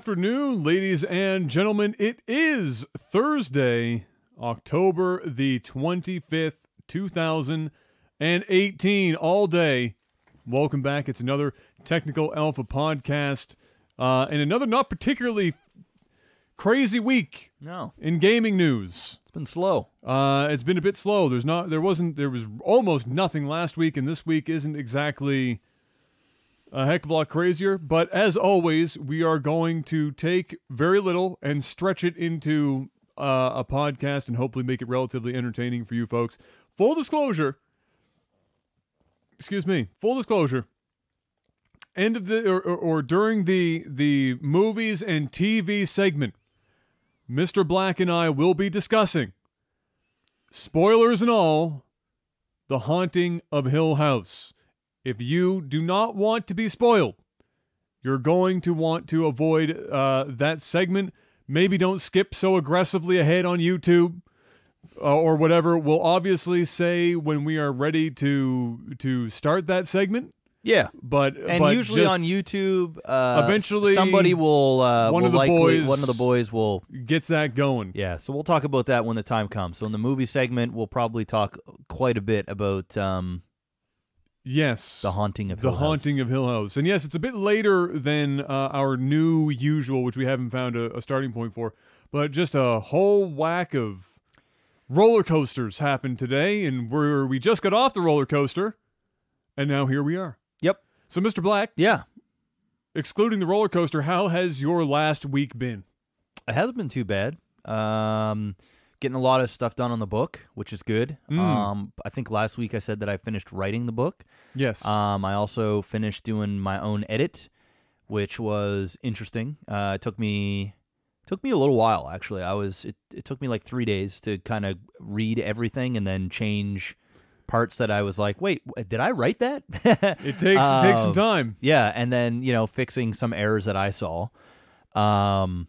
afternoon, ladies and gentlemen. It is Thursday, October the 25th, 2018, all day. Welcome back. It's another Technical Alpha podcast, and another not particularly crazy week in gaming news. It's been slow. It's been a bit slow. There was almost nothing last week, and this week isn't exactly a heck of a lot crazier, but as always, we are going to take very little and stretch it into a podcast and hopefully make it relatively entertaining for you folks. Full disclosure, end of the or during the movies and TV segment, Mr. Black and I will be discussing, spoilers and all, The Haunting of Hill House. If you do not want to be spoiled, you're going to want to avoid that segment. Maybe don't skip so aggressively ahead on YouTube or whatever. We'll obviously say when we are ready to start that segment. Yeah, but usually on YouTube, eventually somebody will one of the boys will gets that going. Yeah, so we'll talk about that when the time comes. So in the movie segment, we'll probably talk quite a bit about. Yes. The Haunting of Hill House. The Haunting of Hill House. And yes, it's a bit later than our new usual, which we haven't found a starting point for. But just a whole whack of roller coasters happened today, and we just got off the roller coaster, and now here we are. Yep. So, Mr. Black. Yeah. Excluding the roller coaster, how has your last week been? It hasn't been too bad. Getting a lot of stuff done on the book, which is good. I think last week I said that I finished writing the book. Yes. I also finished doing my own edit, which was interesting. It took me a little while, actually. It took me like 3 days to kind of read everything and then change parts that I was like, wait, did I write that? It takes some time. Yeah, and then fixing some errors that I saw, and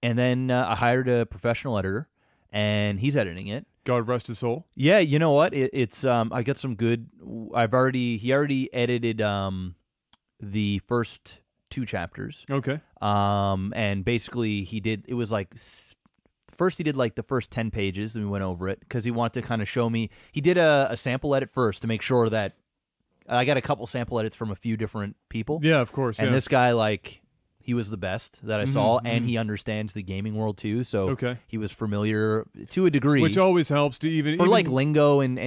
then I hired a professional editor. And he's editing it. God rest his soul. Yeah, you know what? It's I got some good. He already edited the first 2 chapters. Okay. And basically he did. It was like first he did like the first 10 pages, and we went over it because he wanted to kind of show me. He did a sample edit first to make sure that I got a couple sample edits from a few different people. Yeah, of course. And this guy he was the best that I saw, and he understands the gaming world too. So he was familiar to a degree, which always helps to even like lingo and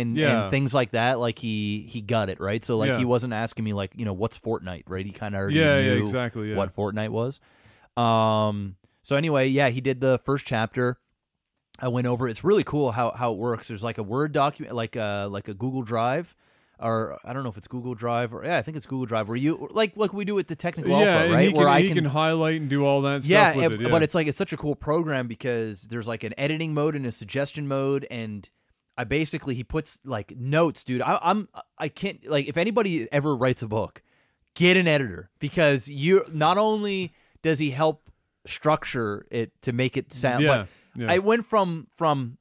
things like that. Like he got it right. So he wasn't asking me what's Fortnite, right? He kind of already knew exactly what Fortnite was. So anyway, he did the first chapter. I went over. It's really cool how it works. There's like a Word document, like a Google Drive. Or I don't know if it's Google Drive or I think it's Google Drive where you like we do with the Technical Alpha, right? He can highlight and do all that stuff with it. Yeah, but it's such a cool program because there's like an editing mode and a suggestion mode, and he puts like notes, dude. I can't if anybody ever writes a book, get an editor because you not only does he help structure it to make it sound I went from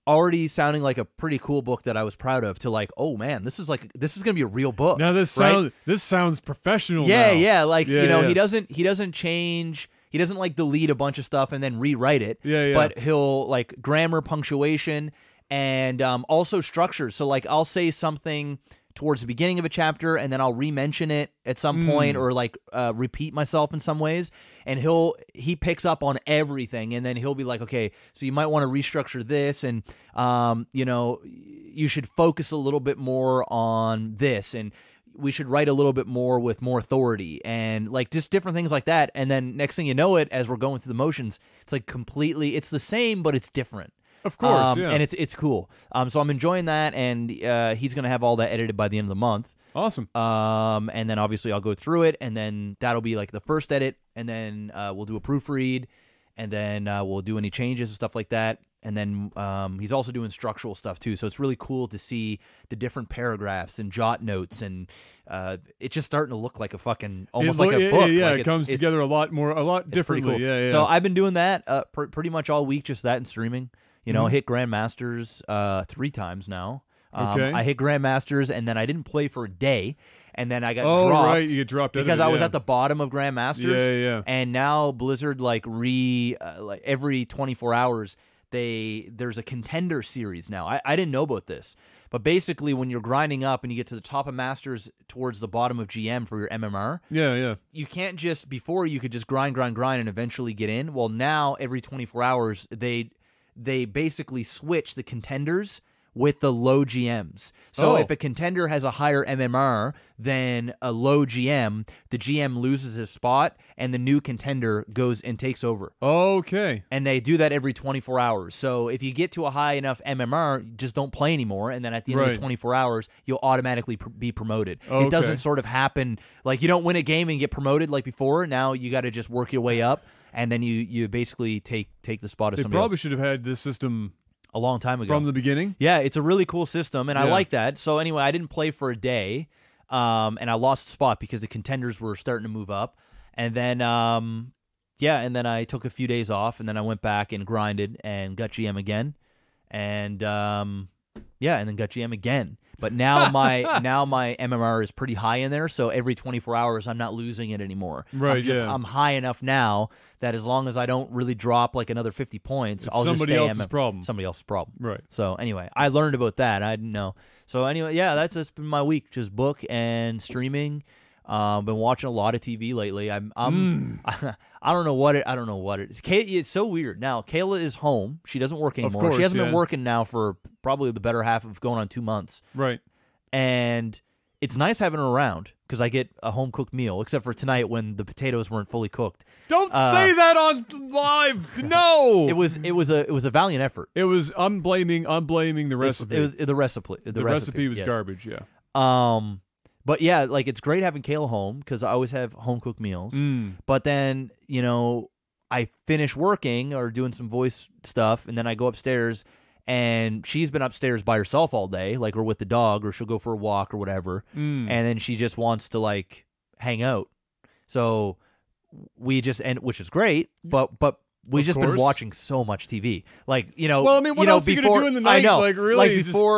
already sounding like a pretty cool book that I was proud of to like, oh man, this is gonna be a real book. Now this sounds professional. Yeah, now. Yeah. He doesn't change. He doesn't delete a bunch of stuff and then rewrite it. Yeah. But he'll grammar, punctuation, and also structure. So I'll say something towards the beginning of a chapter, and then I'll re-mention it at some point, or repeat myself in some ways. And he picks up on everything, and then he'll be like, okay, so you might want to restructure this, and you should focus a little bit more on this, and we should write a little bit more with more authority, and just different things like that. And then next thing you know it, as we're going through the motions, it's it's the same, but it's different. Of course, and it's cool. So I'm enjoying that, and he's going to have all that edited by the end of the month. Awesome. And then obviously I'll go through it, and then that'll be the first edit, and then we'll do a proofread, and then we'll do any changes and stuff like that. And then he's also doing structural stuff too. So it's really cool to see the different paragraphs and jot notes, and it's just starting to look like a fucking almost like a book. Yeah, it comes together a lot differently. Cool. Yeah. So I've been doing that pretty much all week, just that and streaming. I hit Grandmasters 3 times now. Okay. I hit Grandmasters, and then I didn't play for a day. and then I got Oh, dropped. right, you get dropped out of because it, I was yeah. at the bottom of Grandmasters. Yeah. And now Blizzard like every 24 hours there's a contender series now. I didn't know about this, but basically when you're grinding up and you get to the top of Masters towards the bottom of GM for your MMR, you can't just, before you could just grind and eventually get in. Well, now every 24 hours they basically switch the contenders with the low GMs. So if a contender has a higher MMR than a low GM, the GM loses his spot and the new contender goes and takes over. Okay. And they do that every 24 hours. So if you get to a high enough MMR, just don't play anymore. And then at the end of the 24 hours, you'll automatically be promoted. Okay. It doesn't sort of happen like you don't win a game and get promoted like before. Now you got to just work your way up. And then you basically take the spot of somebody else. They probably should have had this system a long time ago. From the beginning? Yeah, it's a really cool system, and I like that. So anyway, I didn't play for a day, and I lost the spot because the contenders were starting to move up. And then, and then I took a few days off, and then I went back and grinded and got GM again. And, and then got GM again. But now my MMR is pretty high in there, so every 24 hours I'm not losing it anymore. Right, I'm high enough now that as long as I don't really drop like another 50 points, I'll just stay somebody else's problem. Somebody else's problem. Right. So anyway, I learned about that. I didn't know. So anyway, that's just been my week, just book and streaming. Been watching a lot of TV lately. I don't know what it is. It's so weird. Now, Kayla is home. She doesn't work anymore. Course, she hasn't been working now for probably the better half of going on 2 months. Right. And it's nice having her around because I get a home-cooked meal, except for tonight when the potatoes weren't fully cooked. Don't say that on live. No. It was a valiant effort. It was. I'm blaming the recipe. It was the recipe. The recipe was yes. garbage. Yeah. But yeah, like it's great having Kayla home because I always have home cooked meals. But then, I finish working or doing some voice stuff, and then I go upstairs, and she's been upstairs by herself all day, like or with the dog, or she'll go for a walk or whatever, and then she just wants to like hang out. So we just which is great, but we've just been watching so much TV. Like, Well, I mean, what else are you going to do in the night? I know. Like, really? Like,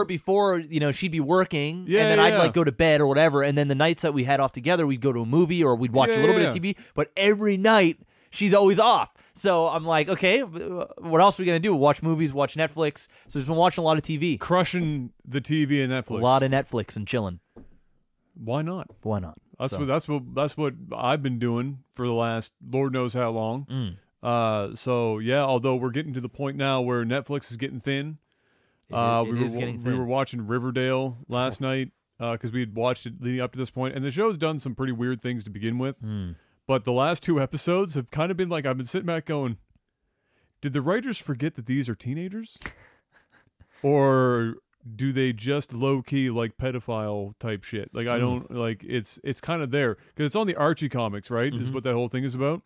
before, she'd be working, and then I'd, like, go to bed or whatever, and then the nights that we had off together, we'd go to a movie or we'd watch a little bit of TV, but every night, she's always off. So I'm like, okay, what else are we going to do? Watch movies, watch Netflix. So we've been watching a lot of TV. Crushing the TV and Netflix. A lot of Netflix and chilling. Why not? Why not? That's what I've been doing for the last Lord knows how long. So yeah, although we're getting to the point now where Netflix is getting thin. It is getting thin. We were watching Riverdale last night because we had watched it leading up to this point, and the show's done some pretty weird things to begin with. But the last 2 episodes have kind of been like I've been sitting back going, did the writers forget that these are teenagers? Or do they just low-key like pedophile type shit? Like I don't like it's kind of there because it's on the Archie comics, right? Is what that whole thing is about.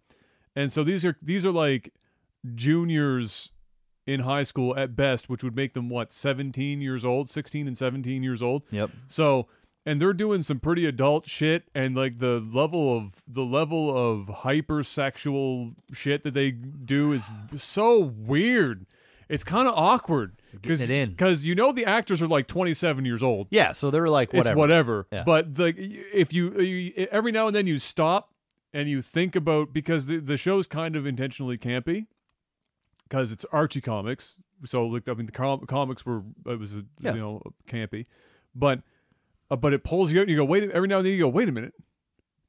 And so these are like juniors in high school at best, which would make them 17 years old, 16 and 17 years old. Yep. So, and they're doing some pretty adult shit, and like the level of hypersexual shit that they do is so weird. It's kind of awkward because the actors are like 27 years old. Yeah, so they're like whatever. It's whatever. Yeah. But like if you every now and then you stop and you think about, because the show's kind of intentionally campy because it's Archie comics. So like, I mean, the comics campy, but it pulls you out and you go, wait. Every now and then you go, wait a minute,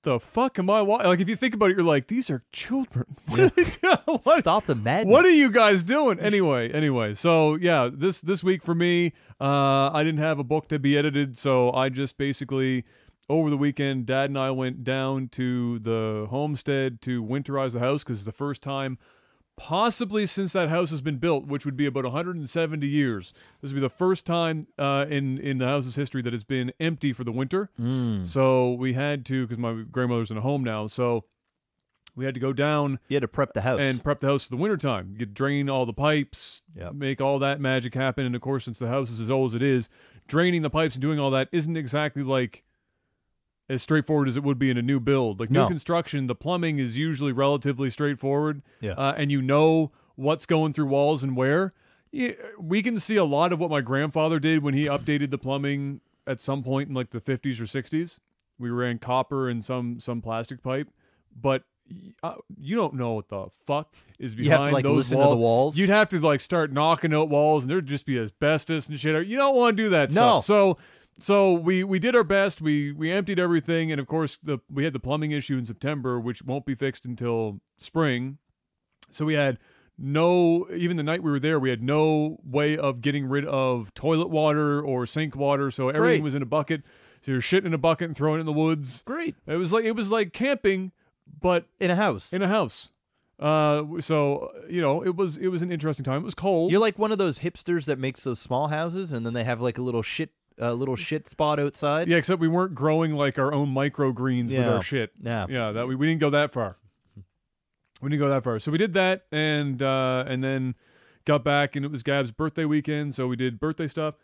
the fuck am I watching? Like if you think about it, you're like, these are children. What are they doing? Stop the madness. What are you guys doing? Anyway. So yeah, this week for me, I didn't have a book to be edited, so I just basically. Over the weekend, Dad and I went down to the homestead to winterize the house because it's the first time possibly since that house has been built, which would be about 170 years. This would be the first time in the house's history that it's been empty for the winter. So we had to, because my grandmother's in a home now, so we had to go down. You had to prep the house. And prep the house for the wintertime. You drain all the pipes, make all that magic happen. And of course, since the house is as old as it is, draining the pipes and doing all that isn't exactly like as straightforward as it would be in a new build. Like new construction, the plumbing is usually relatively straightforward. And you know what's going through walls and where. We can see a lot of what my grandfather did when he updated the plumbing at some point in like the 50s or 60s. We ran copper and some plastic pipe, but you don't know what the fuck is behind You have to like those listen walls. to the walls. You'd have to like start knocking out walls, and there'd just be asbestos and shit. You don't want to do that No. stuff. So we did our best. We emptied everything, and of course we had the plumbing issue in September, which won't be fixed until spring. So we had even the night we were there, we had no way of getting rid of toilet water or sink water. So everything was in a bucket. So you're shitting in a bucket and throwing it in the woods. Great. It was like camping, but In a house. So it was an interesting time. It was cold. You're like one of those hipsters that makes those small houses, and then they have like a little shit spot outside. Yeah, except we weren't growing like our own microgreens with our shit. Yeah. Yeah, that we didn't go that far. We didn't go that far. So we did that, and then got back, and it was Gab's birthday weekend, so we did birthday stuff.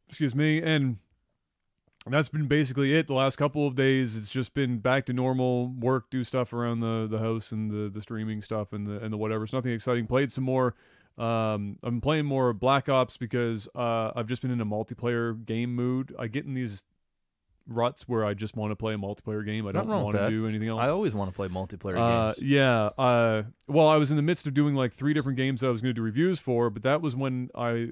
Excuse me, and that's been basically it. The last couple of days, it's just been back to normal work, do stuff around the house and the streaming stuff and the whatever. It's nothing exciting. Played some more. I'm playing more Black Ops because I've just been in a multiplayer game mood. I get in these ruts where I just want to play a multiplayer game. I don't want to do anything else. I always want to play multiplayer games. Yeah. Well, I was in the midst of doing like 3 different games that I was going to do reviews for, but that was when I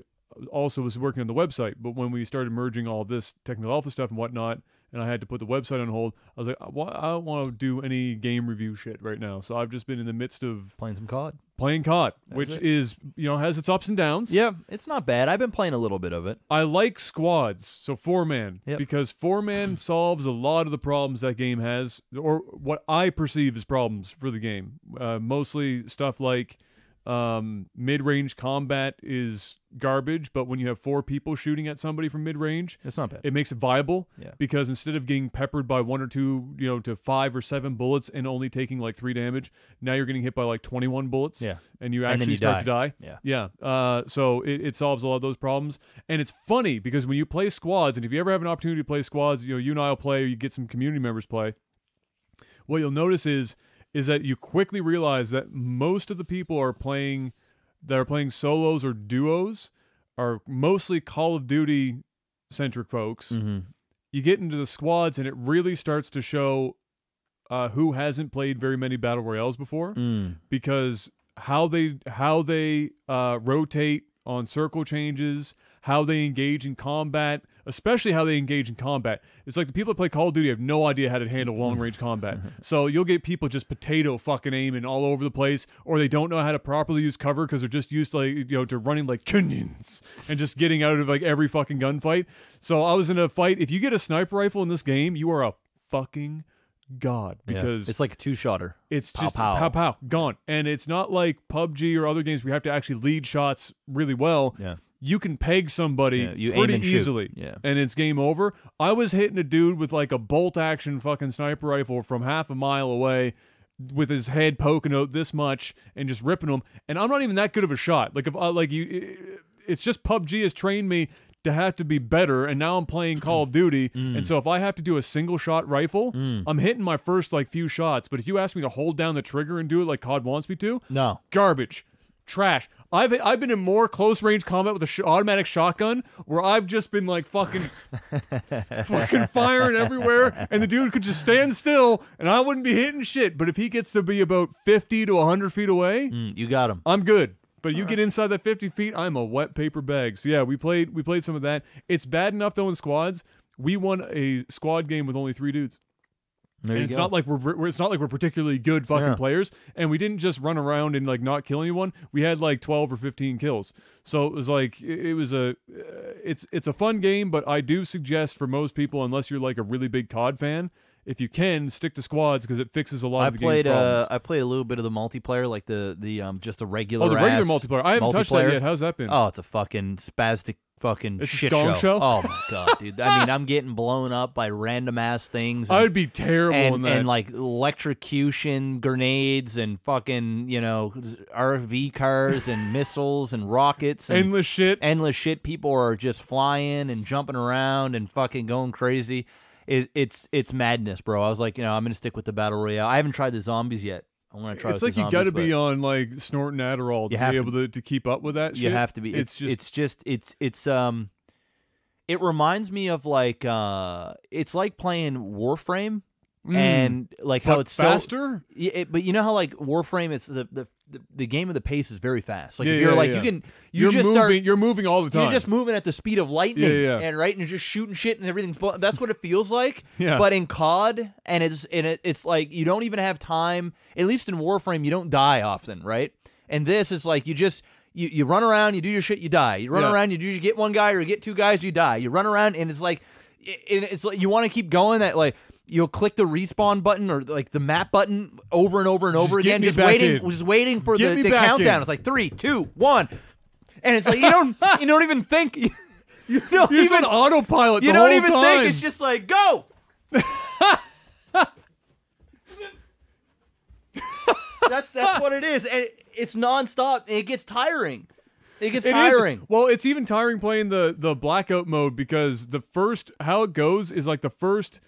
also was working on the website. But when we started merging all of this technical alpha stuff and whatnot, and I had to put the website on hold, I was like, I don't want to do any game review shit right now. So I've just been in the midst of Playing some COD. Playing COD, which it. is, has its ups and downs. Yeah, it's not bad. I've been playing a little bit of it. I like squads, so 4-man, because 4-man solves a lot of the problems that game has, or what I perceive as problems for the game. Mostly stuff like mid-range combat is garbage, but when you have 4 people shooting at somebody from mid-range, It's not bad. it makes it viable. Yeah. Because instead of getting peppered by 1 or 2, to 5 or 7 bullets and only taking like 3 damage, now you're getting hit by like 21 bullets. Yeah. And you And then actually you start die. to die. Yeah. So it solves a lot of those problems. And it's funny because when you play squads, and if you ever have an opportunity to play squads, you and I will play, or you get some community members play, what you'll notice is that you quickly realize that most of the people that are playing solos or duos are mostly Call of Duty centric folks. Mm-hmm. You get into the squads and it really starts to show who hasn't played very many battle royales before, because how they rotate on circle changes, how they engage in combat, especially how they engage in combat. It's like the people that play Call of Duty have no idea how to handle long-range combat. So you'll get people just potato fucking aiming all over the place, or they don't know how to properly use cover because they're just used to to running like Kenyans and just getting out of like every fucking gunfight. So I was in a fight. If you get a sniper rifle in this game, you are a fucking god, because it's like a 2-shotter. It's Pow, just pow. pow pow gone. And it's not like PUBG or other games where you have to actually lead shots really well. Yeah. You can peg somebody you pretty aim and shoot. easily, and it's game over. I was hitting a dude with like a bolt action fucking sniper rifle from half a mile away, with his head poking out this much and just ripping him. And I'm not even that good of a shot. Like it's just PUBG has trained me to have to be better, and now I'm playing Call of Duty, and so if I have to do a single shot rifle, I'm hitting my first like few shots. But if you ask me to hold down the trigger and do it like COD wants me to, No. garbage. Trash. I've been in more close range combat with a automatic shotgun where I've just been like fucking firing everywhere, and the dude could just stand still and I wouldn't be hitting shit. But if he gets to be about 50 to 100 feet away, You got him. I'm good. But you get inside that 50 feet, I'm a wet paper bag. So yeah, we played some of that. It's bad enough though in squads. We won a squad game with only 3 dudes. There And you it's go. not like we're particularly good fucking players, and we didn't just run around and like not kill anyone. We had like 12 or 15 kills. So it was like it's a fun game, but I do suggest for most people, unless you're like a really big COD fan, if you can, stick to squads because it fixes a lot of the game's problems. I played a little bit of the multiplayer, like the just the regular. The regular ass multiplayer. I haven't touched that yet. How's that been? Oh, it's a fucking spastic fucking It's a shit skong show? Oh my god, dude! I mean, I'm getting blown up by random ass things. I would be terrible in and, that. and like electrocution grenades and fucking RV cars and missiles and rockets and endless shit. People are just flying and jumping around and fucking going crazy. It's madness, bro. I was like, I'm gonna stick with the battle royale. I haven't tried the zombies yet. I want to try. It's with like the you got to zombies, be but on like snorting Adderall to be able to keep up with that shit. You have to be. It reminds me of like it's like playing Warframe and like how But it's faster. but you know how like Warframe is the game of the pace is very fast. Like Yeah, if you're yeah, like yeah. you're just moving. You're moving all the time. You're just moving at the speed of lightning, Yeah. and right, and you're just shooting shit, and everything's. That's what it feels like. Yeah. But in COD, and it's like you don't even have time. At least in Warframe, you don't die often, right? And this is like you run around, you do your shit, you die. You run around, you get one guy or you get two guys, you die. You run around, and it's like you want to keep going. That like. You'll click the respawn button or like the map button over and over and over again, just waiting for the countdown. It's like 3, 2, 1, and it's like you don't even think you don't You're even on autopilot. You the don't whole even time. think. It's just like go. That's what it is, and it's nonstop. And it gets tiring. It gets tiring. Well, it's even tiring playing the blackout mode because how it goes is like the first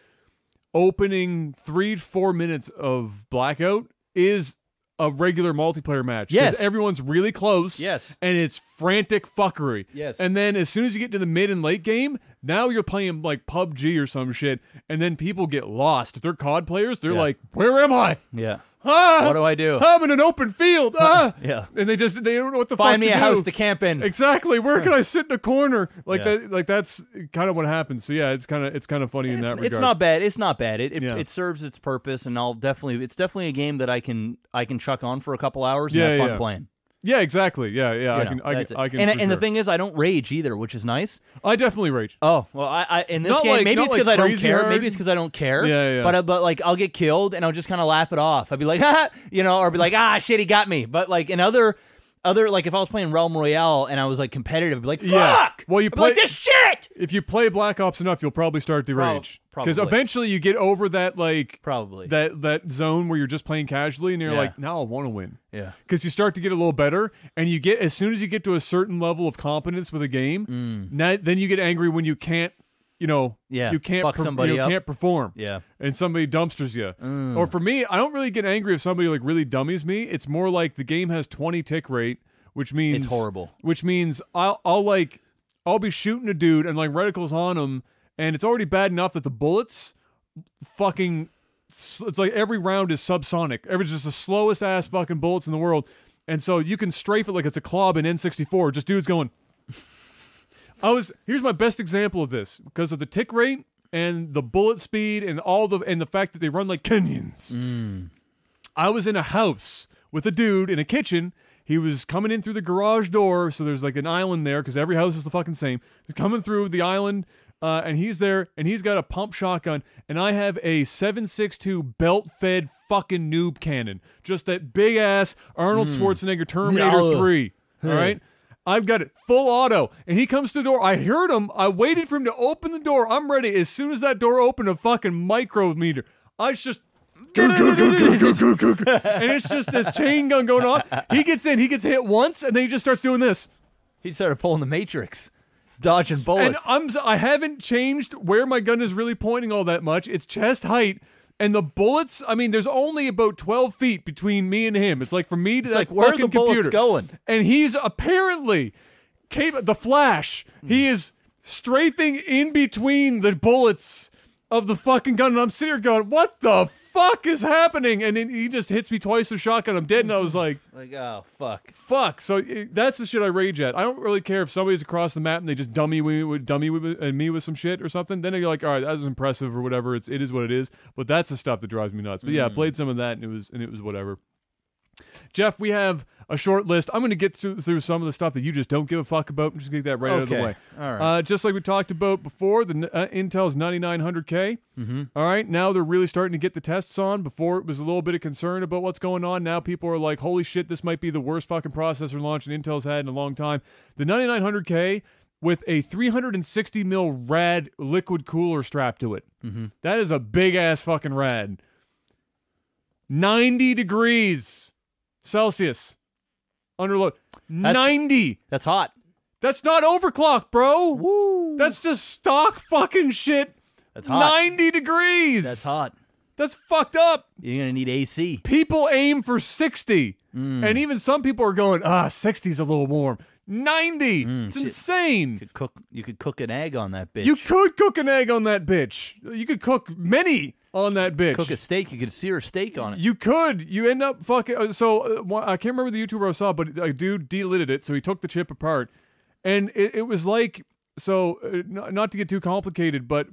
opening 3 to 4 minutes of blackout is a regular multiplayer match. Yes. Because everyone's really close. Yes. And it's frantic fuckery. Yes. And then as soon as you get to the mid and late game, now you're playing like PUBG or some shit, and then people get lost. If they're COD players, they're like, where am I? Yeah. Ah, What do I do? I'm in an open field. Ah. Yeah. And they don't know what the fuck Find me to a do. house to camp in. Exactly. Where can I sit in a corner? Like Yeah. that. Like that's kind of what happens. So yeah, it's kind of funny in that regard. It's not bad. It's not bad. Yeah. It serves its purpose, and it's definitely a game that I can chuck on for a couple hours and Yeah, have fun yeah. playing. Yeah, exactly. Yeah. You I know, can. that's it. I can. And for the sure. thing is, I don't rage either, which is nice. I definitely rage. Oh well, I in this Not game like- maybe not it's like because I don't crazy care. hard. Maybe it's because I don't care. Yeah. But like I'll get killed and I'll just kind of laugh it off. I'd be like, ha, or be like, shit, he got me. But like in other like if I was playing Realm Royale and I was like competitive, I'd be like, fuck. Yeah. Well, you I'd be play like this shit. If you play Black Ops enough, you'll probably start to rage because probably. eventually you get over that Probably. that zone where you're just playing casually and you're Yeah. like, now I want to win. Yeah. Because you start to get a little better, and you get as soon as you get to a certain level of competence with a game, then you get angry when you can't, Yeah. you can't Fuck somebody up. can't perform. Yeah. And somebody dumpsters you. Or for me, I don't really get angry if somebody like really dummies me. It's more like the game has 20 tick rate, which means It's horrible. Which means I'll be shooting a dude and like reticles on him, and it's already bad enough that the bullets fucking. It's like every round is subsonic. Just the slowest ass fucking bullets in the world. And so you can strafe it like it's a club in N64. Just dudes going. Here's my best example of this because of the tick rate and the bullet speed and the fact that they run like canyons. I was in a house with a dude in a kitchen. He was coming in through the garage door, so there's like an island there because every house is the fucking same. He's coming through the island. And he's there, and he's got a pump shotgun, and I have a 7.62 belt-fed fucking noob cannon. Just that big-ass Arnold Schwarzenegger Terminator 3, all right? I've got it full auto, and he comes to the door. I heard him. I waited for him to open the door. I'm ready. As soon as that door opened, a fucking micrometer. I just... and it's just this chain gun going on. He gets in, he gets hit once, and then he just starts doing this. He started pulling the Matrix. Dodging bullets. And I haven't changed where my gun is really pointing all that much. It's chest height. And the bullets, I mean, there's only about 12 feet between me and him. It's like from me to that where are fucking the bullets computer. going? And he's apparently, the Flash, he is strafing in between the bullets of the fucking gun. And I'm sitting here going, what the fuck is happening? And then he just hits me twice with a shotgun. I'm dead. And I was like, oh, fuck. Fuck. So that's the shit I rage at. I don't really care if somebody's across the map and they just dummy me with some shit or something. Then you're like, all right, that was impressive or whatever. It is what it is. But that's the stuff that drives me nuts. But yeah, I played some of that and it was whatever. Jeff, we have a short list. I'm going to get through some of the stuff that you just don't give a fuck about. Just get that right out of the way. All right. Just like we talked about before, the Intel's 9900K. All right, now they're really starting to get the tests on. Before it was a little bit of concern about what's going on. Now people are like, holy shit, this might be the worst fucking processor launch Intel's had in a long time. The 9900K with a 360 mil rad liquid cooler strapped to it. That is a big ass fucking rad. 90 degrees Celsius under load. 90. That's hot. That's not overclock, bro. Woo. That's just stock fucking shit. That's hot. 90 degrees. That's hot. That's fucked up. You're going to need AC. People aim for 60. And even some people are going, 60's a little warm. 90. It's insane. You could cook an egg on that bitch. You could cook an egg on that bitch. You could cook many on that bitch. Cook a steak. You could sear a steak on it. You could. You end up fucking. So I can't remember the YouTuber I saw, but a dude delidded it. So he took the chip apart, and it was like, so not to get too complicated, but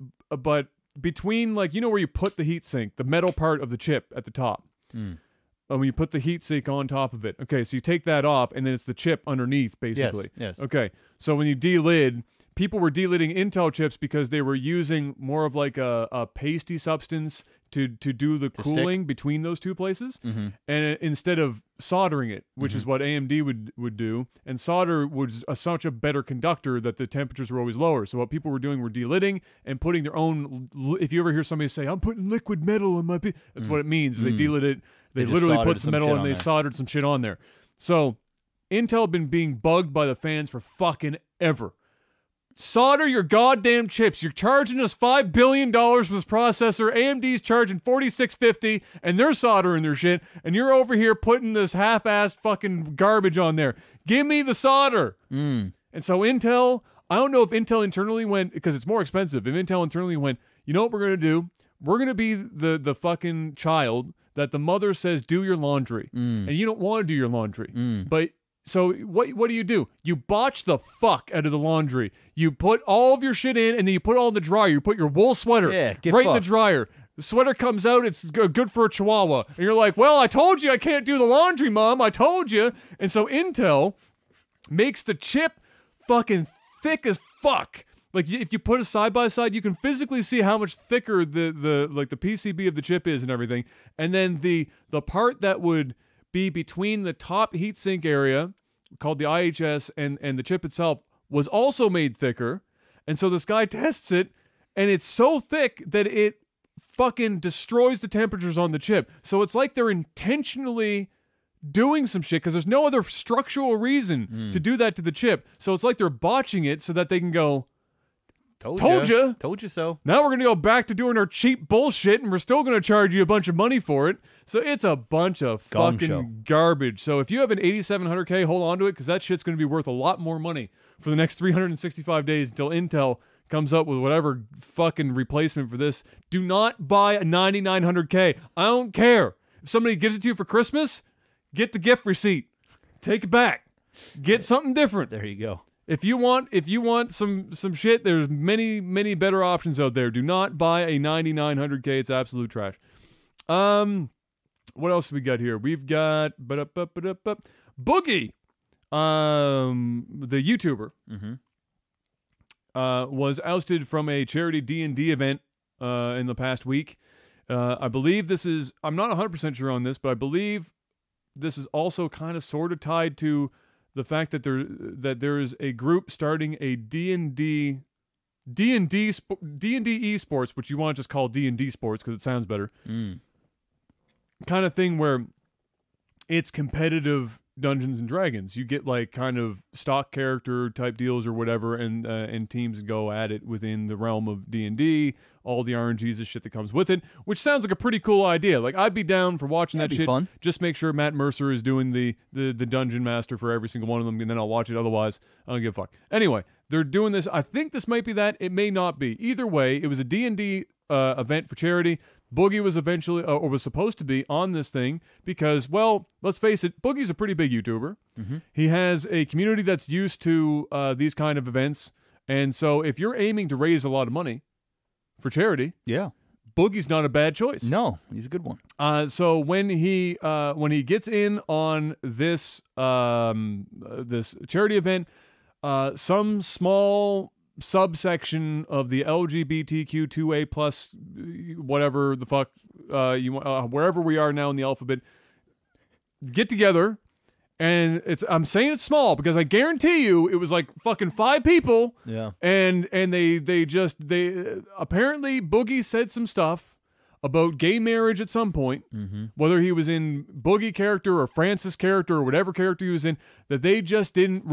between, like, you know where you put the heat sink, the metal part of the chip at the top. When you put the heat sink on top of it. Okay, so you take that off, and then it's the chip underneath, basically. Yes. Okay, so when you delid, people were delidding Intel chips because they were using more of like a pasty substance to do the cooling between those two places, and instead of soldering it, which is what AMD would do, and solder was such a better conductor that the temperatures were always lower. So what people were doing were delidding and putting their own. If you ever hear somebody say, "I'm putting liquid metal on my," that's what it means. They delid it. They literally put some metal and they soldered some shit on there. So Intel had been being bugged by the fans for fucking ever. Solder your goddamn chips. You're charging us $5 billion for this processor. AMD's charging $46.50, and they're soldering their shit, and you're over here putting this half-assed fucking garbage on there. Give me the solder. And so Intel, I don't know if Intel internally went, because it's more expensive, if Intel internally went, you know what we're going to do? We're going to be the fucking child that the mother says, do your laundry. And you don't want to do your laundry. But so what do? You botch the fuck out of the laundry. You put all of your shit in, and then you put it all in the dryer. You put your wool sweater right in the dryer. The sweater comes out. It's good for a chihuahua. And you're like, well, I told you I can't do the laundry, Mom. I told you. And so Intel makes the chip fucking thick as fuck. Like, if you put it side by side, you can physically see how much thicker the PCB of the chip is and everything. And then the part that would be between the top heatsink area, called the IHS, and the chip itself, was also made thicker. And so this guy tests it, and it's so thick that it fucking destroys the temperatures on the chip. So it's like they're intentionally doing some shit because there's no other structural reason to do that to the chip. So it's like they're botching it so that they can go, Told you so. Now we're going to go back to doing our cheap bullshit, and we're still going to charge you a bunch of money for it. So it's a bunch of fucking garbage. So if you have an 8700K, hold on to it, because that shit's going to be worth a lot more money for the next 365 days until Intel comes up with whatever fucking replacement for this. Do not buy a 9900K. I don't care. If somebody gives it to you for Christmas, get the gift receipt. Take it back. Get something different. There you go. If you want some shit, there's many better options out there. Do not buy a 9900K. It's absolute trash. What else do we got here? We've got Boogie, the YouTuber, was ousted from a charity D&D event in the past week. I believe this is, I'm not 100% sure on this, but I believe this is also kind of sort of tied to the fact that there is a group starting a D&D esports, which you want to just call D&D sports because it sounds better, kind of thing where it's competitive Dungeons and Dragons. You get like kind of stock character type deals or whatever, and teams go at it within the realm of D&D. All the RNGs and shit that comes with it, which sounds like a pretty cool idea. Like, I'd be down for watching that shit. Fun. Just make sure Matt Mercer is doing the dungeon master for every single one of them, and then I'll watch it. Otherwise, I don't give a fuck. Anyway, they're doing this. I think this might be that. It may not be. Either way, it was a D&D event for charity. Boogie was eventually, or was supposed to be, on this thing because, well, let's face it, Boogie's a pretty big YouTuber. He has a community that's used to these kind of events, and so if you're aiming to raise a lot of money for charity, Boogie's not a bad choice. No, he's a good one. So when he gets in on this this charity event, some small subsection of the LGBTQ2A plus whatever the fuck you want, wherever we are now in the alphabet, get together. And I'm saying it's small because I guarantee you it was like fucking 5 people. Yeah. And they apparently Boogie said some stuff about gay marriage at some point, whether he was in Boogie character or Francis character or whatever character he was in, that they just didn't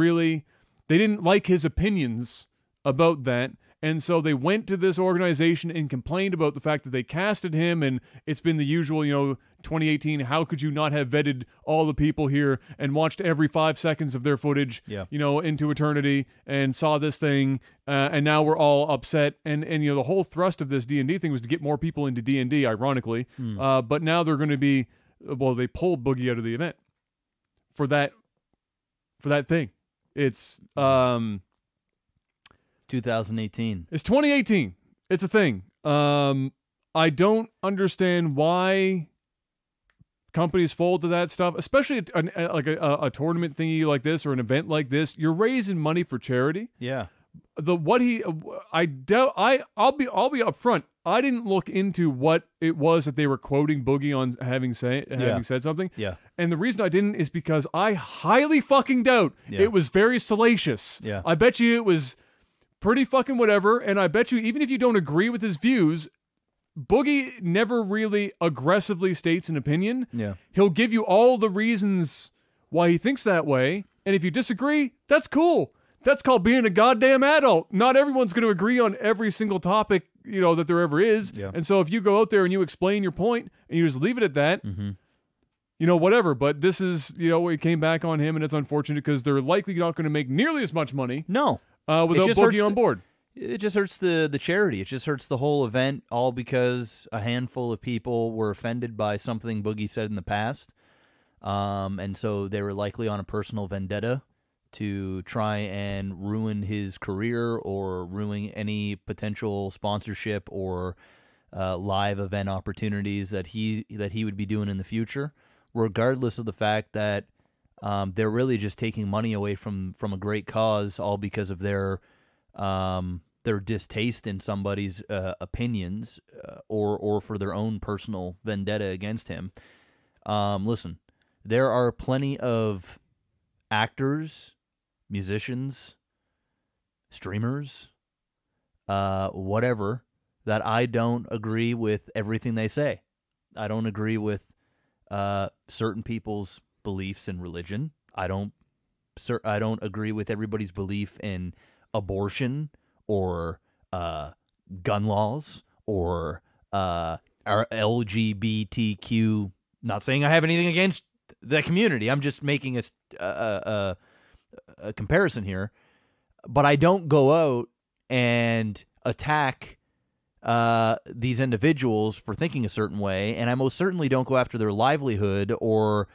like his opinions about that. And so they went to this organization and complained about the fact that they casted him, and it's been the usual, 2018, how could you not have vetted all the people here and watched every 5 seconds of their footage, into eternity, and saw this thing, and now we're all upset. And the whole thrust of this D&D thing was to get more people into D&D, ironically. But now they're going to be, they pulled Boogie out of the event for that thing. It's 2018. It's 2018. It's a thing. I don't understand why companies fold to that stuff, especially a tournament thingy like this or an event like this. You're raising money for charity. Yeah. I'll be upfront. I didn't look into what it was that they were quoting Boogie on having said something. Yeah. And the reason I didn't is because I highly fucking doubt it was very salacious. Yeah. I bet you it was pretty fucking whatever, and I bet you even if you don't agree with his views, Boogie never really aggressively states an opinion. Yeah. He'll give you all the reasons why he thinks that way, and if you disagree, that's cool. That's called being a goddamn adult. Not everyone's going to agree on every single topic, that there ever is. Yeah. And so if you go out there and you explain your point and you just leave it at that, whatever. But this is, it came back on him, and it's unfortunate because they're likely not going to make nearly as much money. No. Without Boogie on board. It just hurts the charity. It just hurts the whole event, all because a handful of people were offended by something Boogie said in the past. And so they were likely on a personal vendetta to try and ruin his career or ruin any potential sponsorship or live event opportunities that he would be doing in the future, regardless of the fact that they're really just taking money away from a great cause, all because of their distaste in somebody's opinions or for their own personal vendetta against him. Listen, there are plenty of actors, musicians, streamers, whatever, that I don't agree with everything they say. I don't agree with certain people's beliefs in religion. I don't agree with everybody's belief in abortion or gun laws or our LGBTQ. Not saying I have anything against the community. I'm just making a comparison here. But I don't go out and attack these individuals for thinking a certain way, and I most certainly don't go after their livelihood or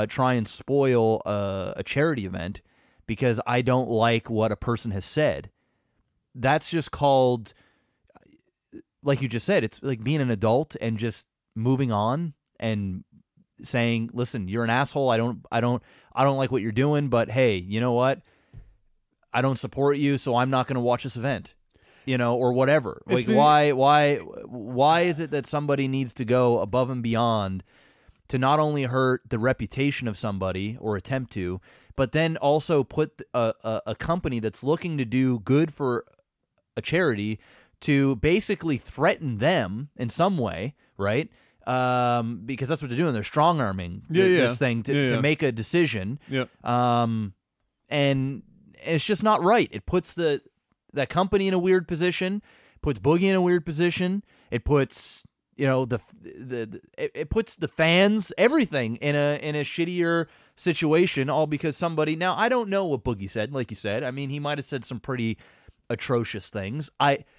try and spoil a charity event because I don't like what a person has said. That's just called, like you just said, it's like being an adult and just moving on and saying, "Listen, you're an asshole. I don't like what you're doing, but hey, you know what? I don't support you, so I'm not going to watch this event." Or whatever. Why is it that somebody needs to go above and beyond to not only hurt the reputation of somebody or attempt to, but then also put a company that's looking to do good for a charity to basically threaten them in some way, right? Because that's what they're doing. They're strong-arming this thing to make a decision. Yeah. And it's just not right. It puts that company in a weird position, puts Boogie in a weird position. It puts it puts the fans, everything in a shittier situation, all because somebody. Now I don't know what Boogie said. Like you said, I mean, he might have said some pretty atrocious things.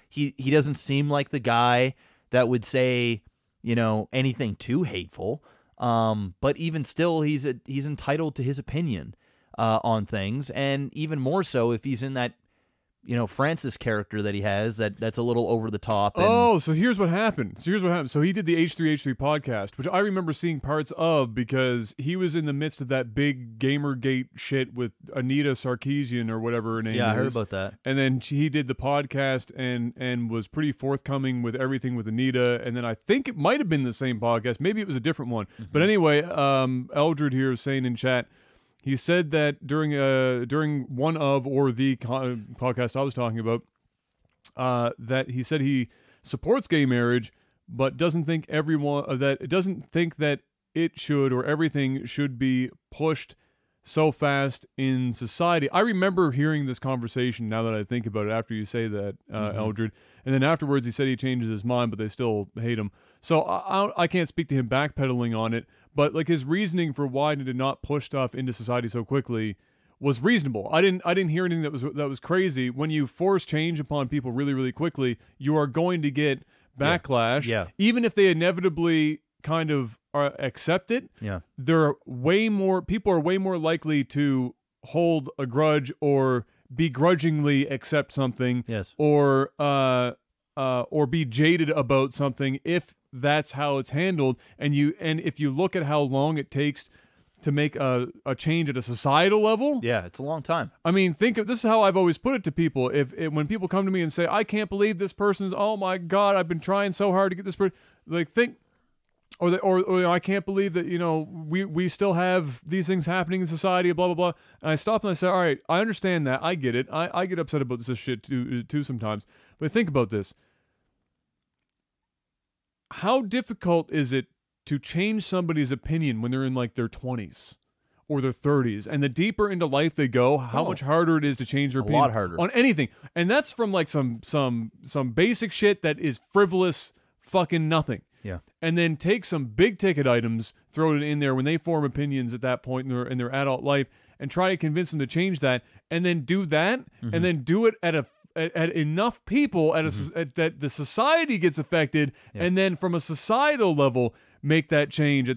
He doesn't seem like the guy that would say anything too hateful. But even still, he's entitled to his opinion on things, and even more so if he's in that Francis character that he has that's a little over the top. So here's what happened. So he did the H3H3 podcast, which I remember seeing parts of because he was in the midst of that big Gamergate shit with Anita Sarkeesian or whatever her name is. Yeah, I heard about that. And then he did the podcast and was pretty forthcoming with everything with Anita. And then I think it might have been the same podcast. Maybe it was a different one. Mm-hmm. But anyway, Eldred here is saying in chat, he said that during one of or the podcast I was talking about, that he said he supports gay marriage, but doesn't think that it should or everything should be pushed so fast in society. I remember hearing this conversation, now that I think about it, after you say that, Eldred. And then afterwards he said he changes his mind, but they still hate him. So I can't speak to him backpedaling on it, but like his reasoning for why to not push stuff into society so quickly was reasonable. I didn't hear anything that was crazy. When you force change upon people really, really quickly, you are going to get backlash. Yeah. Even if they inevitably kind of accept it, people are way more likely to hold a grudge or begrudgingly accept something, or be jaded about something if that's how it's handled. And if you look at how long it takes to make a change at a societal level, it's a long time. I mean, this is how I've always put it to people. When people come to me and say, I can't believe this person's, oh my God, I've been trying so hard to get this person, like or I can't believe that, we still have these things happening in society, blah, blah, blah. And I stop and I say, all right, I understand that. I get it. I get upset about this shit too sometimes. But think about this. How difficult is it to change somebody's opinion when they're in like their 20s or their 30s? And the deeper into life they go, how much harder it is to change their opinion lot harder on anything. And that's from like some basic shit that is frivolous fucking nothing. Yeah. And then take some big ticket items, throw it in there when they form opinions at that point in their adult life, and try to convince them to change that, and then do that, and then do it at enough people that the society gets affected, and then from a societal level make that change. You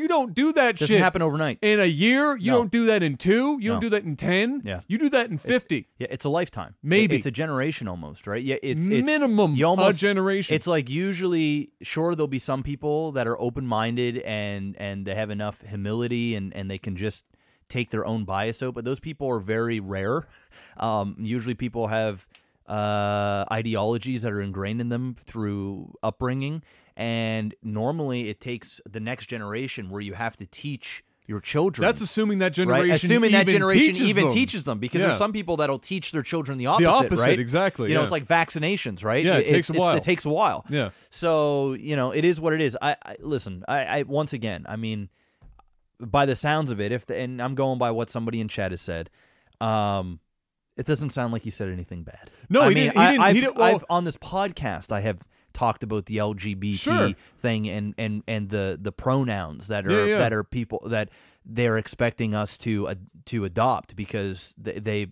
don't do that shit. Doesn't happen overnight. In a year, you don't do that in 2. You don't do that in 10. Yeah. You do that in 50. It's a lifetime. Maybe. It's a generation almost, right? Yeah, it's minimum a generation. It's like usually, sure, there'll be some people that are open-minded and they have enough humility and they can just take their own bias out, but those people are very rare. Usually people have ideologies that are ingrained in them through upbringing, and normally it takes the next generation where you have to teach your children. That's assuming that generation, right? Assuming that generation even teaches them, because there's some people that'll teach their children the opposite, right? Exactly. It's like vaccinations, right? Yeah, it takes a while. It takes a while. Yeah. So it is what it is. Listen. I once again, I mean, by the sounds of it, and I'm going by what somebody in chat has said, it doesn't sound like he said anything bad. No, I he mean, didn't. I've on this podcast, I have talked about the LGBT thing and the pronouns that are people that they're expecting us to adopt because they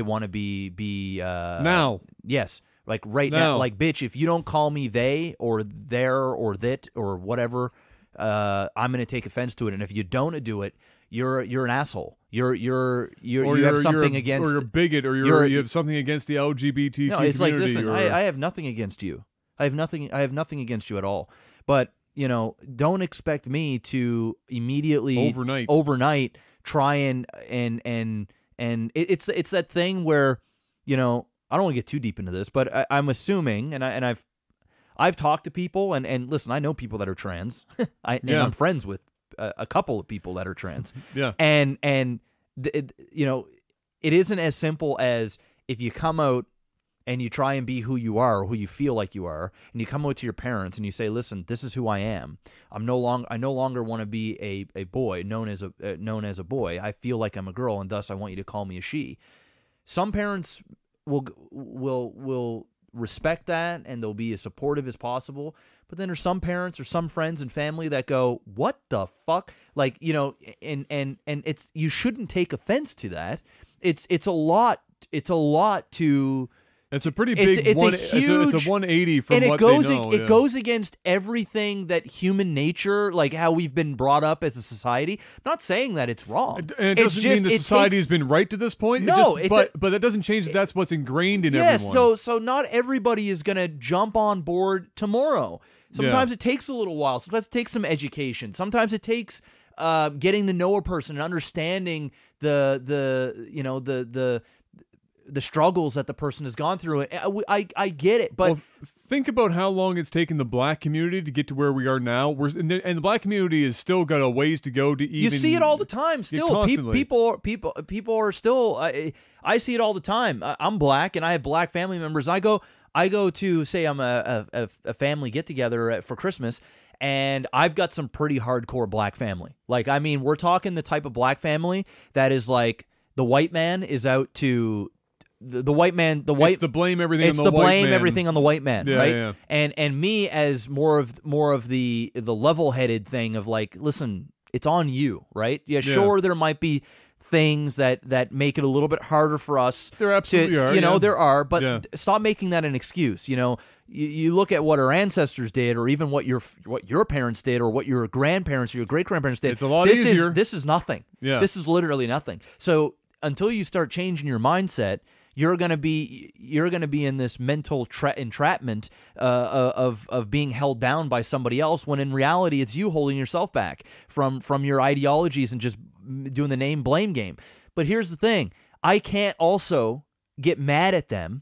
want to be now. Yes. Like right now, like, bitch, if you don't call me they or their or that or whatever, I'm going to take offense to it. And if you don't do it, you're an asshole. You have something against, or you're a bigot, or you have something against the LGBTQ no, it's community. Like, listen, I have nothing against you. I have nothing against you at all. But don't expect me to immediately overnight try and it's that thing where I don't want to get too deep into this, but I'm assuming, and I've talked to people, and listen, I know people that are trans, and I'm friends with a couple of people that are trans, and it isn't as simple as if you come out and you try and be who you are, or who you feel like you are, and you come out to your parents and you say, "Listen, this is who I am. I no longer want to be a boy known as a boy. I feel like I'm a girl, and thus I want you to call me a she." Some parents will respect that, and they'll be as supportive as possible. But then there's some parents or some friends and family that go, "What the fuck?" Like, and it's, you shouldn't take offense to that. It's a lot to. It's a pretty big. It's a 180 from and what they know. It goes against everything that human nature, like how we've been brought up as a society. I'm not saying that it's wrong. And it doesn't mean the society has been right to this point. No, but that doesn't change that that's what's ingrained in everyone. Yeah, so not everybody is going to jump on board tomorrow. Sometimes it takes a little while. Sometimes it takes some education. Sometimes it takes getting to know a person and understanding the struggles that the person has gone through. I get it, but think about how long it's taken the black community to get to where we are now. And the black community has still got a ways to go to even. You see it all the time. Still, people are still. I see it all the time. I'm black, and I have black family members. I go to say I'm a family get together for Christmas, And I've got some pretty hardcore black family. Like, I mean, we're talking the type of black family that is like the white man is out to the white man. It's to blame everything. It's on the to white blame man. everything on the white man, Yeah, right? yeah. And me as more of the level-headed thing of like, listen, it's on you, right? Yeah, sure, there might be things that make it a little bit harder for us. There absolutely are. You know, yeah. there are, but Yeah. stop making that an excuse. You know, you look at what our ancestors did, or even what your parents did, or what your grandparents or your great grandparents did. It's a lot easier. This is nothing. Yeah. This is literally nothing. So until you start changing your mindset, you're gonna be in this mental entrapment of being held down by somebody else, when in reality it's you holding yourself back from your ideologies and just doing the name blame game. But here's the thing: I can't also get mad at them,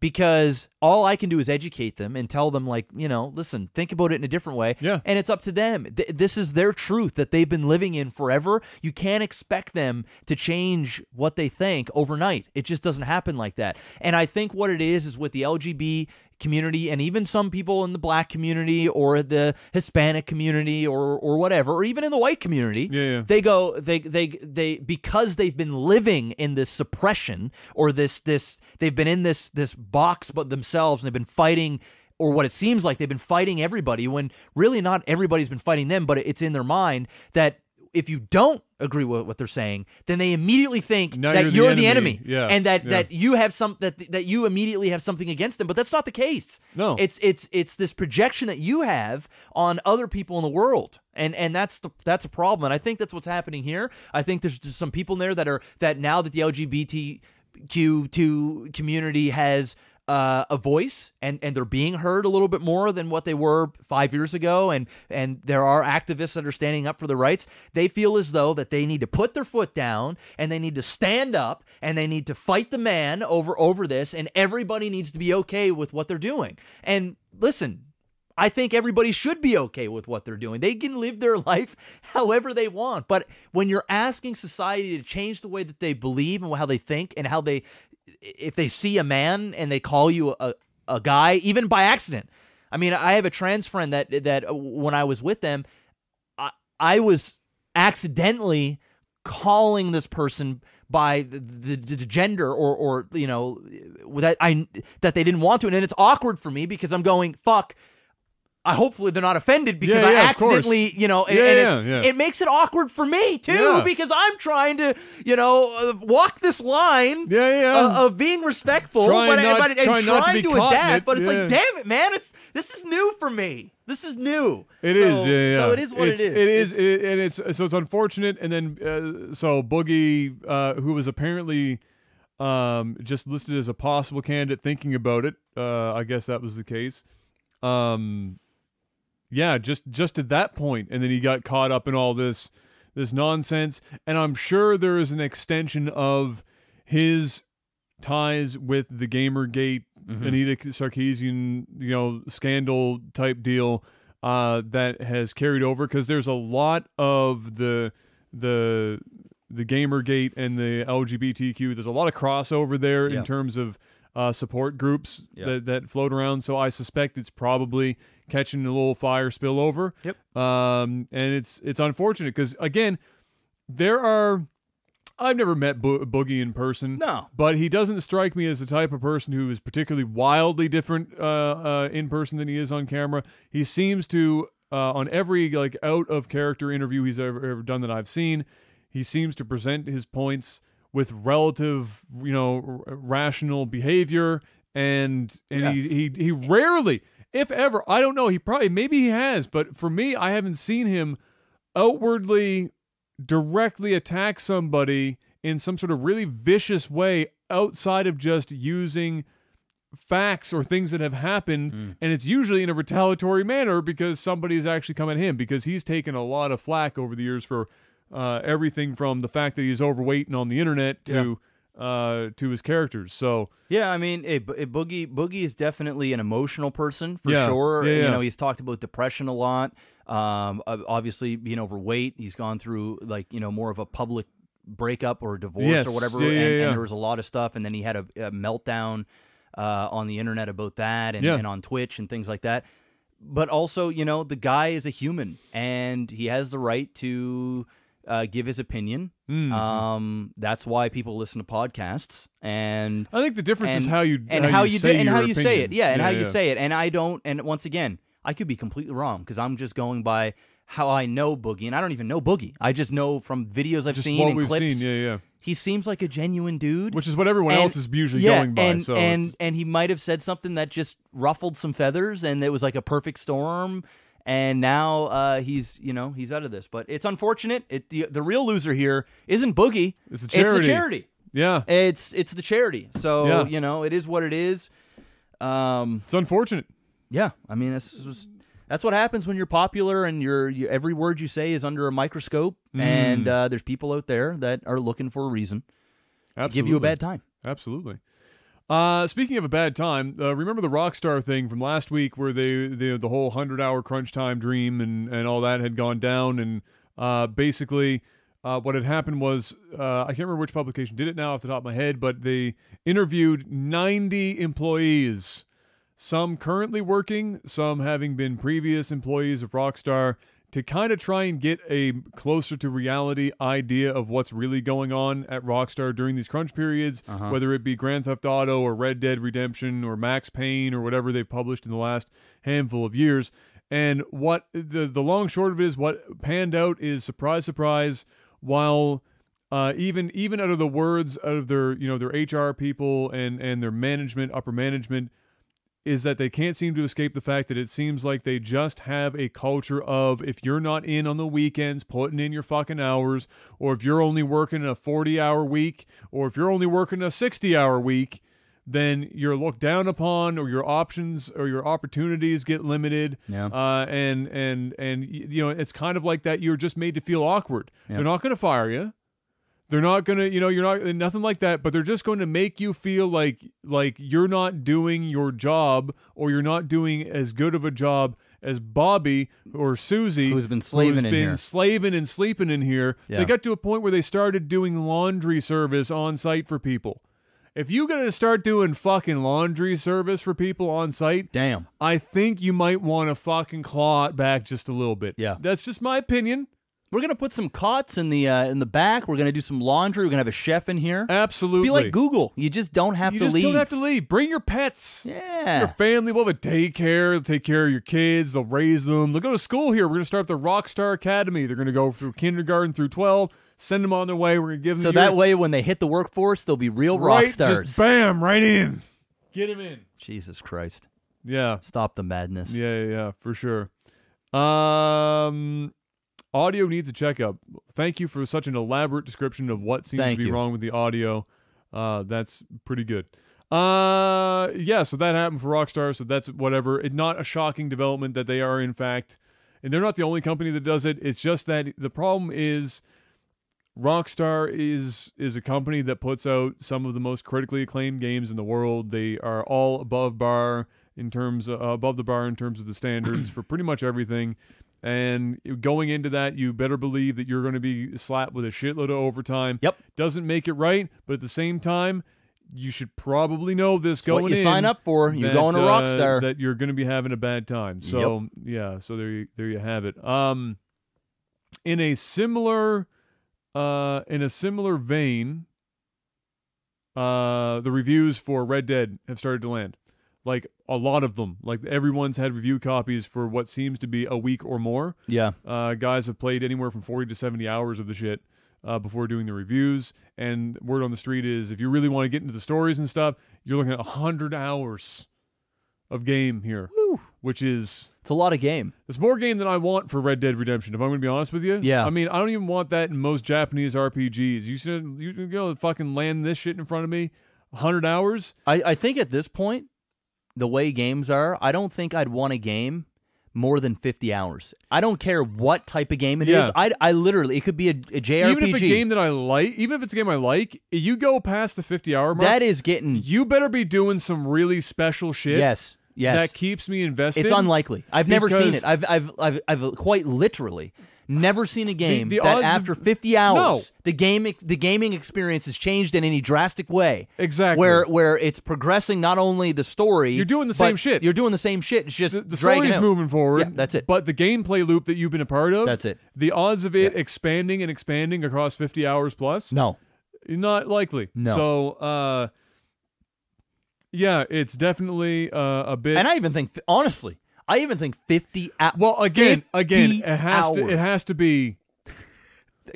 because all I can do is educate them and tell them, like, you know, listen, think about it in a different way. Yeah. And it's up to them. This is their truth that they've been living in forever. You can't expect them to change what they think overnight. It just doesn't happen like that. And I think what it is with the LGBT community, and even some people in the black community or the Hispanic community or whatever, or even in the white community, they go, they because they've been living in this suppression, or this they've been in this box but themselves, and they've been fighting, or what it seems like they've been fighting everybody, when really not everybody's been fighting them, but it's in their mind that if you don't agree with what they're saying, then they immediately think Now that you're the enemy, Yeah. and that you have that you immediately have something against them. But that's not the case. No, it's this projection that you have on other people in the world, and that's a problem. And I think that's what's happening here. I think there's just some people in there that now that the LGBTQ2 community has a voice, and they're being heard a little bit more than what they were 5 years ago, and there are activists that are standing up for their rights. They feel as though that they need to put their foot down, and they need to stand up, and they need to fight the man over this, and everybody needs to be okay with what they're doing. And listen, I think everybody should be okay with what they're doing. They can live their life however they want. But when you're asking society to change the way that they believe and how they think, and how if they see a man and they call you a guy, even by accident. I mean, I have a trans friend that when I was with them, I was accidentally calling this person by the gender or you know, that they didn't want to, and then it's awkward for me because I'm going, fuck, hopefully they're not offended because I accidentally, you know, it makes it awkward for me too, because I'm trying to, you know, walk this line of being respectful, trying to adapt. But it's like, damn it, man, this is new for me. This is new. It is. So it is what it is. And it's unfortunate. And then so Boogie, who was apparently just listed as a possible candidate, thinking about it. I guess that was the case. Yeah, just at that point, and then he got caught up in all this nonsense, and I'm sure there is an extension of his ties with the Gamergate, Anita Sarkeesian, you know, scandal type deal that has carried over, because there's a lot of the Gamergate and the LGBTQ. There's a lot of crossover there in terms of support groups that float around. So I suspect it's probably catching a little fire spillover. Yep. And it's unfortunate because, again, I've never met Boogie in person. No. But he doesn't strike me as the type of person who is particularly wildly different in person than he is on camera. He seems to, on every like out of character interview he's ever done that I've seen, he seems to present his points with relative, you know, rational behavior, and he rarely, if ever, I don't know, maybe he has, but for me, I haven't seen him outwardly directly attack somebody in some sort of really vicious way outside of just using facts or things that have happened, and it's usually in a retaliatory manner because somebody's actually come at him, because he's taken a lot of flack over the years for everything from the fact that he's overweight and on the internet to his characters. So yeah, I mean, Boogie is definitely an emotional person for sure. You know, he's talked about depression a lot. Obviously, being overweight, he's gone through like, you know, more of a public breakup or divorce or whatever, and there was a lot of stuff, and then he had a meltdown on the internet about that, and on Twitch and things like that. but also, you know, the guy is a human, and he has the right to give his opinion. That's why people listen to podcasts. And I think the difference is how you say it. Yeah, and how you say it. And I don't. And once again, I could be completely wrong because I'm just going by how I know Boogie, and I don't even know Boogie. I just know from videos I've seen and clips. He seems like a genuine dude, which is what everyone else is usually going by. And he might have said something that just ruffled some feathers, and it was like a perfect storm. And now he's out of this. But it's unfortunate. The real loser here isn't Boogie. It's the charity. It's the charity. Yeah, it's the charity. So it is what it is. It's unfortunate. Yeah, I mean that's what happens when you're popular and every word you say is under a microscope, and there's people out there that are looking for a reason to give you a bad time. Absolutely. Speaking of a bad time, remember the Rockstar thing from last week where the whole 100-hour crunch time dream and all that had gone down, and basically what had happened was, I can't remember which publication did it now off the top of my head, but they interviewed 90 employees, some currently working, some having been previous employees of Rockstar, to kind of try and get a closer to reality idea of what's really going on at Rockstar during these crunch periods, whether it be Grand Theft Auto or Red Dead Redemption or Max Payne or whatever they've published in the last handful of years. And what the long short of it is, what panned out is, surprise, surprise, while even out of the words of their HR people and their management, upper management, is that they can't seem to escape the fact that it seems like they just have a culture of, if you're not in on the weekends putting in your fucking hours, or if you're only working a 40-hour week, or if you're only working a 60-hour week, then you're looked down upon, or your options or your opportunities get limited. Yeah. And it's kind of like that. You're just made to feel awkward. Yeah. They're not going to fire you. They're not going to, you're not, nothing like that, but they're just going to make you feel like you're not doing your job, or you're not doing as good of a job as Bobby or Susie, who's been slaving and sleeping in here. Yeah. They got to a point where they started doing laundry service on site for people. If you got to start doing fucking laundry service for people on site, damn, I think you might want to fucking claw it back just a little bit. Yeah. That's just my opinion. We're going to put some cots in the back. We're going to do some laundry. We're going to have a chef in here. Absolutely. Be like Google. You just don't have to leave. You just don't have to leave. Bring your pets. Yeah. Your family will have a daycare. They'll take care of your kids. They'll raise them. They'll go to school here. We're going to start the Rockstar Academy. They're going to go through kindergarten through 12. Send them on their way. We're going to give them So that way when they hit the workforce, they'll be real rock stars. Just bam, right in. Get them in. Jesus Christ. Yeah. Stop the madness. Yeah, for sure. Audio needs a checkup. Thank you for such an elaborate description of what seems to be wrong with the audio. That's pretty good. Yeah, so that happened for Rockstar, so that's whatever. It's not a shocking development that they are, in fact, and they're not the only company that does it. It's just that the problem is Rockstar is a company that puts out some of the most critically acclaimed games in the world. They are all above the bar in terms of the standards for pretty much everything. And going into that, you better believe that you're going to be slapped with a shitload of overtime. Yep. Doesn't make it right, but at the same time, you should probably know this going in. What you sign up for. You're going to Rockstar. That you're going to be having a bad time. So, yeah, so there you have it. In a similar vein, the reviews for Red Dead have started to land. Like, a lot of them. Like, everyone's had review copies for what seems to be a week or more. Yeah. Guys have played anywhere from 40 to 70 hours of the shit before doing the reviews. And word on the street is, if you really want to get into the stories and stuff, you're looking at 100 hours of game here. Woo. Which is... It's a lot of game. It's more game than I want for Red Dead Redemption, if I'm going to be honest with you. Yeah. I mean, I don't even want that in most Japanese RPGs. You can go fucking land this shit in front of me, 100 hours? I think at this point, the way games are, I don't think I'd want a game more than 50 hours. I don't care what type of game it is. I literally, it could be a JRPG. Even if it's a game that I like, even if it's a game I like, you go past the 50-hour mark. That is getting... You better be doing some really special shit. Yes. That keeps me invested. It's unlikely. I've never seen it. I've quite literally never seen a game the that odds after 50 hours, the gaming experience has changed in any drastic way. Exactly. Where it's progressing not only the story. You're doing the same shit. You're doing the same shit. It's just the story's moving forward. Yeah, that's it. But the gameplay loop that you've been a part of, that's it. The odds of it expanding and expanding across 50 hours plus? No. Not likely. No. So, yeah, it's definitely a bit. And I even think, honestly, 50 hours. Well, again, it has to be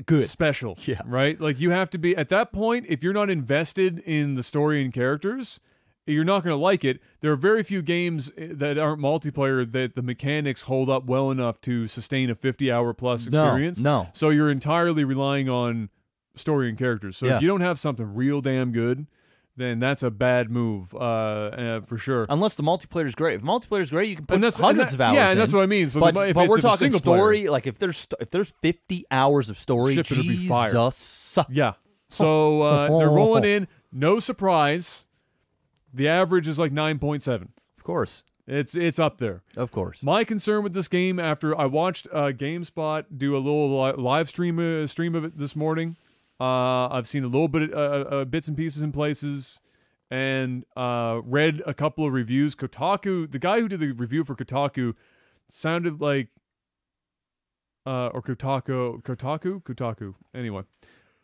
good, special. Yeah. Right. Like you have to be at that point. If you're not invested in the story and characters, you're not going to like it. There are very few games that aren't multiplayer that the mechanics hold up well enough to sustain a 50-hour plus experience. No. So you're entirely relying on story and characters. So if you don't have something real damn good, then that's a bad move for sure. Unless the multiplayer is great. If multiplayer is great, you can put hundreds of hours. Yeah, and in. that's what I mean. So but we're talking story. Player, like if there's 50 hours of story, shit, it'll be fire. Jesus. Yeah. So they're rolling in. No surprise. The average is like 9.7. Of course. It's up there. Of course. My concern with this game, after I watched GameSpot do a little live stream of it this morning, I've seen a little bit bits and pieces in places, and read a couple of reviews. Kotaku, the guy who did the review for Kotaku, sounded like, or Kotaku. Anyway,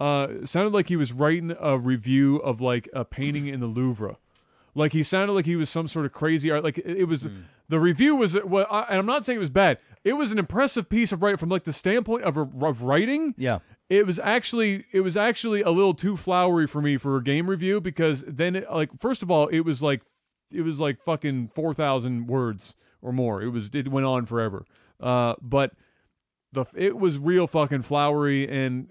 sounded like he was writing a review of like a painting in the Louvre. Like he sounded like he was some sort of crazy art. Like it was, the review was. And I'm not saying it was bad. It was an impressive piece of writing from like the standpoint of writing. Yeah. It was actually a little too flowery for me for a game review, because then first of all it was like fucking 4,000 words or more. It went on forever. But it was real fucking flowery. And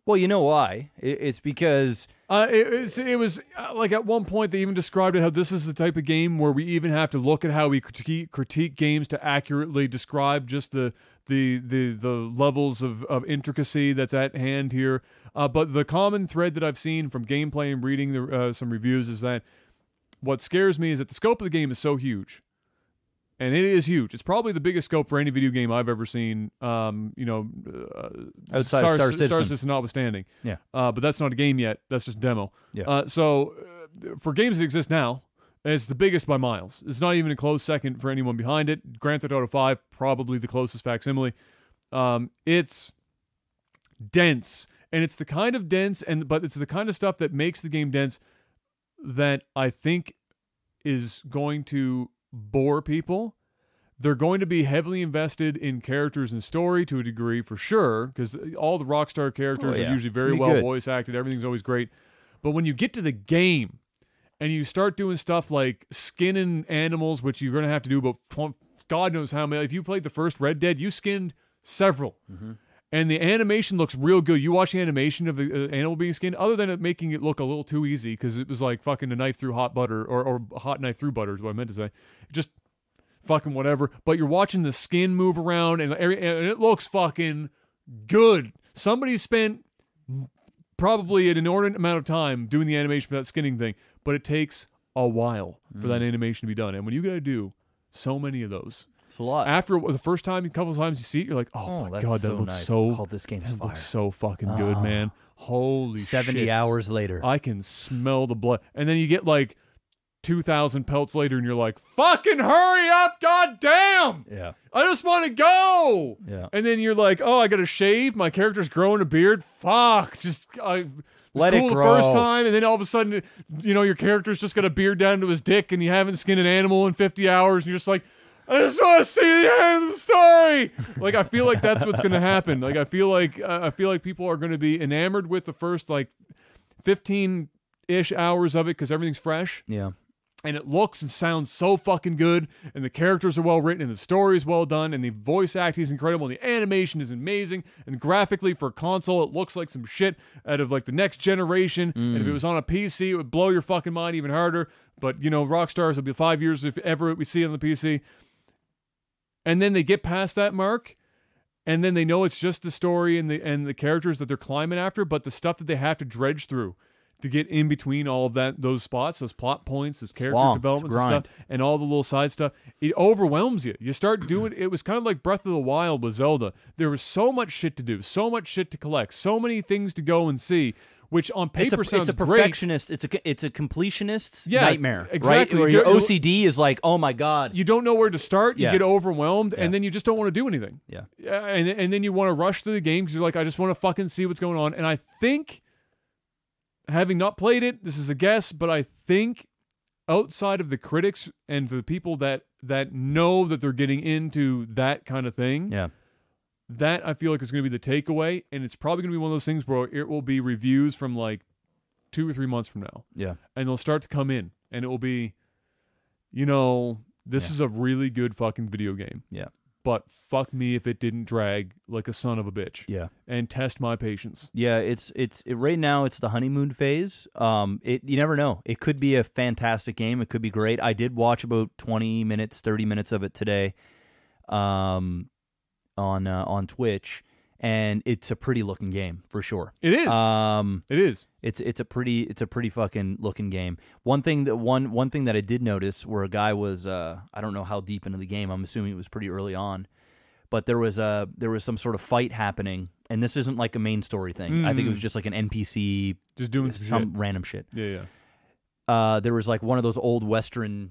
well, you know why? It's because it was like at one point they even described it how this is the type of game where we even have to look at how we critique games to accurately describe just the levels of intricacy that's at hand here. But the common thread that I've seen from gameplay and reading some reviews is that what scares me is that the scope of the game is so huge. And it is huge. It's probably the biggest scope for any video game I've ever seen. Outside of Star Citizen. Star Citizen notwithstanding. Yeah. But that's not a game yet. That's just a demo. Yeah. So for games that exist now, it's the biggest by miles. It's not even a close second for anyone behind it. Grand Theft Auto 5, probably the closest facsimile. It's dense, and it's the kind of but it's the kind of stuff that makes the game dense that I think is going to bore people. They're going to be heavily invested in characters and story to a degree, for sure, because all the Rockstar characters are usually very well voice acted. Everything's always great. But when you get to the game and you start doing stuff like skinning animals, which you're going to have to do about God knows how many. If you played the first Red Dead, you skinned several. Mm-hmm. And the animation looks real good. You watch the animation of an animal being skinned, other than it making it look a little too easy, because it was like fucking a knife through hot butter, or a hot knife through butter is what I meant to say. Just fucking whatever. But you're watching the skin move around, and it looks fucking good. Somebody spent probably an inordinate amount of time doing the animation for that skinning thing, but it takes a while for that animation to be done. And when you gotta do so many of those, it's a lot. After the first time, a couple of times you see it, you're like, oh my God, that looks nice. so. This game's that fire. looks so fucking good, man. Holy 70 shit. hours later. I can smell the blood. And then you get like 2,000 pelts later, and you're like, fucking hurry up, goddamn! Yeah. I just want to go! Yeah. And then you're like, oh, I gotta shave. My character's growing a beard. Fuck. Let cool it grow. The first time, and then all of a sudden, your character's just got a beard down to his dick, and you haven't skinned an animal in 50 hours, and you're just like, I just want to see the end of the story. Like, I feel like that's what's going to happen. Like, I feel like people are going to be enamored with the first like 15-ish hours of it, because everything's fresh. Yeah. And it looks and sounds so fucking good, and the characters are well written, and the story is well done, and the voice acting is incredible, and the animation is amazing, and graphically for a console, it looks like some shit out of like the next generation. And if it was on a PC, it would blow your fucking mind even harder. But Rockstars will be 5 years if ever we see it on the PC. And then they get past that mark, and then they know it's just the story and the characters that they're climbing after, but the stuff that they have to dredge through to get in between all of those spots, those plot points, those character Swamp. developments It's and stuff, and all the little side stuff. It overwhelms you. You start doing it. Was kind of like Breath of the Wild with Zelda. There was so much shit to do, so much shit to collect, so many things to go and see. Which on paper sounds it's a perfectionist. great. It's a completionist's Yeah, nightmare, exactly. right? Where your OCD is like, oh my god, You don't know where to start. You Yeah. get overwhelmed, Yeah. and then you just don't want to do anything. Yeah. And then you want to rush through the game because you're like, I just want to fucking see what's going on. And I think, having not played it, this is a guess, but I think outside of the critics and the people that know that they're getting into that kind of thing, yeah. that I feel like is going to be the takeaway, and it's probably going to be one of those things where it will be reviews from like 2 or 3 months from now. Yeah. And they'll start to come in, and it will be, this is a really good fucking video game. Yeah. But fuck me if it didn't drag like a son of a bitch. Yeah. And test my patience. Yeah, right now it's the honeymoon phase. You never know. It could be a fantastic game. It could be great. I did watch about 20 minutes, 30 minutes of it today. On Twitch, and it's a pretty looking game for sure. It is. It is. It's a pretty fucking looking game. One thing that I did notice where a guy was I don't know how deep into the game. I'm assuming it was pretty early on, but there was some sort of fight happening, and this isn't like a main story thing. I think it was just like an NPC just doing some shit. random shit. Yeah. There was like one of those old Western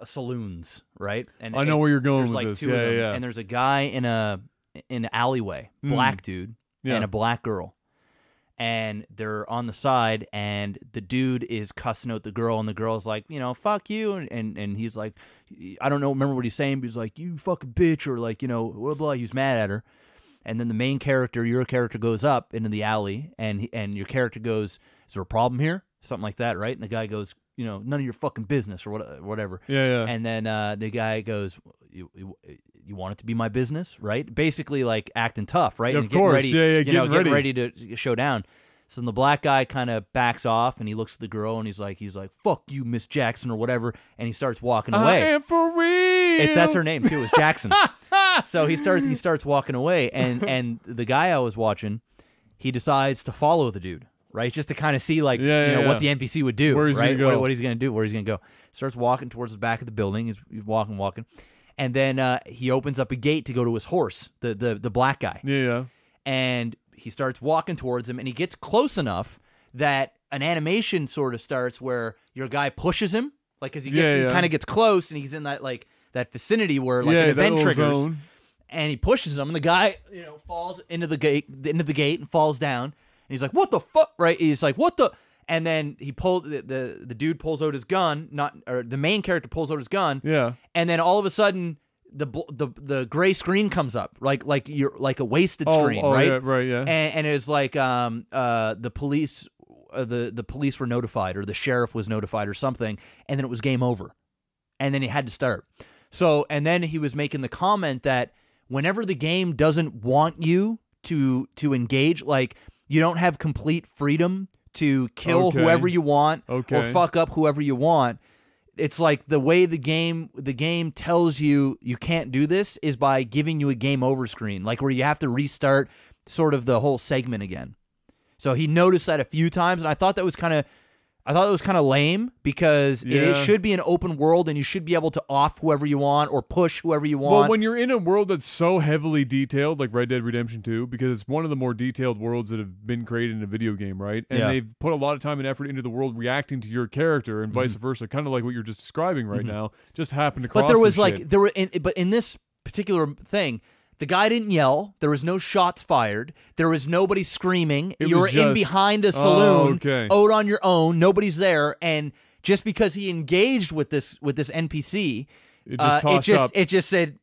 saloons, right? And I know where you're going there's with like this. two of them, Yeah. and there's a guy in an alleyway, black dude, and a black girl, and they're on the side, and the dude is cussing out the girl, and the girl's like, fuck you, and he's like, I don't know, remember what he's saying, but he's like, you fucking bitch, or like, blah blah. He's mad at her, and then the main character, your character, goes up into the alley, and your character goes, is there a problem here? Something like that, right? And the guy goes, none of your fucking business, or whatever. Yeah. And then the guy goes, you want it to be my business, right? Basically, like acting tough, right? Of and getting course, ready, yeah, getting ready to show down. So then the black guy kind of backs off, and he looks at the girl, and he's like, "Fuck you, Miss Jackson," or whatever, and he starts walking away. I am for real. That's her name too, is Jackson. So he starts walking away, and the guy I was watching, he decides to follow the dude. Right, just to kind of see, like, what the NPC would do, where he's right? gonna go. What he's going to do, where he's going to go. Starts walking towards the back of the building. He's walking, and then he opens up a gate to go to his horse, the black guy. Yeah. And he starts walking towards him, and he gets close enough that an animation sort of starts where your guy pushes him, like as he kind of gets close, and he's in that vicinity where like an event triggers, zone. And he pushes him, and the guy falls into the gate and falls down. And he's like, "What the fuck?" Right? He's like, "What the?" And then he pulled the dude pulls out his gun, or the main character pulls out his gun. Yeah. And then all of a sudden, the gray screen comes up, like you're like a wasted screen, right? Yeah, right. Yeah. And it was like the police, the police were notified, or the sheriff was notified, or something. And then it was game over, and then he had to start. So, and then he was making the comment that whenever the game doesn't want you to engage, like, you don't have complete freedom to kill whoever you want or fuck up whoever you want. It's like the way the game tells you can't do this is by giving you a game over screen, like where you have to restart sort of the whole segment again. So he noticed that a few times, and I thought that was kind of lame, because it should be an open world, and you should be able to off whoever you want or push whoever you want. Well, when you're in a world that's so heavily detailed, like Red Dead Redemption 2, because it's one of the more detailed worlds that have been created in a video game, right? And they've put a lot of time and effort into the world reacting to your character, and vice versa, kind of like what you're just describing right now. Just happened to cross. But there was this shit. but in this particular thing, the guy didn't yell. There was no shots fired. There was nobody screaming. You were in behind a saloon, out on your own. Nobody's there, and just because he engaged with this NPC, it just said,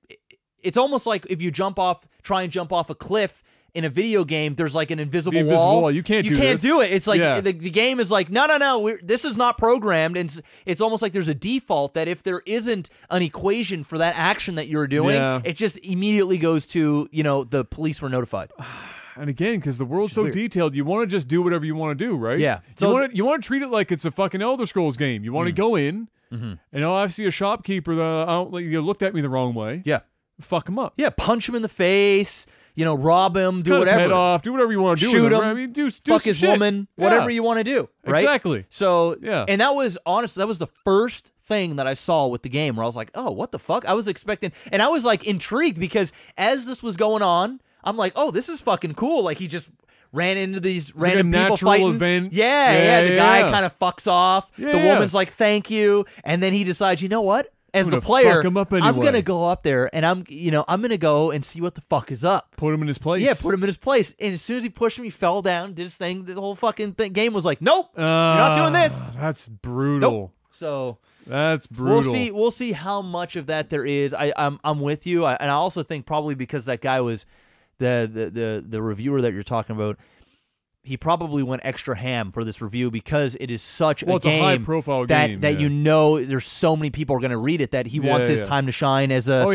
it's almost like if you try and jump off a cliff in a video game, there's like an invisible wall. You can't do it. It's like the game is like, no, this is not programmed. And it's almost like there's a default that if there isn't an equation for that action that you're doing, it just immediately goes to, the police were notified. And again, because the world's so detailed, you want to just do whatever you want to do, right? Yeah. So you want to treat it like it's a fucking Elder Scrolls game. You want to go in, and I see a shopkeeper that you looked at me the wrong way. Yeah. Fuck him up. Yeah, punch him in the face. rob him, do cut whatever, his head off, do whatever you want to do. shoot with him, I mean, do fuck some his shit. woman, whatever you want to do. Right? Exactly. So Yeah. and that was honestly that was the first thing that I saw with the game where I was like, oh, what the fuck? I was expecting, and I was like intrigued because as this was going on, I'm like, oh, this is fucking cool. Like he just ran into these random like a people natural fighting. event. Yeah. The guy kind of fucks off. Yeah, the yeah. woman's like, thank you, and then he decides, you know what? As I'm the gonna player, fuck him up I'm anyway. gonna go up there and I'm gonna go and see what the fuck is up. Put him in his place. Yeah, put him in his place. And as soon as he pushed him, he fell down, did his thing. The whole fucking game was like, nope, you're not doing this. That's brutal. Nope. So that's brutal. we'll see how much of that there is. I'm with you, and I also think probably because that guy was the reviewer that you're talking about. He probably went extra ham for this review because it is such it's game a high-profile that game, there's so many people are going to read it that he wants his time to shine as a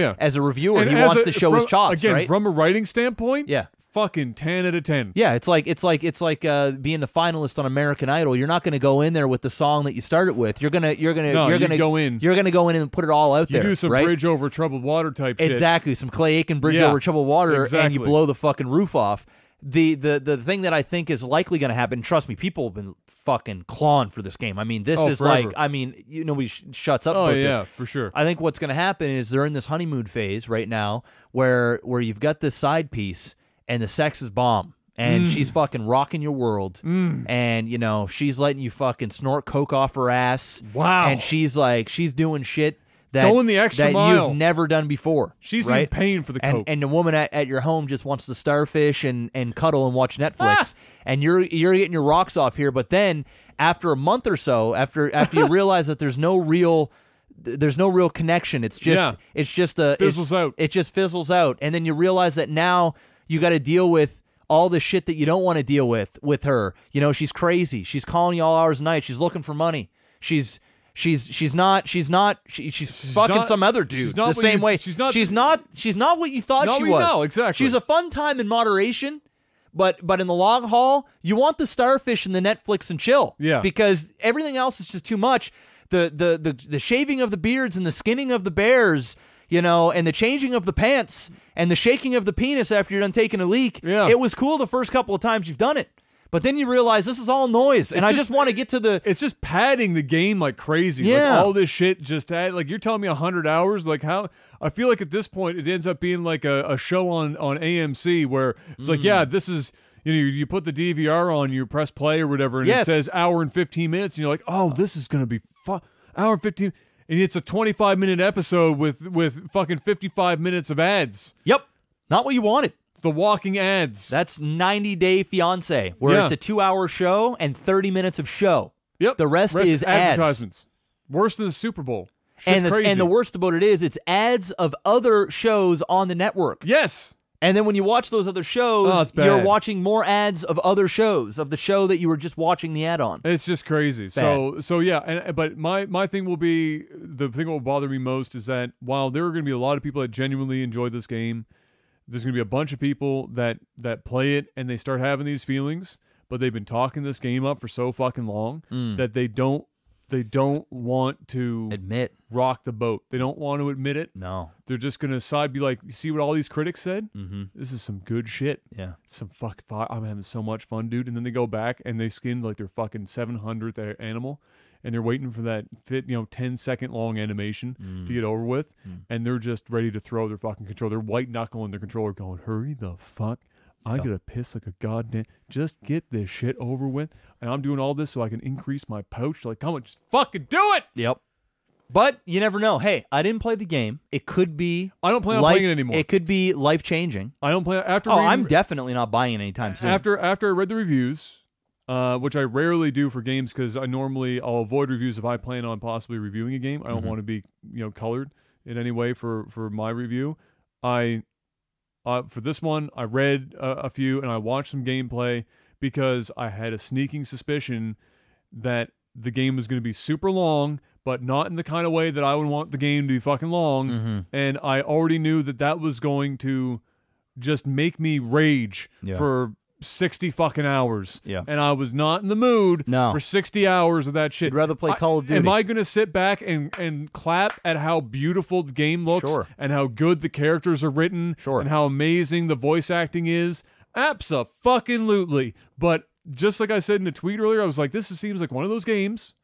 reviewer. And he wants to show his chops. Again, right? from a writing standpoint, Yeah. fucking 10 out of 10. Yeah, it's like being the finalist on American Idol. You're not going to go in there with the song that you started with. You're gonna go in and put it all out there. You do some right? bridge over troubled water type shit. Exactly, some Clay Aiken bridge over troubled water, and you exactly. blow the fucking roof off. The thing that I think is likely going to happen. Trust me, people have been fucking clawing for this game. I mean, this is forever. like, I mean, nobody shuts up. Oh about yeah, this. for sure. I think what's going to happen is they're in this honeymoon phase right now, where you've got this side piece and the sex is bomb. And she's fucking rocking your world. And, she's letting you fucking snort coke off her ass. Wow. And she's doing shit Going the extra that mile. you've never done before. She's right? in pain for the coke. And the woman at your home just wants to starfish and cuddle and watch Netflix. And you're getting your rocks off here. But then after a month or so, after you realize that there's no real connection, it fizzles out. It just fizzles out. And then you realize that now you got to deal with all the shit that you don't want to deal with her. She's crazy. She's calling you all hours of the night. She's looking for money. She's fucking some other dude the same way. She's not what you thought she was. No, exactly. She's a fun time in moderation, but in the long haul, you want the starfish and the Netflix and chill. Yeah. Because everything else is just too much. The shaving of the beards and the skinning of the bears, and the changing of the pants and the shaking of the penis after you're done taking a leak. Yeah. It was cool the first couple of times you've done it. But then you realize this is all noise, and I just want to get to the... It's just padding the game like crazy. Yeah. Like all this shit just add, like you're telling me 100 hours? Like how... I feel like at this point it ends up being like a show on AMC where it's like, yeah, this is... You put the DVR on, you press play or whatever, and it says hour and 15 minutes, and you're like, oh, this is going to be fun. Hour and 15... And it's a 25-minute episode with fucking 55 minutes of ads. Yep. Not what you wanted. The walking ads. That's 90 Day Fiancé, where it's a 2-hour show and 30 minutes of show. Yep. The rest is ads. Advertisements. Worse than the Super Bowl. Shit's crazy. And the worst about it is it's ads of other shows on the network. Yes. And then when you watch those other shows, you're watching more ads of other shows, of the show that you were just watching the ad on. It's just crazy. Bad. So yeah, but my thing will be, the thing that will bother me most is that while there are going to be a lot of people that genuinely enjoy this game, there's going to be a bunch of people that play it and they start having these feelings, but they've been talking this game up for so fucking long that they don't want to admit, rock the boat. They don't want to admit it. No. They're just going to be like, you see what all these critics said? Mm-hmm. This is some good shit. Yeah. I'm having so much fun, dude. And then they go back and they skin like their fucking 700th animal, and they're waiting for that 10-second long animation to get over with, and they're just ready to throw their fucking controller. They're white knuckling their controller going, hurry the fuck. I gotta piss like a goddamn. Just get this shit over with. And I'm doing all this so I can increase my pouch. Like, come on, just fucking do it. Yep. But you never know. Hey, I didn't play the game. It could be. I don't plan on playing it anymore. It could be life changing. I don't play after. I'm definitely not buying it anytime soon. After I read the reviews, which I rarely do for games because I'll avoid reviews if I plan on possibly reviewing a game. I don't want to be colored in any way for my review. For this one, I read a few and I watched some gameplay because I had a sneaking suspicion that the game was going to be super long, but not in the kind of way that I would want the game to be fucking long. And I already knew that was going to just make me rage for 60 fucking hours. Yeah. And I was not in the mood for 60 hours of that shit. You'd rather play Call of Duty. Am I going to sit back and clap at how beautiful the game looks and how good the characters are written and how amazing the voice acting is? Abso-fucking-lutely. But just like I said in a tweet earlier, I was like, this seems like one of those games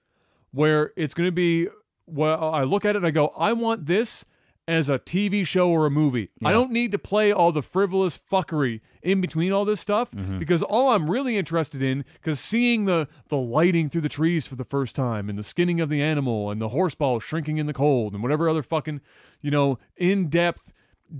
where it's going to be, well, I look at it and I go, I want this as a TV show or a movie. I don't need to play all the frivolous fuckery in between all this stuff because all I'm really interested in, because seeing the lighting through the trees for the first time and the skinning of the animal and the horseball shrinking in the cold and whatever other fucking, in-depth,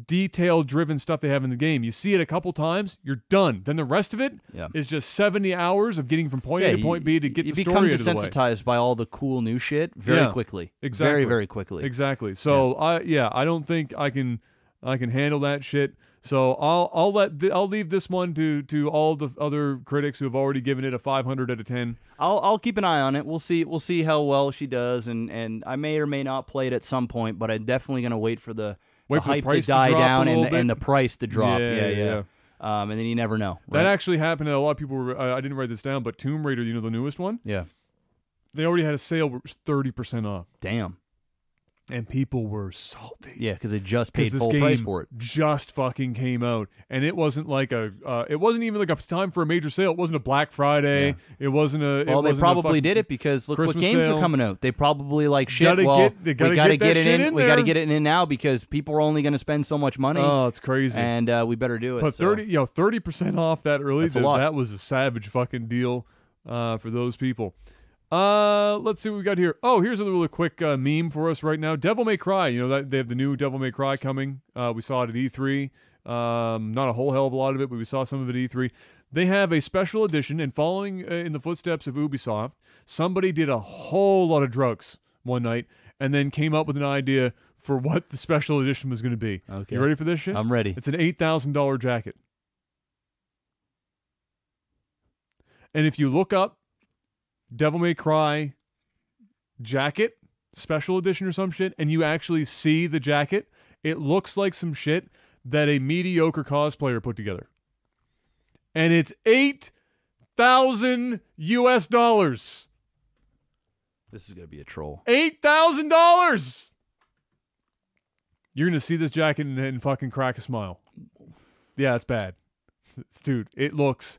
detail-driven stuff they have in the game. You see it a couple times, you're done. Then the rest of it is just 70 hours of getting from point A to point B to get the story out of the way. You become desensitized by all the cool new shit very quickly. Exactly. Very, very quickly. Exactly. So I don't think I can handle that shit. So I'll leave this one to all the other critics who have already given it a 500 out of 10. I'll keep an eye on it. We'll see how well she does, and I may or may not play it at some point, but I'm definitely gonna wait for the hype to die down and the price to drop. Yeah. And then you never know. Right? That actually happened. A lot of people were. I didn't write this down, but Tomb Raider, the newest one. Yeah. They already had a sale where it was 30% off. Damn. And people were salty. Yeah, because they just paid full price for it. Just fucking came out, and it wasn't like it wasn't even like a time for a major sale. It wasn't a Black Friday. Yeah. It wasn't a. Well, they probably did it because look Christmas what games sale. Are coming out. They probably like shit. We gotta get it in. We got to get it in now because people are only going to spend so much money. Oh, it's crazy. And we better do it. But 30% off that early. That's a lot. That was a savage fucking deal for those people. Let's see what we got here. Oh, here's a really quick meme for us right now. Devil May Cry. That they have the new Devil May Cry coming. We saw it at E3. Not a whole hell of a lot of it, but we saw some of it at E3. They have a special edition, and following in the footsteps of Ubisoft, somebody did a whole lot of drugs one night and then came up with an idea for what the special edition was going to be. Okay. You ready for this shit? I'm ready. It's an $8,000 jacket. And if you look up Devil May Cry jacket, special edition or some shit, and you actually see the jacket, it looks like some shit that a mediocre cosplayer put together. And it's $8,000 US. This is going to be a troll. $8,000! You're going to see this jacket and fucking crack a smile. Yeah, it's bad. Dude, it looks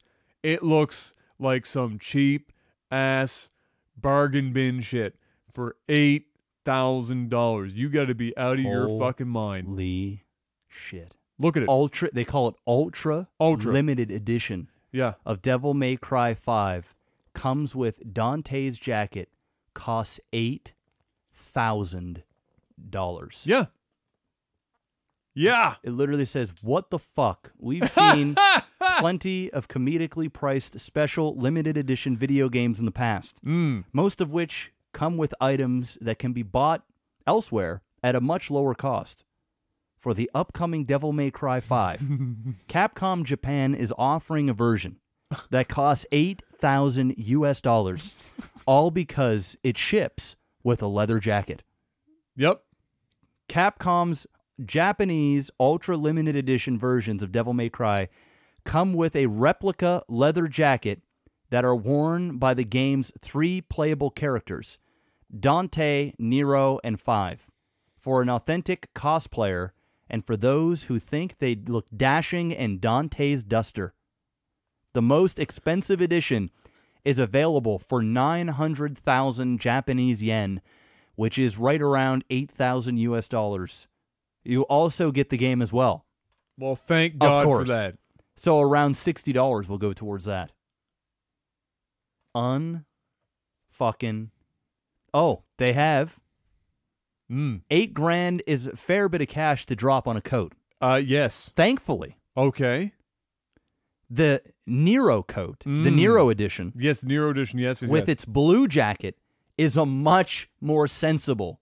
like some cheap ass bargain bin shit for $8,000. You got to be out of your fucking mind. Holy shit. Look at it. Ultra. They call it Ultra Limited Edition. Yeah. Of Devil May Cry 5. Comes with Dante's jacket. Costs $8,000. Yeah. Yeah. It literally says, what the fuck? We've seen plenty of comedically priced special limited edition video games in the past, most of which come with items that can be bought elsewhere at a much lower cost. For the upcoming Devil May Cry 5, Capcom Japan is offering a version that costs $8,000 US, all because it ships with a leather jacket. Yep. Capcom's Japanese ultra limited edition versions of Devil May Cry come with a replica leather jacket that are worn by the game's 3 playable characters, Dante, Nero, and 5, for an authentic cosplayer and for those who think they look dashing in Dante's duster. The most expensive edition is available for 900,000 Japanese yen, which is right around $8,000 US. You also get the game as well. Well, thank God for that. So around $60 will go towards that. Unfucking. Oh, they have. $8,000 is a fair bit of cash to drop on a coat. Yes. Thankfully. Okay. The Nero coat, the Nero edition. Yes, the Nero edition, yes. With its blue jacket is a much more sensible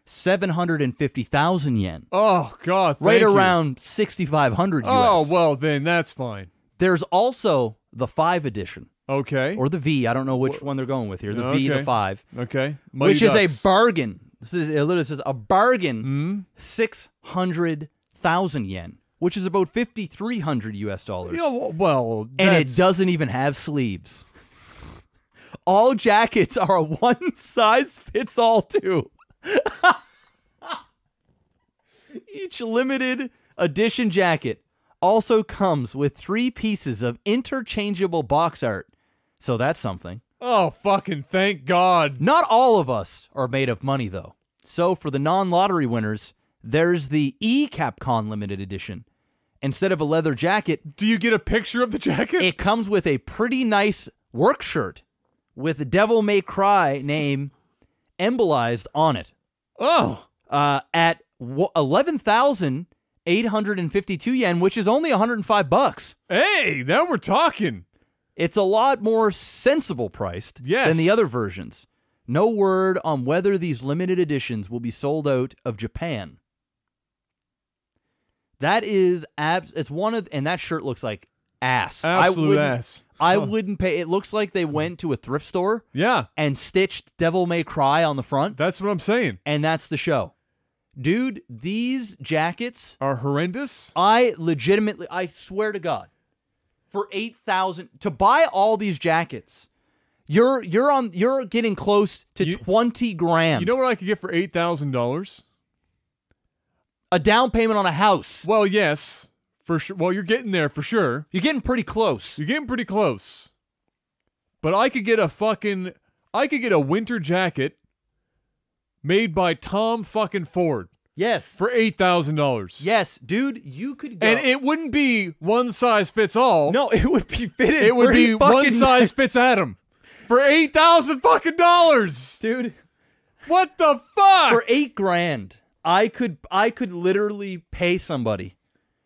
750,000 yen. Oh, God, right around 6,500 US. Oh, well, then that's fine. There's also the 5 edition. Okay. Or the V. I don't know which one they're going with here. The V, the 5. Okay. Which is a bargain. It literally says a bargain, 600,000 yen, which is about $5,300 US. Yeah, well, And it doesn't even have sleeves. All jackets are a one-size-fits-all, too. Each limited edition jacket also comes with 3 pieces of interchangeable box art. So that's something. Oh, fucking thank God. Not all of us are made of money, though. So for the non-lottery winners, there's the E-Capcom limited edition. Instead of a leather jacket... Do you get a picture of the jacket? It comes with a pretty nice work shirt with Devil May Cry name embolized on it. Oh. At 11,852 yen, which is only $105. Hey, now we're talking. It's a lot more sensible priced than the other versions. No word on whether these limited editions will be sold out of Japan. That is it's one of, and that shirt looks like ass. Absolute ass. I wouldn't pay. It looks like they went to a thrift store. Yeah. And stitched Devil May Cry on the front. That's what I'm saying. And that's the show. Dude, these jackets are horrendous. I swear to God, for 8,000 to buy all these jackets, you're getting close to 20 grand. You know what I could get for $8,000? A down payment on a house. Well, yes, for sure. Well, you're getting there for sure. You're getting pretty close. You're getting pretty close. But I could get a winter jacket made by Tom fucking Ford. Yes. For $8,000. Yes, dude, you could go. And it wouldn't be one size fits all. No, it would be fitted. It would be one size fits Adam. For $8,000 fucking dollars. Dude. What the fuck? For $8 grand. I could literally pay somebody.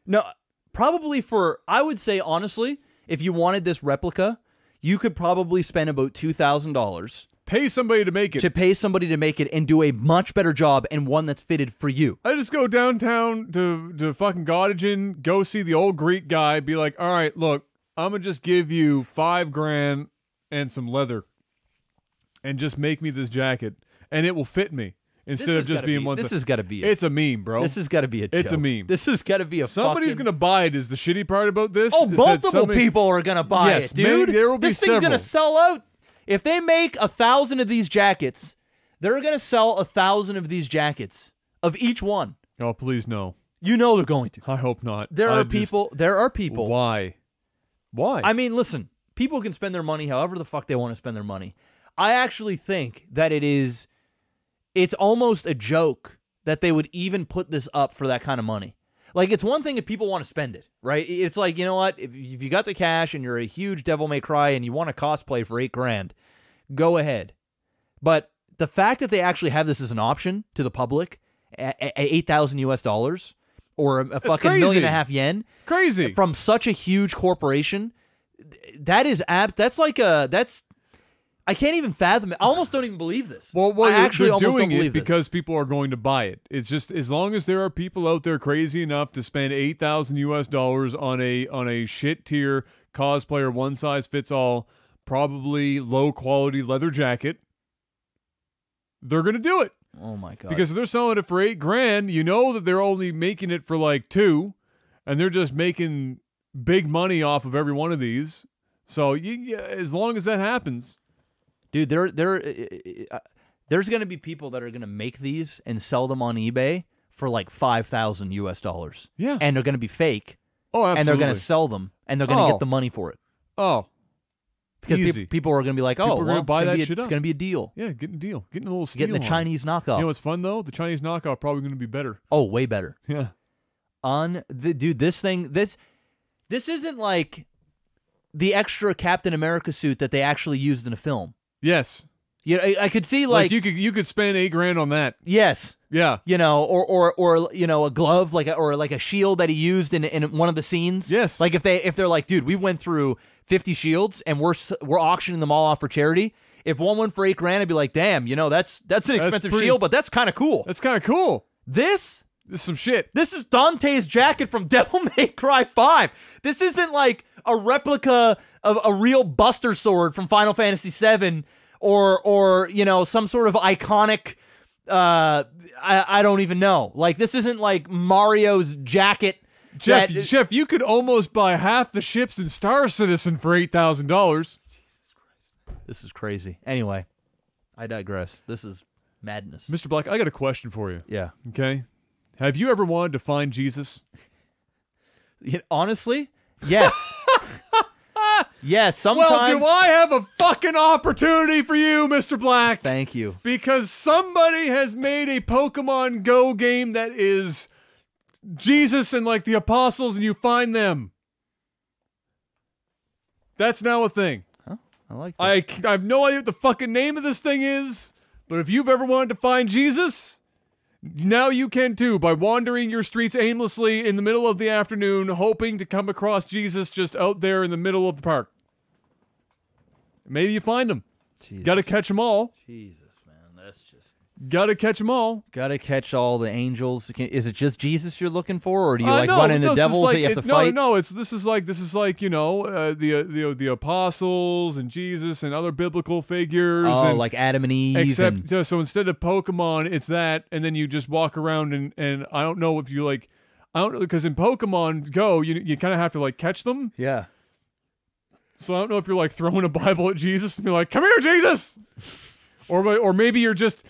No, probably I would say honestly, if you wanted this replica, you could probably spend about $2,000. Pay somebody to make it. To pay somebody to make it and do a much better job and one that's fitted for you. I just go downtown to fucking Gottingen, go see the old Greek guy, be like, all right, look, I'm going to just give you $5 grand and some leather and just make me this jacket and it will fit me. Instead of just being one. This has got to be. It's a meme, bro. This has got to be a joke. It's a meme. This has got to be a. Somebody's gonna buy it. Is the shitty part about this? Oh, multiple people are gonna buy it, dude. There will be this thing's several. gonna sell out. If they make 1,000 of these jackets, they're gonna sell 1,000 of these jackets of each one. Oh, please no. You know they're going to. I hope not. There are people. Why? Why? I mean, listen. People can spend their money however the fuck they want to spend their money. I actually think that it's almost a joke that they would even put this up for that kind of money. Like, it's one thing if people want to spend it, right? It's like, you know what? If you got the cash and you're a huge Devil May Cry and you want to cosplay for $8 grand, go ahead. But the fact that they actually have this as an option to the public at $8,000 or a fucking $1.5 million yen, crazy from such a huge corporation, that's I can't even fathom it. I almost don't even believe this. Well, I actually they're almost doing don't believe it because people are going to buy it. It's just as long as there are people out there crazy enough to spend $8,000 on a shit tier cosplayer one size fits all, probably low quality leather jacket, they're gonna do it. Oh my God! Because if they're selling it for $8 grand, you know that they're only making it for like $2, and they're just making big money off of every one of these. So as long as that happens. Dude, there's going to be people that are going to make these and sell them on eBay for like $5,000. Yeah. And they're going to be fake. Oh, absolutely. And they're going to sell them and they're going to get the money for it. Oh. Because people are going to be like, people are going to buy that shit up. It's going to be a deal. Yeah, getting a deal. Getting a little steal. Getting the Chinese knockoff. You know what's fun though? The Chinese knockoff probably going to be better. Oh, way better. Yeah. Dude, this isn't like the extra Captain America suit that they actually used in a film. Yes. Yeah, I could see like you could spend $8 grand on that. Yes. Yeah. You know, or you know, a glove or a shield that he used in one of the scenes. Yes. Like if they're like, dude, we went through 50 shields and we're auctioning them all off for charity. If one went for $8 grand, I'd be like, damn, you know, that's an expensive shield, but that's kind of cool. That's kind of cool. This is some shit. This is Dante's jacket from Devil May Cry 5. This isn't like a replica of a real Buster Sword from Final Fantasy VII or you know, some sort of iconic I don't even know. Like, this isn't like Mario's jacket Jeff, you could almost buy half the ships in Star Citizen for $8,000. This is crazy. Anyway, I digress. This is madness. Mr. Black, I got a question for you. Yeah. Okay? Have you ever wanted to find Jesus? Honestly, yes. Yes, sometimes. Well, do I have a fucking opportunity for you, Mr. Black? Thank you. Because somebody has made a Pokemon Go game that is Jesus and like the apostles, and you find them. That's now a thing. Huh? I like that. I have no idea what the fucking name of this thing is, but if you've ever wanted to find Jesus, now you can too, by wandering your streets aimlessly in the middle of the afternoon, hoping to come across Jesus just out there in the middle of the park. Maybe you find him. Gotta catch them all. Jesus, man, that's just... Gotta catch them all. Gotta catch all the angels. Is it just Jesus you're looking for, or do you run into devils that you have to fight? No, this is like the apostles and Jesus and other biblical figures. Oh, like Adam and Eve. So instead of Pokemon, it's that, and then you just walk around and I don't know if you I don't know, because in Pokemon Go you kind of have to catch them. Yeah. So I don't know if you're throwing a Bible at Jesus and be like, "Come here, Jesus." Or maybe you're just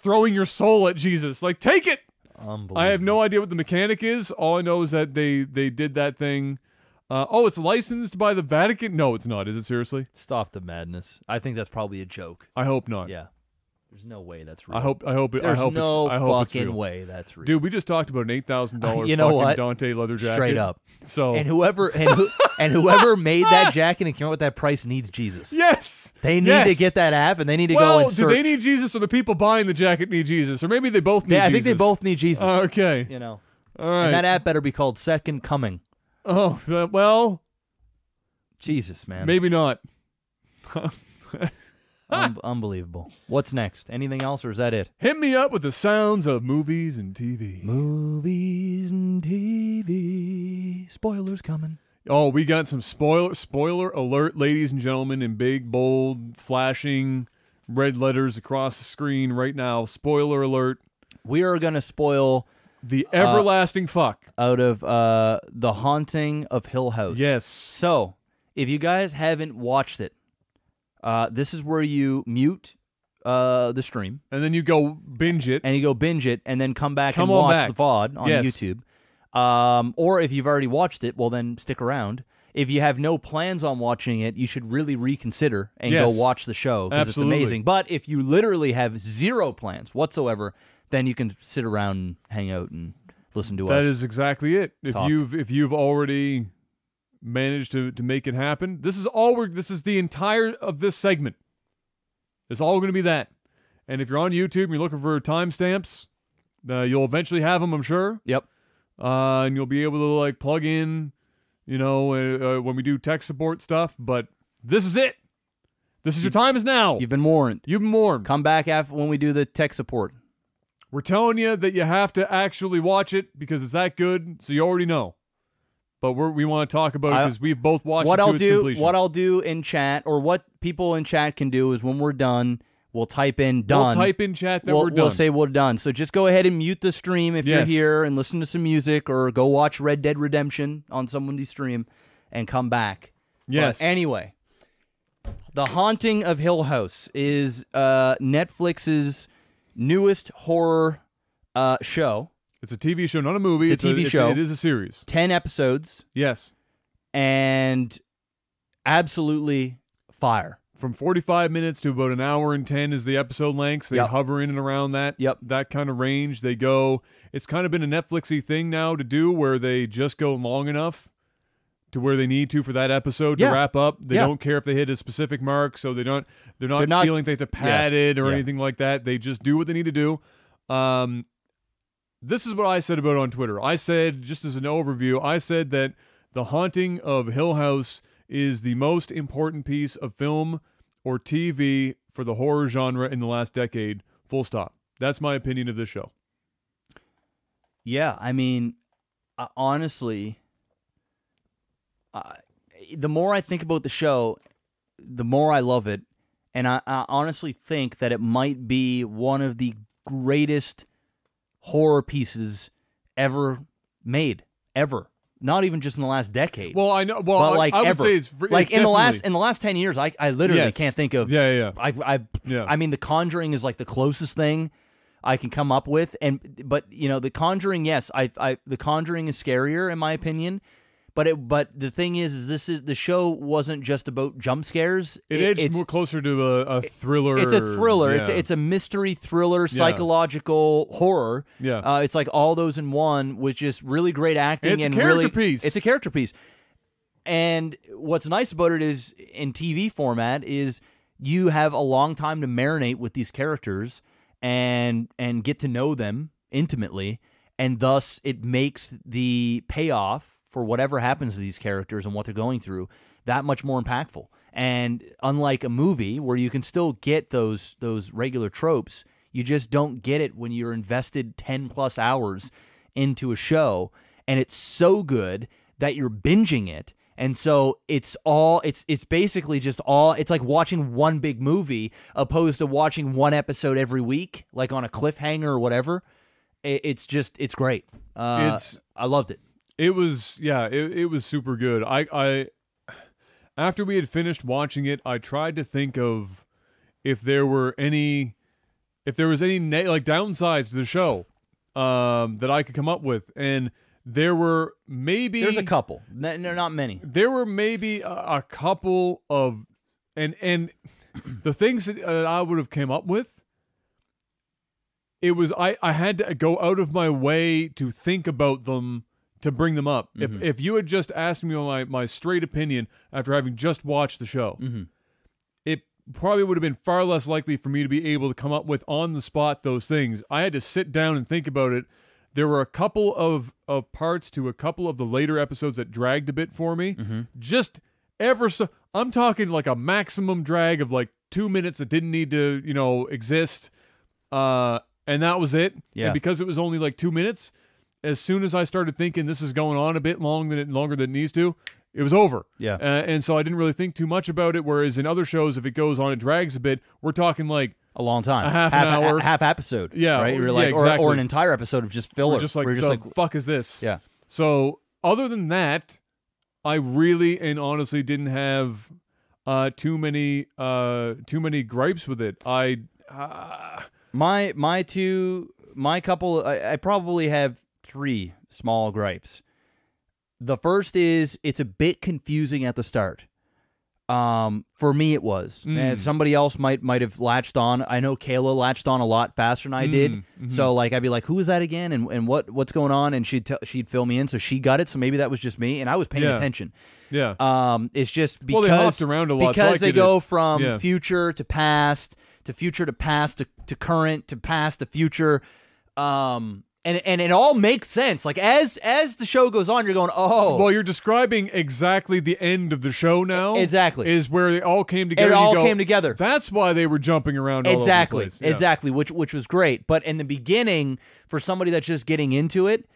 throwing your soul at Jesus. Take it. I have no idea what the mechanic is. All I know is that they did that thing. It's licensed by the Vatican. No, it's not. Is it seriously? Stop the madness. I think that's probably a joke. I hope not. Yeah. There's no way that's real. I hope There's no it's real. fucking way that's real. Dude, we just talked about an $8,000 you know fucking what? Dante leather jacket. Straight up. So and whoever made that jacket and came up with that price needs Jesus. Yes. They need to get that app and they need to go and search. Do they need Jesus or the people buying the jacket need Jesus? Or maybe they both need Jesus. I think they both need Jesus. Okay. All right. And that app better be called Second Coming. Oh, well. Jesus, man. Maybe not. Unbelievable. What's next? Anything else, or is that it? Hit me up with the sounds of movies and TV. Movies and TV. Spoilers coming. Oh, we got some spoiler alert, ladies and gentlemen, in big, bold, flashing red letters across the screen right now. Spoiler alert. We are going to spoil the everlasting fuck out of The Haunting of Hill House. Yes. So, if you guys haven't watched it, this is where you mute the stream. And then you go binge it. And then come back and watch the VOD on YouTube. Or if you've already watched it, well, then stick around. If you have no plans on watching it, you should really reconsider and go watch the show because it's amazing. But if you literally have zero plans whatsoever, then you can sit around and hang out and listen to us. That is exactly it. Talk. If you've already managed to make it happen, this is the entire of this segment. It's all going to be that. And if you're on YouTube and you're looking for timestamps, you'll eventually have them, I'm sure. Yep. And you'll be able to plug in, when we do tech support stuff. But this is it. This is your time is now. You've been warned. Come back after when we do the tech support. We're telling you that you have to actually watch it because it's that good, so you already know. But we want to talk about it because we've both watched it to its completion. What I'll do in chat, or what people in chat can do, is when we're done, we'll type in done. We'll type in chat that we're done. We'll say we're done. So just go ahead and mute the stream if you're here and listen to some music, or go watch Red Dead Redemption on somebody's stream and come back. Yes. But anyway, The Haunting of Hill House is Netflix's newest horror show. It's a TV show, not a movie. It's a TV show. It is a series. 10 episodes. Yes. And absolutely fire. From 45 minutes to about an hour and 10 is the episode length. They hover in and around that kind of range. They go. It's kind of been a Netflixy thing now to do where they just go long enough to where they need to for that episode to wrap up. They don't care if they hit a specific mark, so they're not feeling they have to pad it or anything like that. They just do what they need to do. This is what I said about it on Twitter. I said, just as an overview, I said that The Haunting of Hill House is the most important piece of film or TV for the horror genre in the last decade, full stop. That's my opinion of this show. Yeah, I mean, honestly, the more I think about the show, the more I love it. And I honestly think that it might be one of the greatest horror pieces ever made. ever. Not even just in the last decade. Well, I know. Well, but like I would ever. say it's like in definitely... the last 10 years, I literally can't think of. Yeah. I mean, The Conjuring is like the closest thing I can come up with, but you know, The Conjuring, yes, The Conjuring is scarier in my opinion. But the thing is the show wasn't just about jump scares. It's more closer to a thriller. It's a thriller. Yeah. It's a mystery thriller, psychological horror. Yeah. It's like all those in one with just really great acting. It's and a character really, piece. It's a character piece. And what's nice about it is in TV format is you have a long time to marinate with these characters and get to know them intimately, and thus it makes the payoff for whatever happens to these characters and what they're going through that much more impactful. And unlike a movie where you can still get those regular tropes, you just don't get it when you're invested 10 plus hours into a show, and it's so good that you're binging it. And so it's basically just it's like watching one big movie opposed to watching one episode every week, like on a cliffhanger or whatever. It's great. I loved it. It was super good. I after we had finished watching it, I tried to think of if there was any like downsides to the show that I could come up with, and there's a couple. They're not many. There were maybe a couple of and the things that I would have came up with. It was I had to go out of my way to think about them, to bring them up. Mm-hmm. If you had just asked me my straight opinion after having just watched the show, it probably would have been far less likely for me to be able to come up with on the spot those things. I had to sit down and think about it. There were a couple of parts to a couple of the later episodes that dragged a bit for me. Just ever so. I'm talking like a maximum drag of like 2 minutes that didn't need to, exist. And that was it. Yeah. And because it was only like 2 minutes, as soon as I started thinking this is going on a bit longer than it needs to, it was over. Yeah. And so I didn't really think too much about it. Whereas in other shows, if it goes on, it drags a bit. We're talking like a long time, a half an hour, half episode. Yeah, right. You're like, exactly. or an entire episode of just filler. We're just like, the fuck is this? Yeah. So other than that, I really and honestly didn't have too many gripes with it. My couple. I probably have 3 small gripes. The first is it's a bit confusing at the start. For me, it was. And somebody else might have latched on. I know Kayla latched on a lot faster than I did. So like I'd be like, "Who is that again?" and what's going on? And she'd fill me in. So she got it. So maybe that was just me, and I was paying attention. Yeah. It's just because they hopped around a lot, because so they go from future to past to future to past to current to past to future. And it all makes sense. Like as the show goes on, you're going, oh. Well, you're describing exactly the end of the show now. Exactly. Is where they all came together. It all came together. That's why they were jumping around all over the place. Yeah. Exactly, which was great. But in the beginning, for somebody that's just getting into it,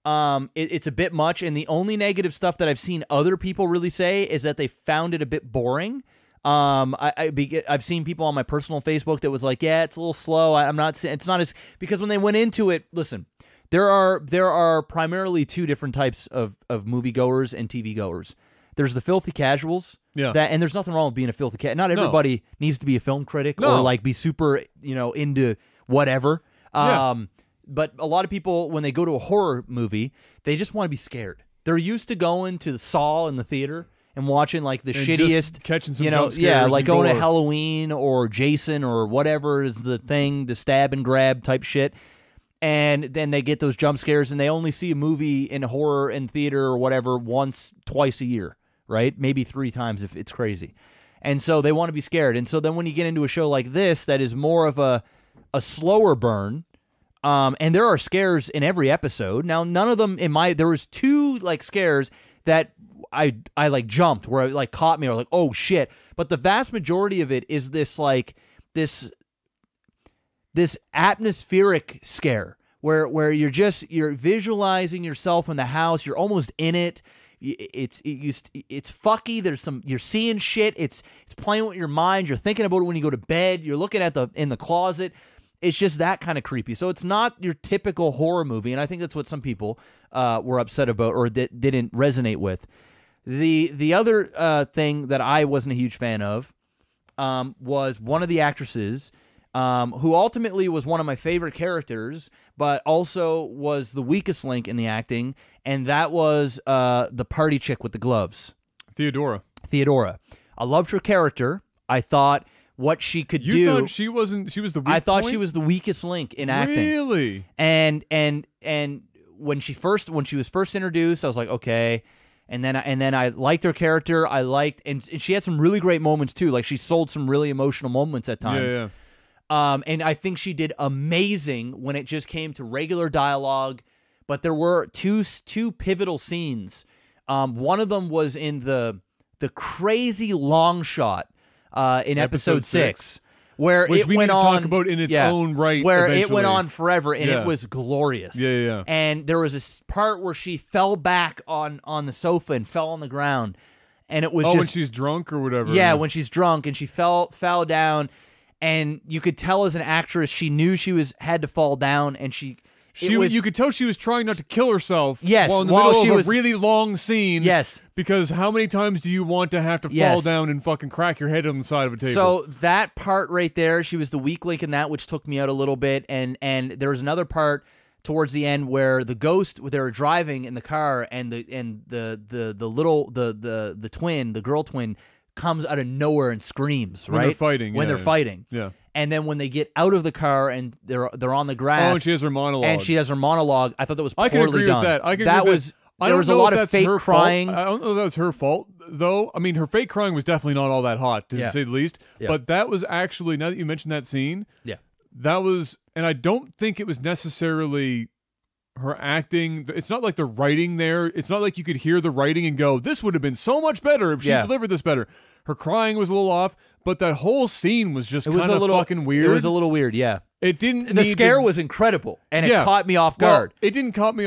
it's a bit much. And the only negative stuff that I've seen other people really say is that they found it a bit boring. I've seen people on my personal Facebook that was like, yeah, it's a little slow. It's not as, because when they went into it, listen, there are primarily 2 different types of moviegoers and TV goers. There's the filthy casuals. Yeah. And there's nothing wrong with being a filthy cat. Not everybody needs to be a film critic or like be super, into whatever. But a lot of people, when they go to a horror movie, they just want to be scared. They're used to going to the Saw in the theater and watching like the shittiest, catching some jump scares, like going to Halloween or Jason or whatever is the thing, the stab and grab type shit. And then they get those jump scares, and they only see a movie in horror in theater or whatever twice a year, right? Maybe 3 times if it's crazy. And so they want to be scared. And so then when you get into a show like this that is more of a slower burn, and there are scares in every episode. Now, none of them there was 2 like scares that I like jumped, where it like caught me or like, oh shit. But the vast majority of it is this like this atmospheric scare where you're visualizing yourself in the house. You're almost in it. It's fucky. You're seeing shit. It's playing with your mind. You're thinking about it when you go to bed. You're looking in the closet. it's just that kind of creepy. So it's not your typical horror movie, and I think that's what some people were upset about or that didn't resonate with. The other thing that I wasn't a huge fan of was one of the actresses who ultimately was one of my favorite characters, but also was the weakest link in the acting, and that was the party chick with the gloves. Theodora. I loved her character. I thought what she could do. You thought she was the weak I thought point? she was the weakest link in acting. Really? And when she was first introduced, I was like, okay. And then I liked her character. And she had some really great moments too. Like she sold some really emotional moments at times. Yeah. And I think she did amazing when it just came to regular dialogue. But there were two pivotal scenes. One of them was in the crazy long shot in episode 6. Which we went need to on, talk about in its own right. Where eventually. it went on forever, and it was glorious. Yeah. And there was a part where she fell back on the sofa and fell on the ground, and it was when she's drunk or whatever. Yeah, when she's drunk and she fell down, and you could tell as an actress she knew she had to fall down, and you could tell she was trying not to kill herself. Yes, while in the middle of a really long scene. Yes, because how many times do you want to have to fall down and fucking crack your head on the side of a table? So that part right there, she was the weak link in that, which took me out a little bit. And there was another part towards the end where the ghost, they were driving in the car, and the girl twin, comes out of nowhere and screams. When they're fighting. When they're fighting. Yeah. And then when they get out of the car and they're on the grass. Oh, and she has her monologue. I thought that was poorly done. I can agree with that. There was a lot of fake crying. Fault. I don't know if that was her fault, though. I mean, her fake crying was definitely not all that hot, to say the least. Yeah. But that was actually, now that you mentioned that scene, that was, and I don't think it was necessarily her acting. It's not like the writing there. It's not like you could hear the writing and go, this would have been so much better if she delivered this better. Her crying was a little off, but that whole scene was just kind of fucking weird. It was a little weird, yeah. It didn't. The scare was incredible, and it caught me off guard. Well, it didn't catch me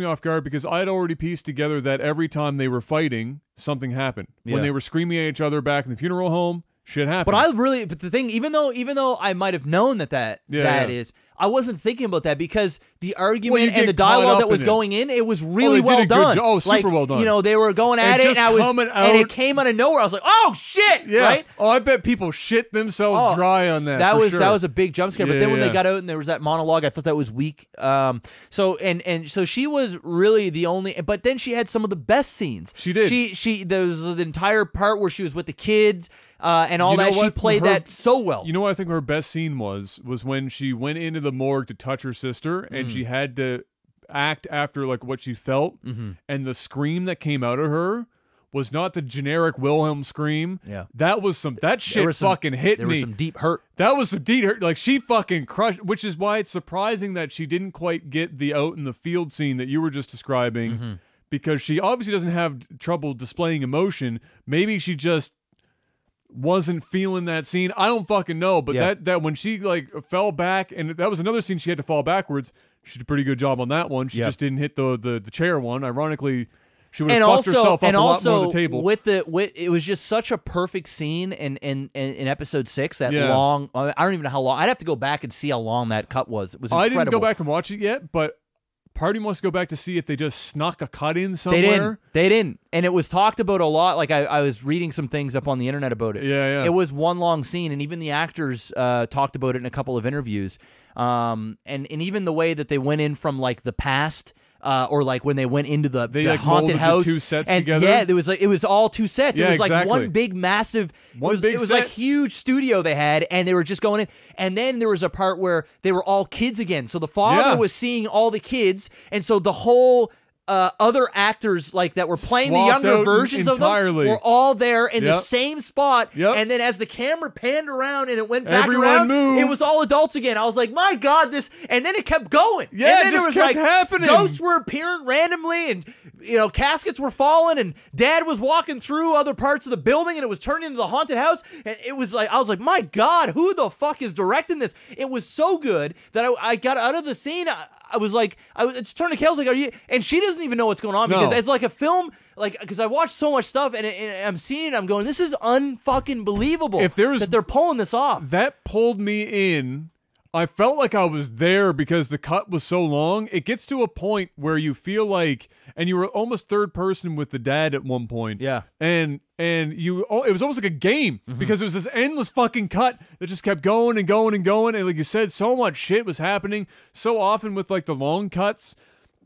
off guard because I had already pieced together that every time they were fighting, something happened. When they were screaming at each other back in the funeral home, shit happened. But the thing, even though I might have known that is, I wasn't thinking about that because the argument and the dialogue that was going in, it was really well done. Super well done. You know, they were going at it, and it came out of nowhere. I was like, oh shit! Yeah. Right? Oh, I bet people shit themselves dry on that. That was a big jump scare. But then when they got out and there was that monologue, I thought that was weak. So she was really the only. But then she had some of the best scenes. She did. There was the entire part where she was with the kids. And all that, she played that so well. You know what I think her best scene was when she went into the morgue to touch her sister, and she had to act after like what she felt, and the scream that came out of her was not the generic Wilhelm scream. Yeah, that shit fucking hit me. There was some deep hurt. That was some deep hurt. Like she fucking crushed, which is why it's surprising that she didn't quite get the out in the field scene that you were just describing, because she obviously doesn't have trouble displaying emotion. Maybe she just wasn't feeling that scene. I don't fucking know, but that when she like fell back, and that was another scene she had to fall backwards. She did a pretty good job on that one. She just didn't hit the chair one. Ironically, she would have fucked herself up a lot more on the table. It was just such a perfect scene in episode 6. That long. I don't even know how long. I'd have to go back and see how long that cut was. It was incredible. I didn't go back and watch it yet, but part of me wants to go back to see if they just snuck a cut in somewhere. They didn't. And it was talked about a lot. Like I was reading some things up on the internet about it. Yeah. It was one long scene, and even the actors talked about it in a couple of interviews. And even the way that they went in from like the past, or like when they went into the like haunted house, the two sets and together. Yeah, it was all two sets. Yeah, it was like exactly. one big massive. It was set. like huge studio they had, and they were just going in. And then there was a part where they were all kids again. So the father was seeing all the kids, and so the whole. Other actors like that were playing the younger versions of them were all there in the same spot. And then as the camera panned around and it went back around, moved. It was all adults again. I was like, my God, this. And then it kept going. Yeah, and then it just was kept like, happening. Ghosts were appearing randomly, and caskets were falling, and Dad was walking through other parts of the building, and it was turning into the haunted house. And it was like, I was like, my God, who the fuck is directing this? It was so good that I got out of the scene. I was like, I just turned to Kayla, like, are you? And she doesn't even know what's going on because as like a film, like, because I watched so much stuff and I'm seeing it, I'm going, this is unfucking believable that they're pulling this off. That pulled me in. I felt like I was there because the cut was so long. It gets to a point where you feel like, and you were almost third person with the dad at one point. Yeah. And it was almost like a game because it was this endless fucking cut that just kept going and going and going. And like you said, so much shit was happening. So often with like the long cuts,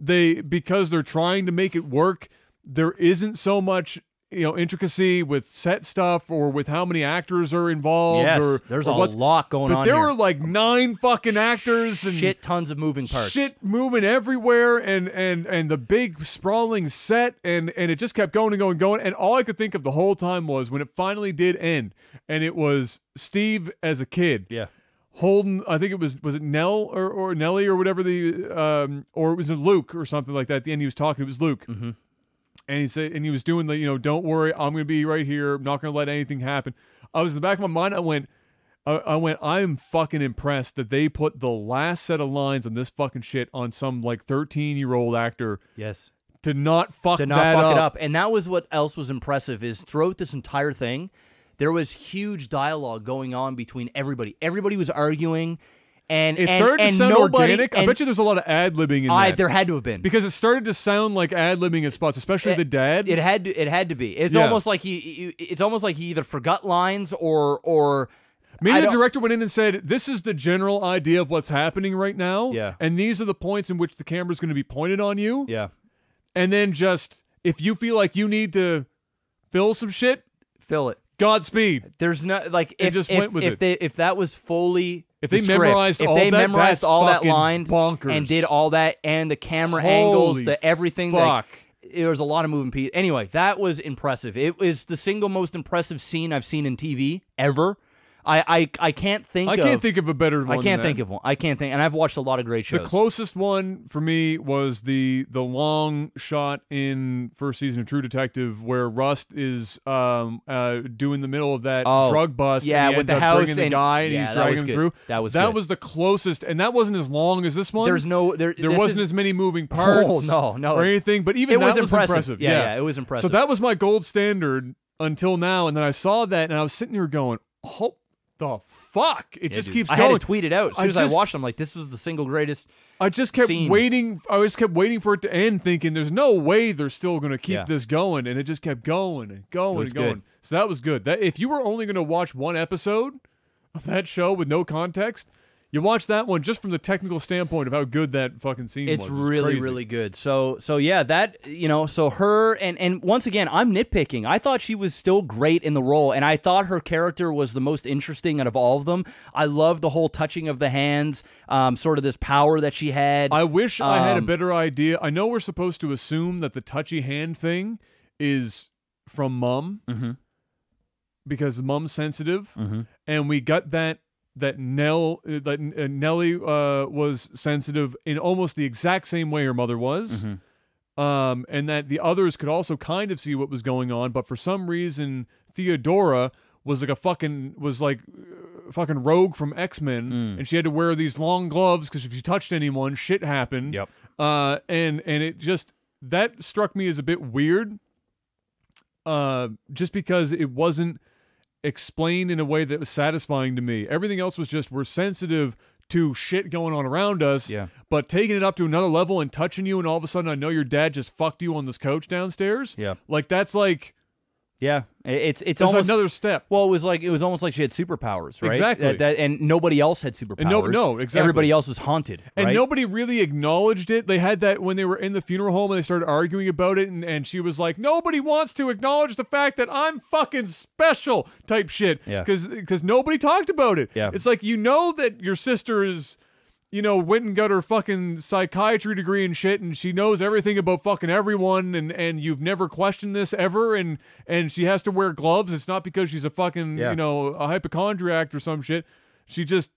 because they're trying to make it work, there isn't so much intricacy with set stuff or with how many actors are involved. Yes, there's a lot going on here. But there here. were like 9 fucking actors and shit tons of moving parts. Shit moving everywhere and the big sprawling set and it just kept going and going and going. And all I could think of the whole time was when it finally did end and it was Steve as a kid. Yeah. Holding, I think it was it Nell or Nellie or whatever or it was Luke or something like that. At the end he was talking, it was Luke. Mm-hmm. And he said, and he was doing the, don't worry, I'm going to be right here. I'm not going to let anything happen. I was in the back of my mind. I went, I am fucking impressed that they put the last set of lines on this fucking shit on some like 13-year-old actor. Yes. To not fuck it up. And that was what else was impressive is throughout this entire thing, there was huge dialogue going on between everybody. Everybody was arguing. And it started to sound organic. I bet you there's a lot of ad-libbing in that. There had to have been. Because it started to sound like ad-libbing in spots, especially the dad. It had to be. It's almost like he either forgot lines or maybe the director went in and said, this is the general idea of what's happening right now. Yeah. And these are the points in which the camera's going to be pointed on you. Yeah. And then just, if you feel like you need to fill some shit, fill it. Godspeed. There's no like if that was fully if they memorized all that line bonkers. And did all that and the camera angles, the everything fuck. There was a lot of moving pieces. Anyway, that was impressive. It was the single most impressive scene I've seen in TV ever. I can't think of a better one. I can't think of one. I can't think, and I've watched a lot of great shows. The closest one for me was the long shot in first season of True Detective where Rust is doing the middle of that drug bust. Yeah, and with the house bringing the guy and he's dragging him through. That was the closest, and that wasn't as long as this one. There wasn't as many moving parts. No, or anything. But even that was impressive. Yeah, it was impressive. So that was my gold standard until now, and then I saw that, and I was sitting here going, "Oh, the fuck!" It just keeps going. I had to tweet it out as soon as I watched it. I'm like, "This was the single greatest." I just kept waiting. I just kept waiting for it to end, thinking, "There's no way they're still going to keep this going," and it just kept going and going and going. So that was good. That if you were only going to watch one episode of that show with no context, you watch that one just from the technical standpoint of how good that fucking scene was. It's really, really good. So yeah, that, so her, and once again, I'm nitpicking. I thought she was still great in the role, and I thought her character was the most interesting out of all of them. I loved the whole touching of the hands, sort of this power that she had. I wish I had a better idea. I know we're supposed to assume that the touchy hand thing is from Mom, because Mom's sensitive, and we got that Nellie was sensitive in almost the exact same way her mother was, and that the others could also kind of see what was going on, but for some reason Theodora was like a fucking rogue from X-Men, and she had to wear these long gloves because if you touched anyone, shit happened. Yep. And it just, that struck me as a bit weird, just because it wasn't explained in a way that was satisfying to me. Everything else was just, we're sensitive to shit going on around us, but taking it up to another level and touching you, and all of a sudden I know your dad just fucked you on this couch downstairs. Yeah. Like, that's like... Yeah, it's almost another step. Well, it was almost like she had superpowers, right? Exactly. And nobody else had superpowers. No, exactly. Everybody else was haunted, and right? nobody really acknowledged it. They had that when they were in the funeral home and they started arguing about it, and she was like, "Nobody wants to acknowledge the fact that I'm fucking special," type shit. Yeah. Because nobody talked about it. Yeah. It's like, that your sister is, went and got her fucking psychiatry degree and shit, and she knows everything about fucking everyone, and you've never questioned this ever, and she has to wear gloves. It's not because she's a fucking, a hypochondriac or some shit. She just,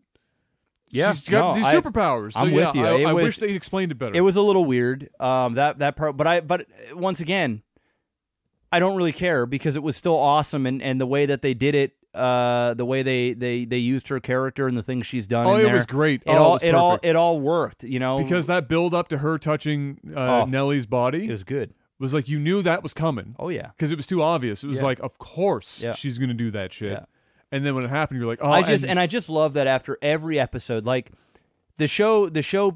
she's got these superpowers. So I'm with you. I wish they explained it better. It was a little weird, that part, but once again, I don't really care because it was still awesome, and the way that they did it, the way they used her character and the things she's done. Oh, it was great. It all worked. Because that build up to her touching Nellie's body, it was good. Was like, you knew that was coming. Oh yeah, because it was too obvious. It was like, of course she's gonna do that shit. Yeah. and then when it happened, you're like, oh, I just love that after every episode, like the show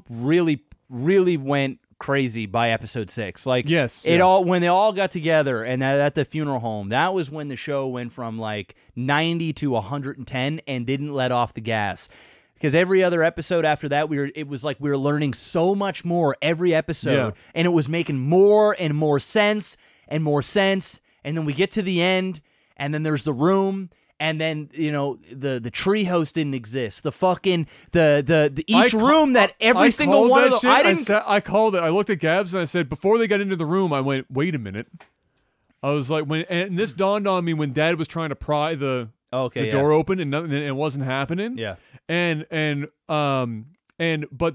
really went crazy by episode 6. Like, yes, when they all got together and at the funeral home, that was when the show went from like 90 to 110 and didn't let off the gas. Because every other episode after that, it was like we were learning so much more every episode, and it was making more and more sense and more sense. And then we get to the end, and then there's the room, and then the treehouse didn't exist. The fucking each room that every single one of them. I called it. I looked at Gabs and I said before they got into the room, I went, wait a minute. I was like, and this dawned on me when Dad was trying to pry the door open and nothing, and it wasn't happening. Yeah. But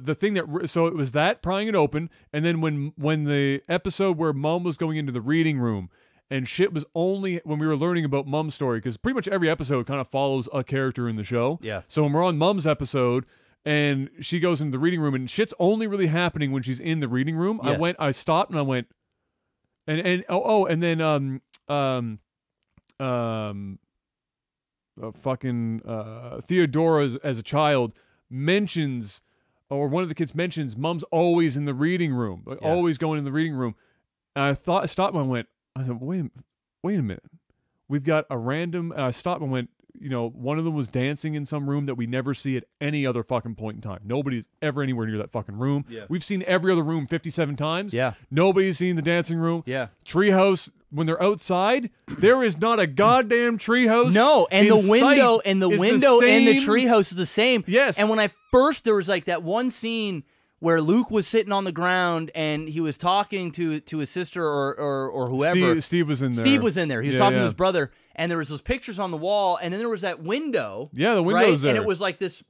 the thing so it was that prying it open, and then when the episode where Mom was going into the reading room and shit was only when we were learning about Mom's story, because pretty much every episode kind of follows a character in the show. Yeah. So when we're on Mom's episode and she goes into the reading room and shit's only really happening when she's in the reading room, yes. I stopped and I went, and then Theodora as a child mentions, or one of the kids mentions, Mom's always in the reading room, always going in the reading room. And I stopped and I said, wait a minute. We've got a random, and I stopped and went, one of them was dancing in some room that we never see at any other fucking point in time. Nobody's ever anywhere near that fucking room. Yeah. We've seen every other room 57 times. Yeah. Nobody's seen the dancing room. Yeah. Treehouse, when they're outside, there is not a goddamn treehouse. No, and the window and the treehouse is the same. Yes. And when there was like that one scene where Luke was sitting on the ground and he was talking to his sister or whoever. Steve was in there. Steve was in there. He was talking to his brother, and there was those pictures on the wall, and then there was that window. Yeah, the window's there. And it was like this.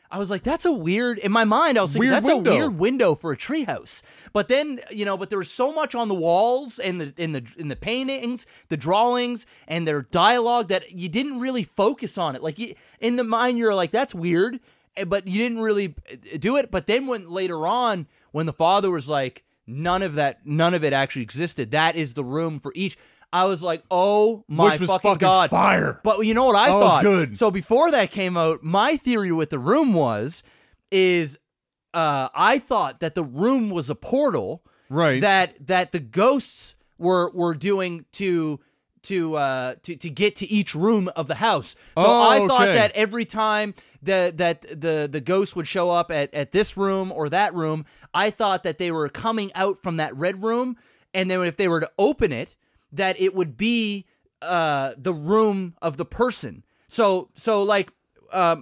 I was like, that's a weird. In my mind, I was thinking that's a weird window for a treehouse. But then, but there was so much on the walls and in the paintings, the drawings, and their dialogue that you didn't really focus on it. Like in the mind, you're like, that's weird. But you didn't really do it. But then later on, when the father was like, none of it actually existed. That is the room for each. I was like, oh my fucking God. Fire. But you know what I thought? It was good. So before that came out, my theory with the room I thought that the room was a portal. Right. That the ghosts were doing to get to each room of the house. So I thought that every time that the ghost would show up at this room or that room, I thought that they were coming out from that red room, and then if they were to open it, that it would be the room of the person. So like I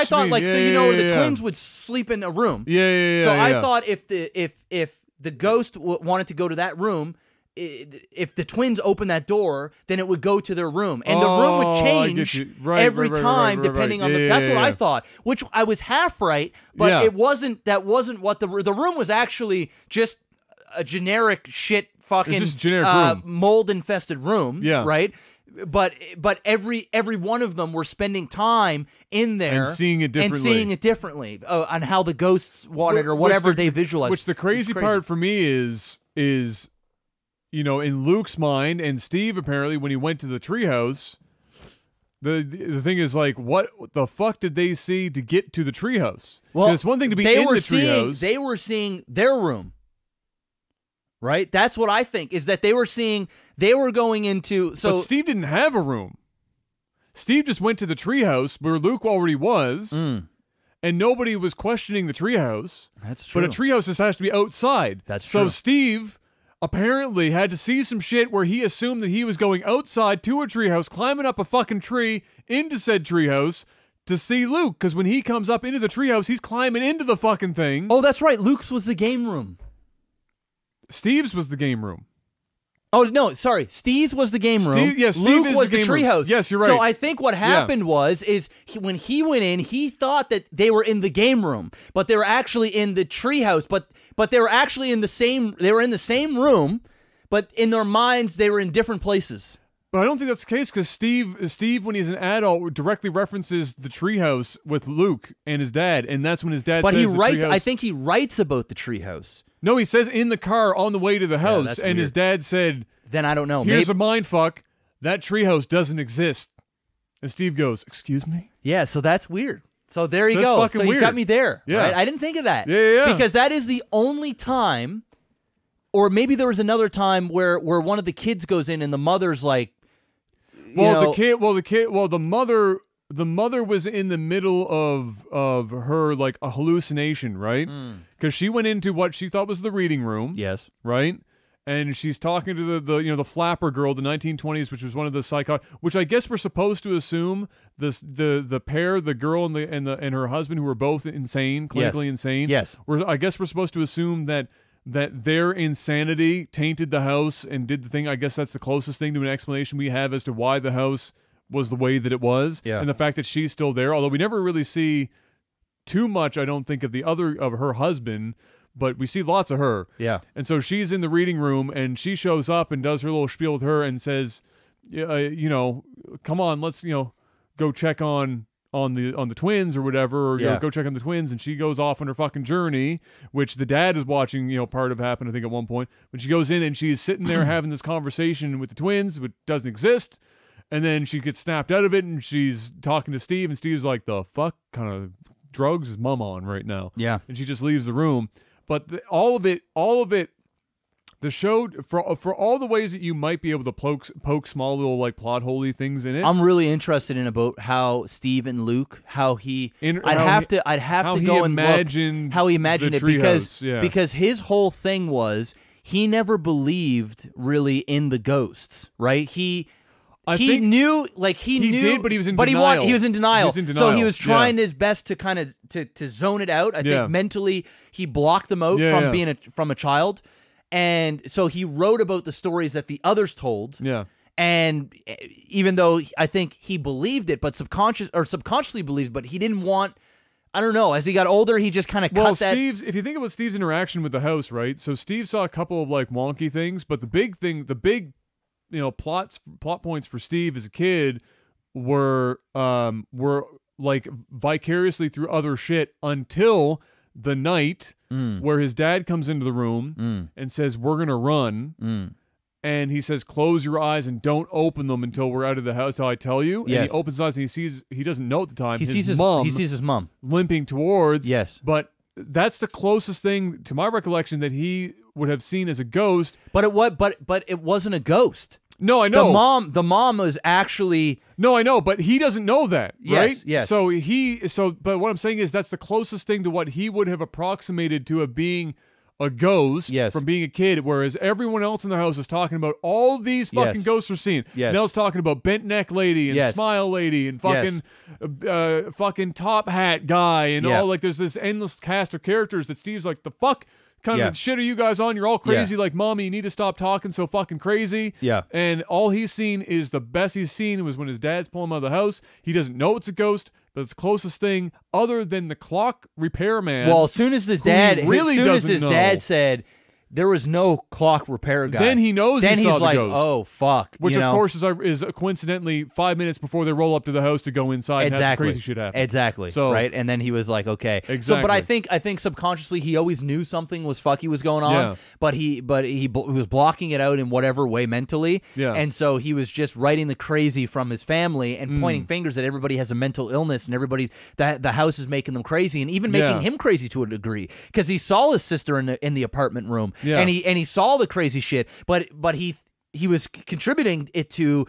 thought like the twins would sleep in a room. So I thought if the ghost wanted to go to that room, if the twins open that door, then it would go to their room, and the room would change every time depending on the. That's what I thought, which I was half right, but it wasn't. That wasn't what the room was actually. Just a generic shit fucking just generic room. Mold infested room. Yeah. Right. But every one of them were spending time in there and seeing it differently on how the ghosts wanted or whatever they visualized. Which the crazy part for me is in Luke's mind, and Steve apparently when he went to the treehouse, the thing is like, what the fuck did they see to get to the treehouse? Well, it's one thing to be in the treehouse. They were seeing their room. Right? That's what I think, is that they were going into. So, but Steve didn't have a room. Steve just went to the treehouse where Luke already was, and nobody was questioning the treehouse. That's true. But a treehouse just has to be outside. That's true. So Steve apparently had to see some shit where he assumed that he was going outside to a treehouse, climbing up a fucking tree into said treehouse to see Luke. Because when he comes up into the treehouse, he's climbing into the fucking thing. Oh, that's right. Luke's was the game room. Steve's was the game room. Oh, no, sorry. Steve's was the game room. Steve Luke was the treehouse. Yes, you're right. So I think what happened when he went in, he thought that they were in the game room, but they were actually in the treehouse. But they were actually in the same room, but in their minds they were in different places. But I don't think that's the case, because Steve, when he's an adult, directly references the treehouse with Luke and his dad, and that's when his dad says the treehouse. I think he writes about the treehouse. No, he says in the car on the way to the house, and his dad said, then I don't know. Here's a mind fuck. That treehouse doesn't exist. And Steve goes, "Excuse me?" Yeah, so that's weird. So there you that's go. fucking So you weird. got me there. Yeah. Right? I didn't think of that. Yeah. Because that is the only time, or maybe there was another time where one of the kids goes in and the mother's like, the mother was in the middle of her like a hallucination, right? Because she went into what she thought was the reading room. Yes. Right? And she's talking to the flapper girl, the 1920s, which was one of the which I guess we're supposed to assume the pair, the girl and her husband, who were both insane, clinically insane. Yes. I guess we're supposed to assume that their insanity tainted the house and did the thing. I guess that's the closest thing to an explanation we have as to why the house was the way that it was. Yeah. And the fact that she's still there, although we never really see too much, I don't think, of her husband. But we see lots of her. Yeah. And so she's in the reading room, and she shows up and does her little spiel with her and says, come on, let's, go check on the twins or whatever, or go check on the twins. And she goes off on her fucking journey, which the dad is watching, part of happen, I think, at one point. But she goes in and she's sitting there having this conversation with the twins, which doesn't exist. And then she gets snapped out of it, and she's talking to Steve, and Steve's like, the fuck kind of drugs is mom on right now? Yeah. And she just leaves the room. But all of it, the show, for all the ways that you might be able to poke small little like plot holey things in it. I'm really interested in about how Steve and Luke, I'd have to go and look how he imagined it, because his whole thing was he never believed really in the ghosts, right? He knew, but he was in denial. He was in denial. So he was trying his best to kind of to zone it out. I think mentally he blocked them out from being from a child, and so he wrote about the stories that the others told. Yeah. And even though I think he believed it, but subconsciously believed, but he didn't want. I don't know. As he got older, he just kind of cut that. If you think about Steve's interaction with the house, right? So Steve saw a couple of like wonky things, but the big plot points for Steve as a kid were like vicariously through other shit until the night where his dad comes into the room and says, "We're gonna run," and he says, "Close your eyes and don't open them until we're out of the house. Till I tell you." Yes. And he opens his eyes and he doesn't know at the time he sees his mom limping towards. Yes, but that's the closest thing to my recollection that he would have seen as a ghost. But it wasn't a ghost. No, I know. The mom was actually. No, I know, but he doesn't know that, right? Yes. But what I'm saying is that's the closest thing to what he would have approximated to of being a ghost from being a kid, whereas everyone else in the house is talking about all these fucking ghosts we're seeing. Yes. Nell's talking about bent neck lady and smile lady and fucking fucking top hat guy and all, like there's this endless cast of characters that Steve's like, the fuck kind of shit are you guys on? You're all crazy like mommy, you need to stop talking so fucking crazy. Yeah. And all he's seen is the best he's seen was when his dad's pulling him out of the house. He doesn't know it's a ghost, but it's the closest thing other than the clock repairman. Well, as soon as his dad dad said there was no clock repair guy, then he knows. Then he's saw the like, ghost. "Oh fuck!" Which of course is coincidentally 5 minutes before they roll up to the house to go inside and have some crazy shit happen. Exactly. So right, and then he was like, "Okay." Exactly. So, but I think subconsciously he always knew something was fucky was going on, but he was blocking it out in whatever way mentally. Yeah. And so he was just writing the crazy from his family and pointing fingers that everybody has a mental illness and that the house is making them crazy and even making him crazy to a degree because he saw his sister in the apartment room and he saw the crazy shit, but he was contributing it to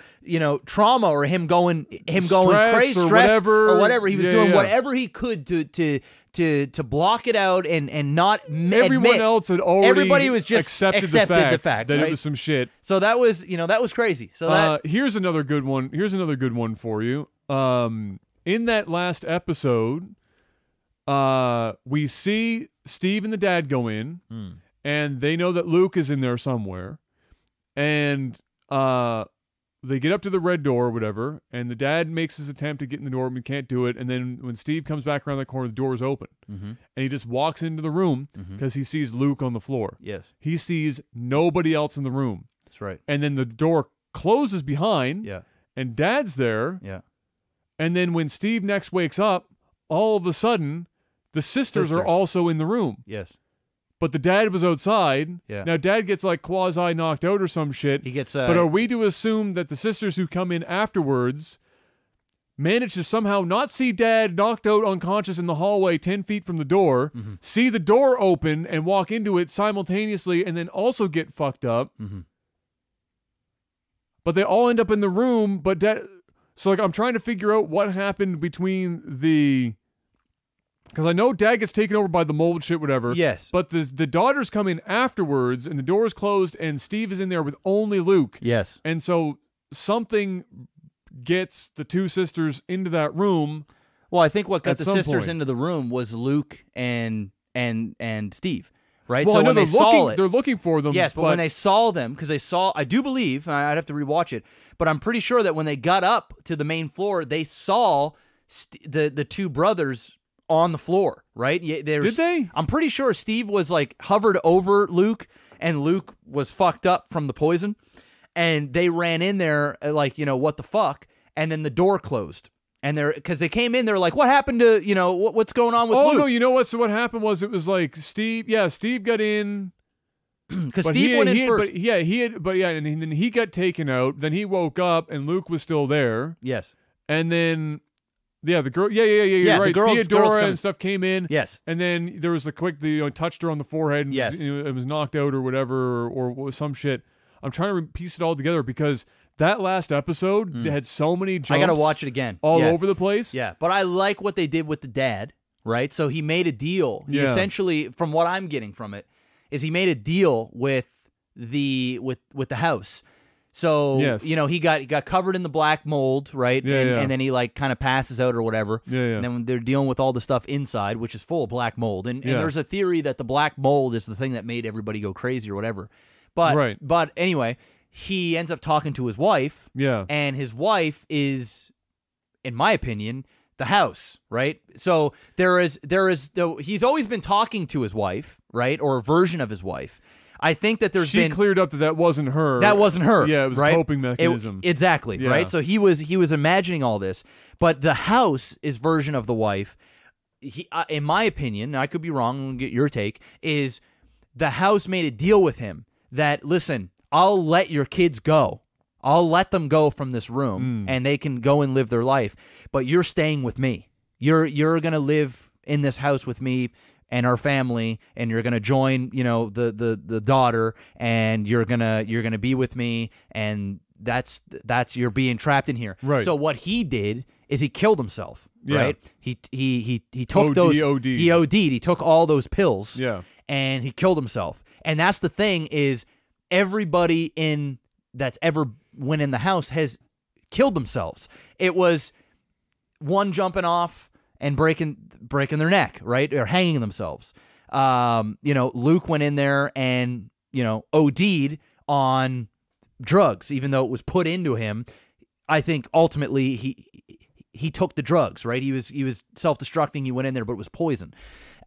trauma or him going crazy, stress or whatever. He was doing whatever he could to block it out and not everyone admit. else had already everybody was just accepted the fact that right? it was some shit. So that was crazy. So here's another good one. Here's another good one for you. In that last episode, we see Steve and the dad go in. And they know that Luke is in there somewhere. And they get up to the red door or whatever, and the dad makes his attempt to get in the door, but he can't do it. And then when Steve comes back around the corner, the door is open. And he just walks into the room because he sees Luke on the floor. Yes. He sees nobody else in the room. That's right. And then the door closes behind, and Dad's there. Yeah. And then when Steve next wakes up, all of a sudden, the sisters are also in the room. Yes. But the dad was outside. Yeah. Now, dad gets like quasi knocked out or some shit. He gets. But are we to assume that the sisters who come in afterwards manage to somehow not see Dad knocked out unconscious in the hallway 10 feet from the door, see the door open and walk into it simultaneously, and then also get fucked up. But they all end up in the room, but Dad... So, like, I'm trying to figure out what happened between the... Because I know Dad gets taken over by the mold shit, whatever. Yes. But the daughters come in afterwards, and the door is closed, and Steve is in there with only Luke. Yes. And so something gets the two sisters into that room. Well, I think what got at the some sisters point. into the room was Luke and Steve, right? Well, So I know when they saw it, they're looking for them. yes, but when they saw them, because they saw, I do believe, and I'd have to rewatch it, but I'm pretty sure that when they got up to the main floor, they saw the two brothers on the floor, right? Did they? I'm pretty sure Steve was like hovered over Luke, and Luke was fucked up from the poison, and they ran in there like, you know, what the fuck, and then the door closed. And because they came in, they're like, "What happened to, you know, what's going on with Luke?" Oh no, you know what? So what happened was it was like Steve got in because Steve went in first. And then he got taken out. Then he woke up and Luke was still there. Yes, and then the girl, you're right. The girls Theodora and stuff came in. Yes, and then there was a quick, touched her on the forehead. And yes, it was knocked out or whatever or some shit. I'm trying to piece it all together because. That last episode had so many jumps. I gotta watch it again. All over the place. Yeah, but I like what they did with the dad, right? So he made a deal. He essentially, from what I'm getting from it, is he made a deal with the house. So you know, he got covered in the black mold, right? And then he like kind of passes out or whatever. And then they're dealing with all the stuff inside, which is full of black mold. And there's a theory that the black mold is the thing that made everybody go crazy or whatever. But anyway. He ends up talking to his wife, and his wife is, in my opinion, the house, right? So he's always been talking to his wife, right, or a version of his wife. I think that she cleared up that wasn't her. That wasn't her. Yeah, it was right? a coping mechanism. Exactly, right? So he was imagining all this, but the house is version of the wife. He, in my opinion, and I could be wrong, and get your take, is the house made a deal with him that, listen, I'll let your kids go. I'll let them go from this room, and they can go and live their life. But you're staying with me. You're gonna live in this house with me and our family, and you're gonna join, you know, the daughter, and you're gonna be with me, and that's you're being trapped in here. Right. So what he did is he killed himself. Right. He took OD'd. He OD'd. He took all those pills. Yeah. And he killed himself. And that's the thing is. Everybody that's ever went in the house has killed themselves. It was one jumping off and breaking their neck, right, or hanging themselves. You know, Luke went in there and OD'd on drugs, even though it was put into him. I think ultimately he took the drugs, right? He was self-destructing. He went in there, but it was poison.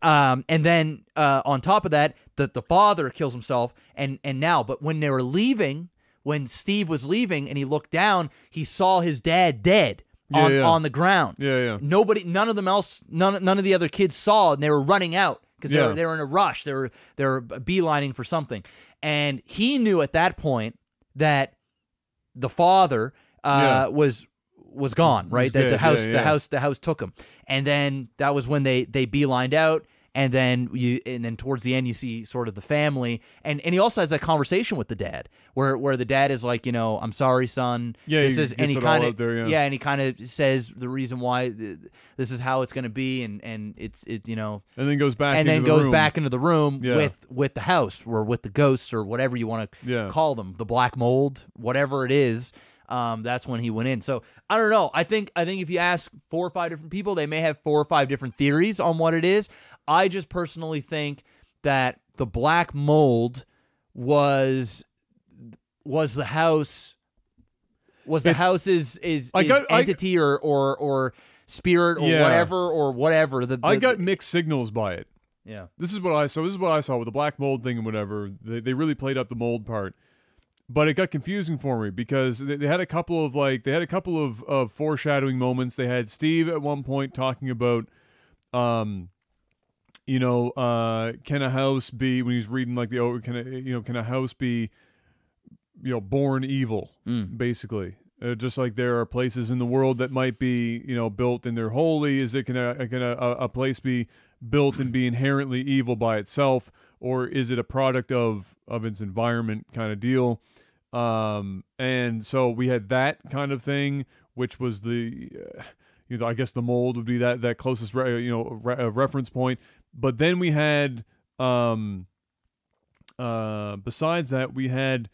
And then on top of that, the father kills himself, but when they were leaving, when Steve was leaving and he looked down, he saw his dad dead on the ground. None of the other kids saw, and they were running out because they were in a rush. They were beelining for something, and he knew at that point that the father was gone, right? That the house took him, and then that was when they beelined out, and then towards the end you see sort of the family, and he also has that conversation with the dad where the dad is like, I'm sorry, son. This is, and he kind of and he kind of says the reason why this is how it's going to be, and it's and then goes back back into the room with the house or with the ghosts or whatever you want to call them, the black mold, whatever it is. That's when he went in. So I don't know. I think if you ask 4 or 5 different people, they may have 4 or 5 different theories on what it is. I just personally think that the black mold was the house. Was the house's entity or spirit or whatever. I got mixed signals by it. Yeah. This is what I saw with the black mold thing and whatever. They really played up the mold part. But it got confusing for me because they had a couple of foreshadowing moments. They had Steve at one point talking about, can a house be, when he's reading like can a house be, born evil, basically. just like there are places in the world that might be, built and they're holy. Is it can a place be built and be inherently evil by itself, or is it a product of its environment kind of deal? And so we had that kind of thing, which was the, I guess the mold would be that closest, reference point. But then we had, besides that, we had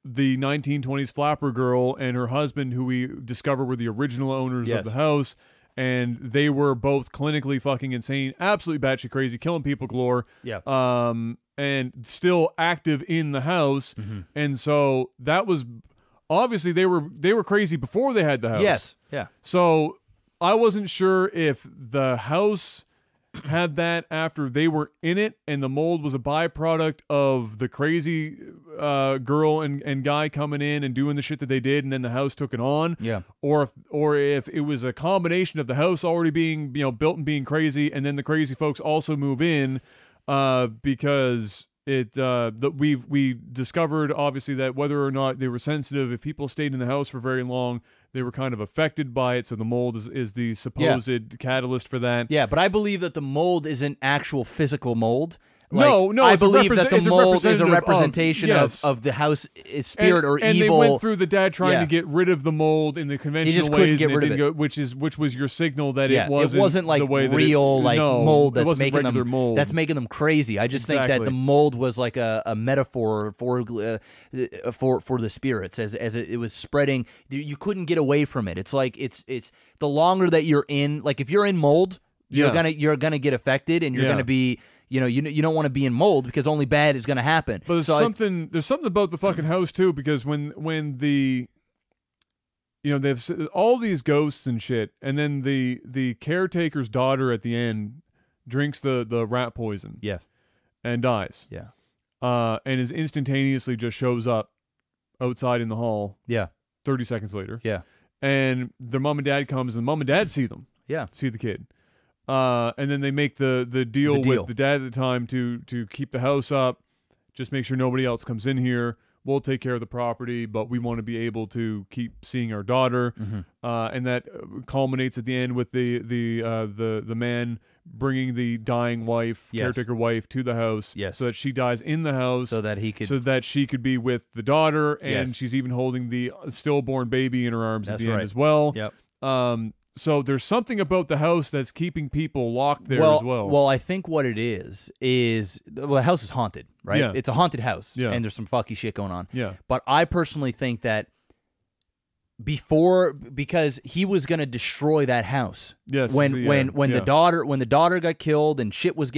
the 1920s flapper girl and her husband, who we discover were the original owners of the house. And they were both clinically fucking insane, absolutely batshit crazy, killing people galore. Yeah. And still active in the house. Mm-hmm. And so that was obviously they were crazy before they had the house. Yes. Yeah. So I wasn't sure if the house had that after they were in it, and the mold was a byproduct of the crazy girl and guy coming in and doing the shit that they did, and then the house took it on. Yeah. Or if it was a combination of the house already being built and being crazy, and then the crazy folks also move in, because we discovered obviously that whether or not they were sensitive, if people stayed in the house for very long, they were kind of affected by it. So the mold is the supposed catalyst for that. Yeah, but I believe that the mold is an actual physical mold. No, I believe that the mold is a representation yes. of the house spirit or and evil. And they went through the dad trying to get rid of the mold in the conventional just ways. couldn't get rid of it. Which was your signal that it wasn't like the way that real mold that's making them mold. That's making them crazy. I just think that the mold was like a metaphor for the spirits as it was spreading. You couldn't get away from it. It's like it's the longer that you're in, like if you're in mold, you're gonna get affected, and you're gonna be. You don't want to be in mold because only bad is going to happen. But there's something about the fucking house too, because when the they have all these ghosts and shit, and then the caretaker's daughter at the end drinks the rat poison, and dies, and is instantaneously just shows up outside in the hall, 30 seconds later, and their mom and dad comes, and mom and dad see them, see the kid. And then they make the deal with the dad at the time to keep the house up, just make sure nobody else comes in here. We'll take care of the property, but we want to be able to keep seeing our daughter. Mm-hmm. And that culminates at the end with the man bringing the dying wife, caretaker wife, to the house, so that she dies in the house, so that she could be with the daughter, and she's even holding the stillborn baby in her arms at the end as well. Yep. So there's something about the house that's keeping people locked there as well. Well, I think what it is the house is haunted, right? Yeah. It's a haunted house, and there's some fucky shit going on. Yeah. But I personally think that because he was gonna destroy that house. Yes. When the daughter got killed and shit was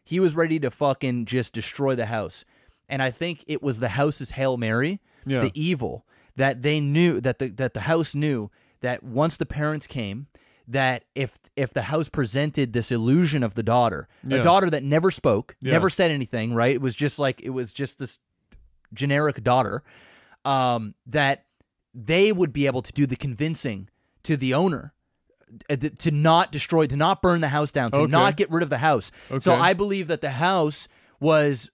he was ready to fucking just destroy the house. And I think it was the house's Hail Mary, the evil that they knew that the house knew. That once the parents came, that if the house presented this illusion of the daughter, a daughter that never spoke, never said anything, right? It was just this generic daughter, that they would be able to do the convincing to the owner to not destroy, to not burn the house down, to not get rid of the house. Okay. So I believe that the house was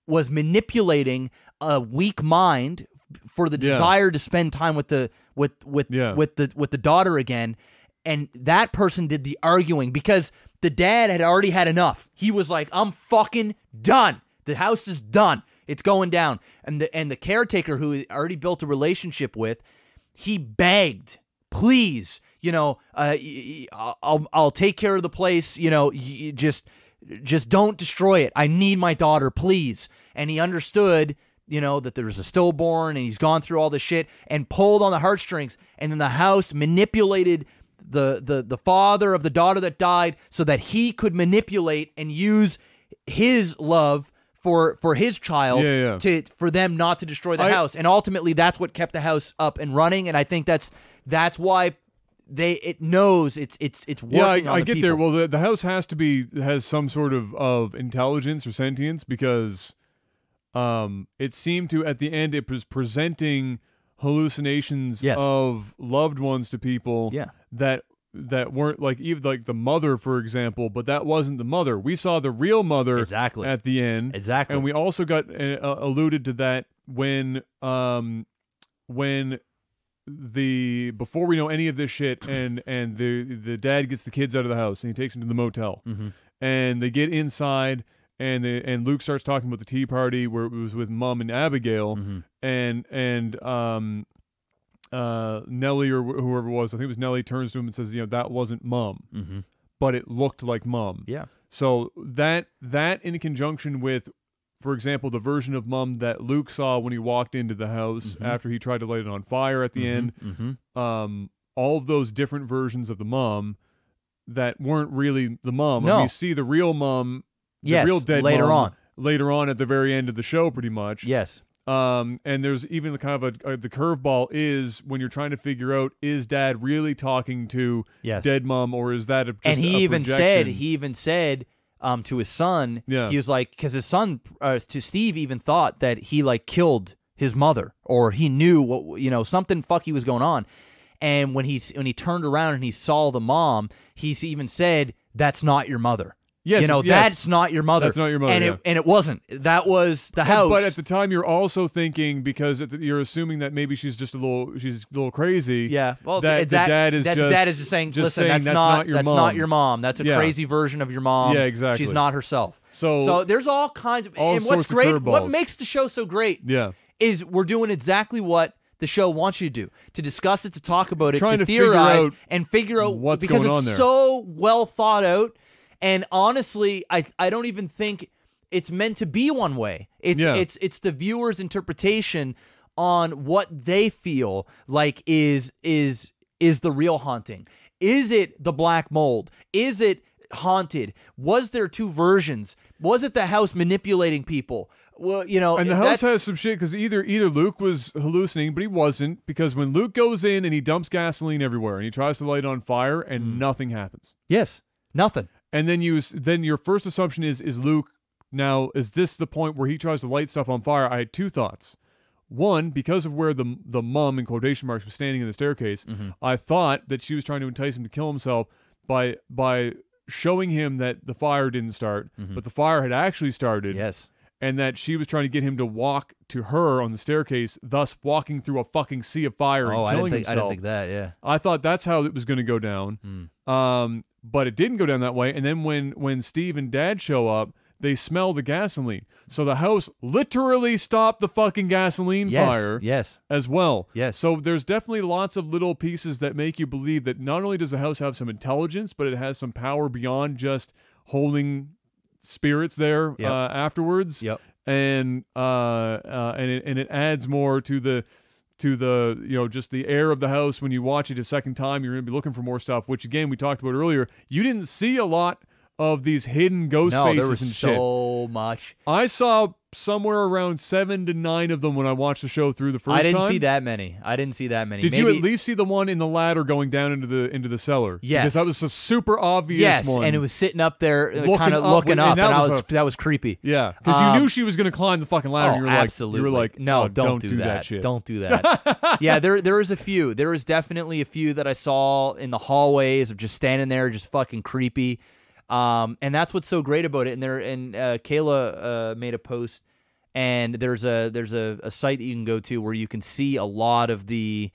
manipulating a weak mind for the desire to spend time with the daughter again, and that person did the arguing because the dad had already had enough. He was like, "I'm fucking done. The house is done. It's going down." And the caretaker, who he already built a relationship with, he begged, "Please, I'll take care of the place. Just don't destroy it. I need my daughter, please." And he understood. That there was a stillborn, and he's gone through all this shit and pulled on the heartstrings, and then the house manipulated the father of the daughter that died so that he could manipulate and use his love for his child for them not to destroy the house. And ultimately that's what kept the house up and running, and I think that's why it knows it's working on I the get people. there. Well, the house has some sort of intelligence or sentience, because it seemed to, at the end, it was presenting hallucinations of loved ones to people that weren't even like the mother, for example, but that wasn't the mother. We saw the real mother at the end. Exactly. And we also got alluded to that when when before we know any of this shit, and the dad gets the kids out of the house and he takes them to the motel, and they get inside, and Luke starts talking about the tea party where it was with Mom and Abigail, and Nellie or whoever it was, I think it was Nellie, turns to him and says, that wasn't Mom, but it looked like Mom. Yeah. So that in conjunction with, for example, the version of Mom that Luke saw when he walked into the house after he tried to light it on fire at the end, all of those different versions of the Mom that weren't really the Mom. No. And you see the real Mom, yes, real dead later Mom, on. Later on at the very end of the show, pretty much. Yes. And there's even the kind of the curveball is when you're trying to figure out, is Dad really talking to dead Mom, or is that just he a even projection? said to his son, he was like, because his son, to Steve, even thought that he like killed his mother, or he knew what, something fucky was going on. And when he turned around and he saw the mom, he even said, "That's not your mother." Yes, that's not your mother. That's not your mother. And it wasn't. That was the house. But at the time, you're also thinking, because you're assuming that maybe she's a little crazy. Yeah. Well, the dad is just saying, listen, that's not your mom. That's a crazy version of your mom. Yeah, exactly. She's not herself. So there's all kinds of. all And what's sorts of great, curveballs. what makes the show so great, is we're doing exactly what the show wants you to do: to discuss it, to talk about it, to theorize and figure out what's because going it's on there. so well thought out. And honestly, I don't even think it's meant to be one way. It's the viewer's interpretation on what they feel like is the real haunting. Is it the black mold? Is it haunted? Was there two versions? Was it the house manipulating people? Well, and the house has some shit, because either Luke was hallucinating, but he wasn't, because when Luke goes in and he dumps gasoline everywhere and he tries to light it on fire and nothing happens. Yes, nothing. And then your first assumption is Luke, now, is this the point where he tries to light stuff on fire? I had two thoughts. One, because of where the mom, in quotation marks, was standing in the staircase, I thought that she was trying to entice him to kill himself by showing him that the fire didn't start, but the fire had actually started. Yes. And that she was trying to get him to walk to her on the staircase, thus walking through a fucking sea of fire and killing himself. I didn't think that, yeah. I thought that's how it was going to go down. But it didn't go down that way. And then when Steve and Dad show up, they smell the gasoline. So the house literally stopped the fucking gasoline fire as well. Yes. So there's definitely lots of little pieces that make you believe that not only does the house have some intelligence, but it has some power beyond just holding spirits there afterwards. Yep. And it adds more to the just the air of the house. When you watch it a second time, you're going to be looking for more stuff, which again we talked about earlier. You didn't see a lot of these hidden ghost faces there was and shit. So much. I saw somewhere around 7 to 9 of them when I watched the show through the first time. I didn't see that many. Did you at least see the one in the ladder going down into the cellar? Yes. Because that was a super obvious one. Yes, and it was sitting up there kind of looking up, and that was creepy. Yeah, because you knew she was going to climb the fucking ladder. Oh, and you absolutely. were like, no, oh, don't do that shit. Don't do that. Yeah, there is a few. There is definitely a few that I saw in the hallways of just standing there, just fucking creepy. And that's what's so great about it. And Kayla made a post, and there's a site that you can go to where you can see a lot of the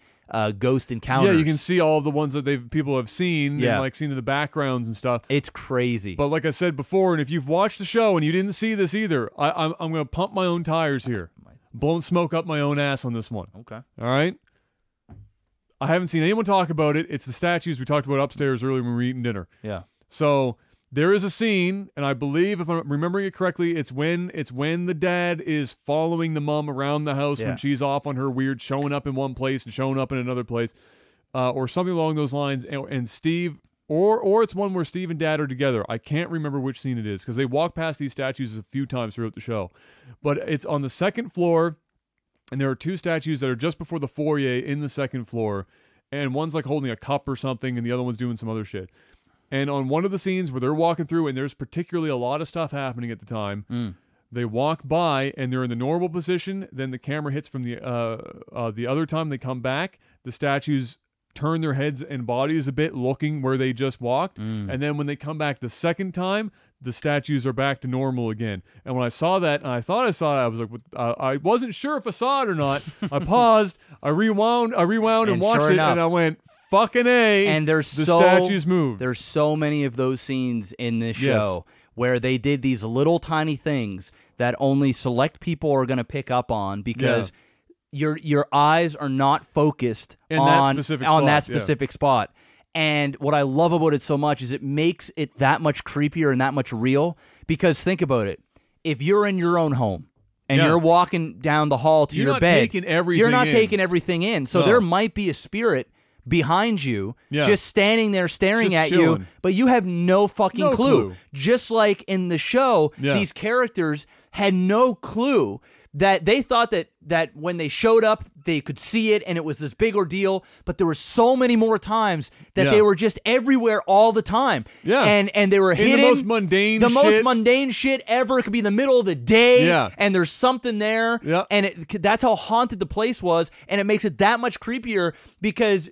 ghost encounters. Yeah, you can see all of the ones that people have seen, and like seen in the backgrounds and stuff. It's crazy. But like I said before, and if you've watched the show and you didn't see this either, I'm going to pump my own tires here, blowing smoke up my own ass on this one. Okay. All right. I haven't seen anyone talk about it. It's the statues we talked about upstairs earlier when we were eating dinner. Yeah. So there is a scene, and I believe, if I'm remembering it correctly, it's when the dad is following the mom around the house when she's off on her weird, showing up in one place and showing up in another place, or something along those lines. And Steve, or it's one where Steve and Dad are together. I can't remember which scene it is because they walk past these statues a few times throughout the show. But it's on the second floor, and there are two statues that are just before the foyer in the second floor, and one's like holding a cup or something, and the other one's doing some other shit. And on one of the scenes where they're walking through, and there's particularly a lot of stuff happening at the time, they walk by and they're in the normal position. Then the camera hits from the other time they come back. The statues turn their heads and bodies a bit, looking where they just walked. And then when they come back the second time, the statues are back to normal again. And when I saw that, and I thought I saw it, I was like, I wasn't sure if I saw it or not. I paused, I rewound and watched sure it, enough, and I went, fucking A. And the statues moved. There's so many of those scenes in this show where they did these little tiny things that only select people are going to pick up on because your eyes are not focused on that specific spot. And what I love about it so much is it makes it that much creepier and that much real. Because think about it. If you're in your own home and you're walking down the hall to your bed, you're not taking everything in. So there might be a spirit behind you just standing there staring at you, but you have no fucking clue. Just like in the show, these characters had no clue. That they thought that when they showed up, they could see it, and it was this big ordeal. But there were so many more times that they were just everywhere all the time. Yeah, and they were hitting the most mundane shit ever. It could be in the middle of the day, and there's something there, and that's how haunted the place was, and it makes it that much creepier because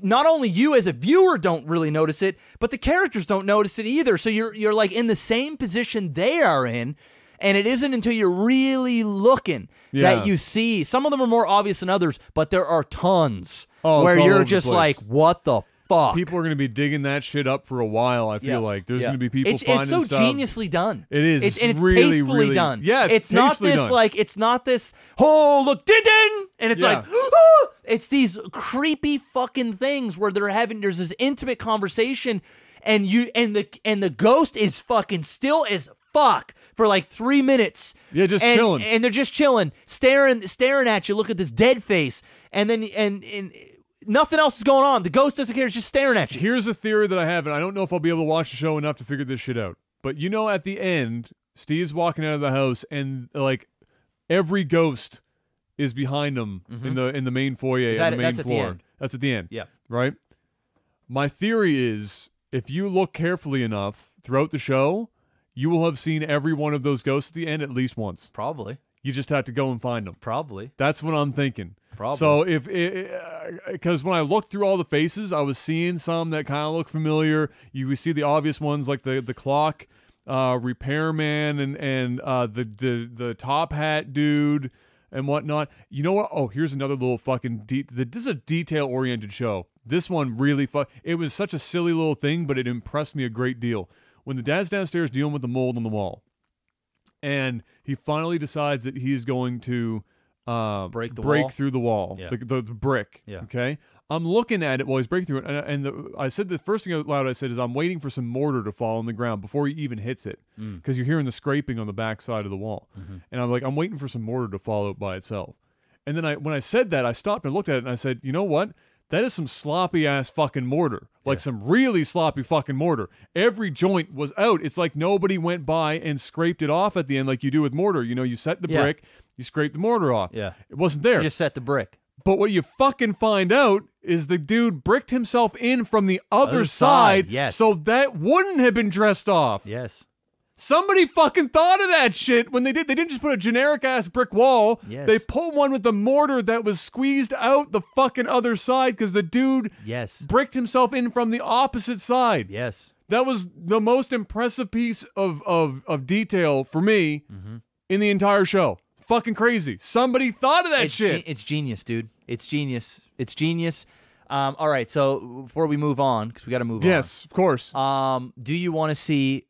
not only you as a viewer don't really notice it, but the characters don't notice it either. So you're like in the same position they are in. And it isn't until you're really looking that you see. Some of them are more obvious than others, but there are tons where you're just like, what the fuck? People are going to be digging that shit up for a while, I feel like. There's going to be people finding stuff. It's so geniusly done. It is. It's really, tastefully really done. Yeah, it's not this done. like, it's not this, oh, look, din-din! And it's like, oh! It's these creepy fucking things where there's this intimate conversation and the ghost is fucking still as fuck for like 3 minutes. Yeah, just chilling. And they're just chilling, staring at you. Look at this dead face. And then and nothing else is going on. The ghost doesn't care. It's just staring at you. Here's a theory that I have, and I don't know if I'll be able to watch the show enough to figure this shit out. But you know, at the end, Steve's walking out of the house, and like every ghost is behind him in the main foyer, on the main floor. At the end. That's at the end. Yeah. Right? My theory is, if you look carefully enough throughout the show, you will have seen every one of those ghosts at the end at least once. Probably. You just have to go and find them. Probably. That's what I'm thinking. Probably. So because when I looked through all the faces, I was seeing some that kind of look familiar. You would see the obvious ones like the clock repairman and the top hat dude and whatnot. You know what? Oh, here's another little fucking this is a detail-oriented show. This one really it was such a silly little thing, but it impressed me a great deal. When the dad's downstairs dealing with the mold on the wall, and he finally decides that he's going to break through the wall, the brick. Yeah. Okay, I'm looking at it while he's breaking through it, and I said the first thing out loud I said is I'm waiting for some mortar to fall on the ground before he even hits it, because you're hearing the scraping on the back side of the wall, and I'm like, I'm waiting for some mortar to fall out by itself. And then when I said that, I stopped and looked at it and I said, you know what? That is some sloppy ass fucking mortar. Like some really sloppy fucking mortar. Every joint was out. It's like nobody went by and scraped it off at the end like you do with mortar. You know, you set the brick, you scrape the mortar off. Yeah. It wasn't there. You just set the brick. But what you fucking find out is the dude bricked himself in from the other side. Yes. So that wouldn't have been dressed off. Yes. Somebody fucking thought of that shit when they did. They didn't just put a generic-ass brick wall. Yes. They put one with the mortar that was squeezed out the fucking other side because the dude bricked himself in from the opposite side. Yes. That was the most impressive piece of detail for me in the entire show. Fucking crazy. Somebody thought of that shit. It's genius, dude. It's genius. It's genius. All right, so before we move on, because we got to move on. Yes, of course. Do you want to see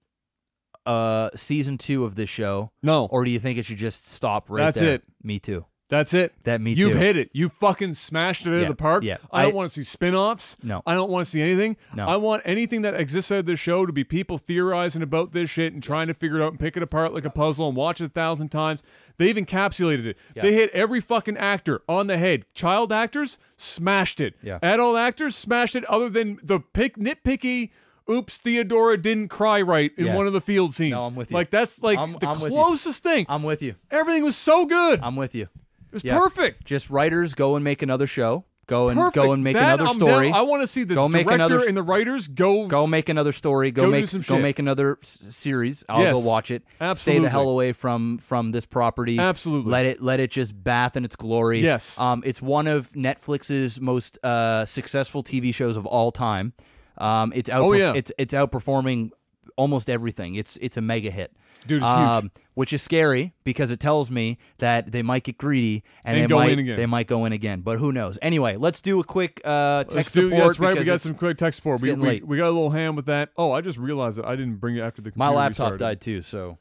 season 2 of this show? No. Or do you think it should just stop right there? That's it. Me too. That's it. Me You've too. hit it. You fucking smashed it out of the park. Yeah. I don't want to see spin-offs. No. I don't want to see anything. No. I want anything that exists out of this show to be people theorizing about this shit and trying to figure it out and pick it apart like a puzzle and watch it 1,000 times. They've encapsulated it. Yeah. They hit every fucking actor on the head. Child actors, smashed it. Yeah. Adult actors, smashed it, other than the nitpicky, oops, Theodora didn't cry right in one of the field scenes. No, I'm with you. Like, that's like the closest thing. I'm with you. Everything was so good. I'm with you. It was perfect. Just writers go and make another show. Go and Perfect. make That another I'm story. down. I want to see the Go make director another- and the writers go. Go make another story. Go do some shit. make another series. I'll Yes. go watch it. Absolutely. Stay the hell away from this property. Absolutely. Let it just bath in its glory. Yes. It's one of Netflix's most successful TV shows of all time. It's outperforming almost everything. It's a mega hit. Dude, it's huge. Which is scary because it tells me that they might get greedy and they might go in again. But who knows? Anyway, let's do a quick text support. That's right. We because got some quick tech support. We late. got a little ham with that. Oh, I just realized that I didn't bring it after the computer my laptop restarted. died too. So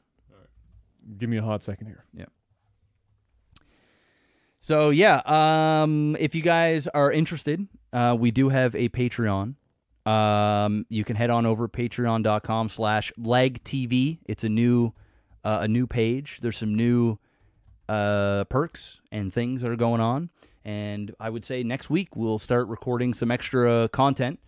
Give me a hot second here. yeah. So yeah, if you guys are interested, we do have a Patreon. You can head on over patreon.com/LAGTV. It's a new page. There's some new perks and things that are going on. And I would say next week we'll start recording some extra content.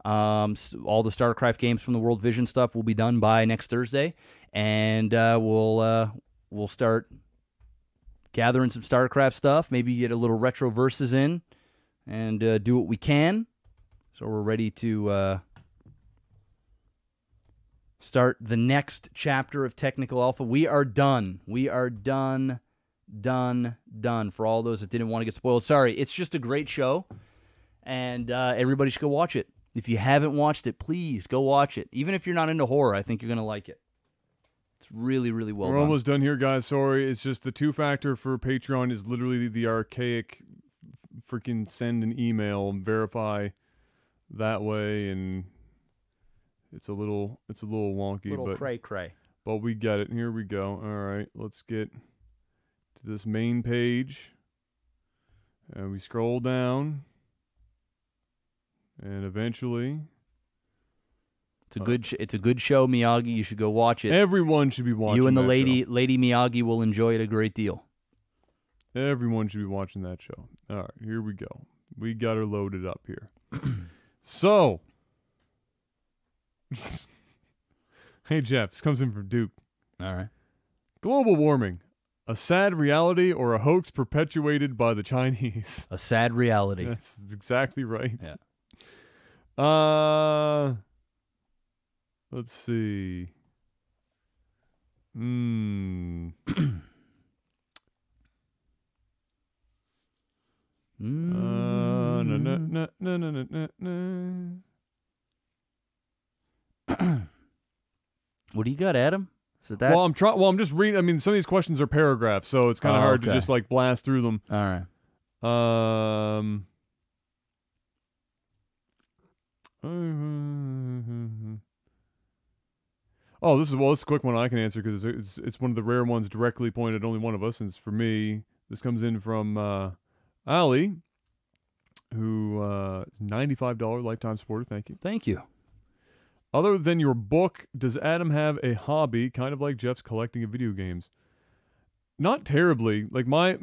All the StarCraft games from the World Vision stuff will be done by next Thursday. And we'll start gathering some StarCraft stuff, maybe get a little retro verses in, and do what we can. So we're ready to start the next chapter of Technical Alpha. We are done. We are done. For all those that didn't want to get spoiled. Sorry, it's just a great show, and everybody should go watch it. If you haven't watched it, please go watch it. Even if you're not into horror, I think you're going to like it. It's really, really well done. We're almost done here, guys. Sorry. It's just the two-factor for Patreon is literally the archaic freaking send an email and verify that way, and it's a little wonky, but cray. But we get it. Here we go. All right, let's get to this main page, and we scroll down, and eventually, it's a good show, Miyagi. You should go watch it. Everyone should be watching. You and the that lady show. Lady Miyagi will enjoy it a great deal. Everyone should be watching that show. All right, here we go. We got her loaded up here. So, hey Jeff, this comes in from Duke. All right. Global warming, a sad reality or a hoax perpetuated by the Chinese? A sad reality. That's exactly right. Yeah. Let's see. What do you got, Adam? Is it that? Well, I'm just reading. I mean, some of these questions are paragraphs, so it's kind of hard to just like blast through them. All right. Oh, this is a quick one I can answer because it's one of the rare ones directly pointed at only one of us, and it's for me. This comes in from Ali, who is $95 lifetime supporter. Thank you. Thank you. Other than your book, does Adam have a hobby, kind of like Jeff's collecting of video games? Not terribly. Like my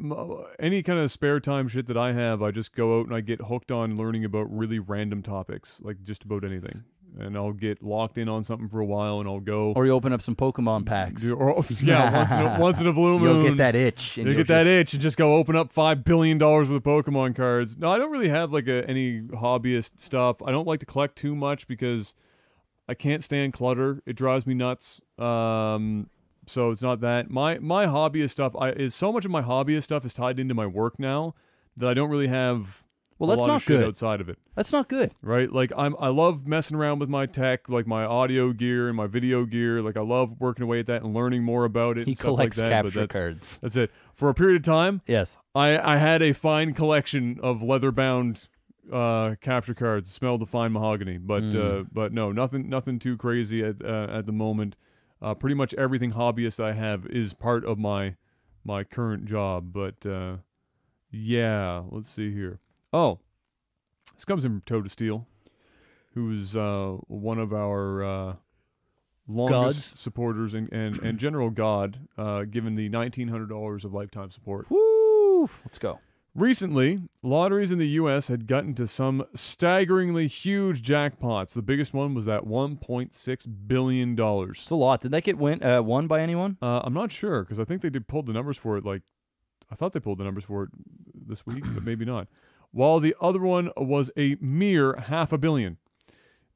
any kind of spare time shit that I have, I just go out and I get hooked on learning about really random topics, like just about anything. And I'll get locked in on something for a while, and I'll go. Or you open up some Pokemon packs. Once in a blue moon. You'll get that itch. You'll get that itch and just go open up $5 billion worth of Pokemon cards. No, I don't really have like any hobbyist stuff. I don't like to collect too much because I can't stand clutter. It drives me nuts. So it's not that. My hobbyist stuff is so much of my hobbyist stuff is tied into my work now that I don't really have a lot of shit outside of it. That's not good. Right? Like I love messing around with my tech, like my audio gear and my video gear. Like I love working away at that and learning more about it. He and stuff collects like that, capture cards. That's it. For a period of time, yes, I had a fine collection of leather-bound capture cards. Smelled the fine mahogany, but no, nothing too crazy at the moment. Pretty much everything hobbyist I have is part of my current job. But yeah, let's see here. Oh, this comes in from Toe to Steel, who's one of our longest supporters and general god, given the $1,900 of lifetime support. Woo! Let's go. Recently, lotteries in the U.S. had gotten to some staggeringly huge jackpots. The biggest one was at $1.6 billion. It's a lot. Did that get won by anyone? I'm not sure, because I think they pulled the numbers for it. I thought they pulled the numbers for it this week, but maybe not. while the other one was a mere $500 million.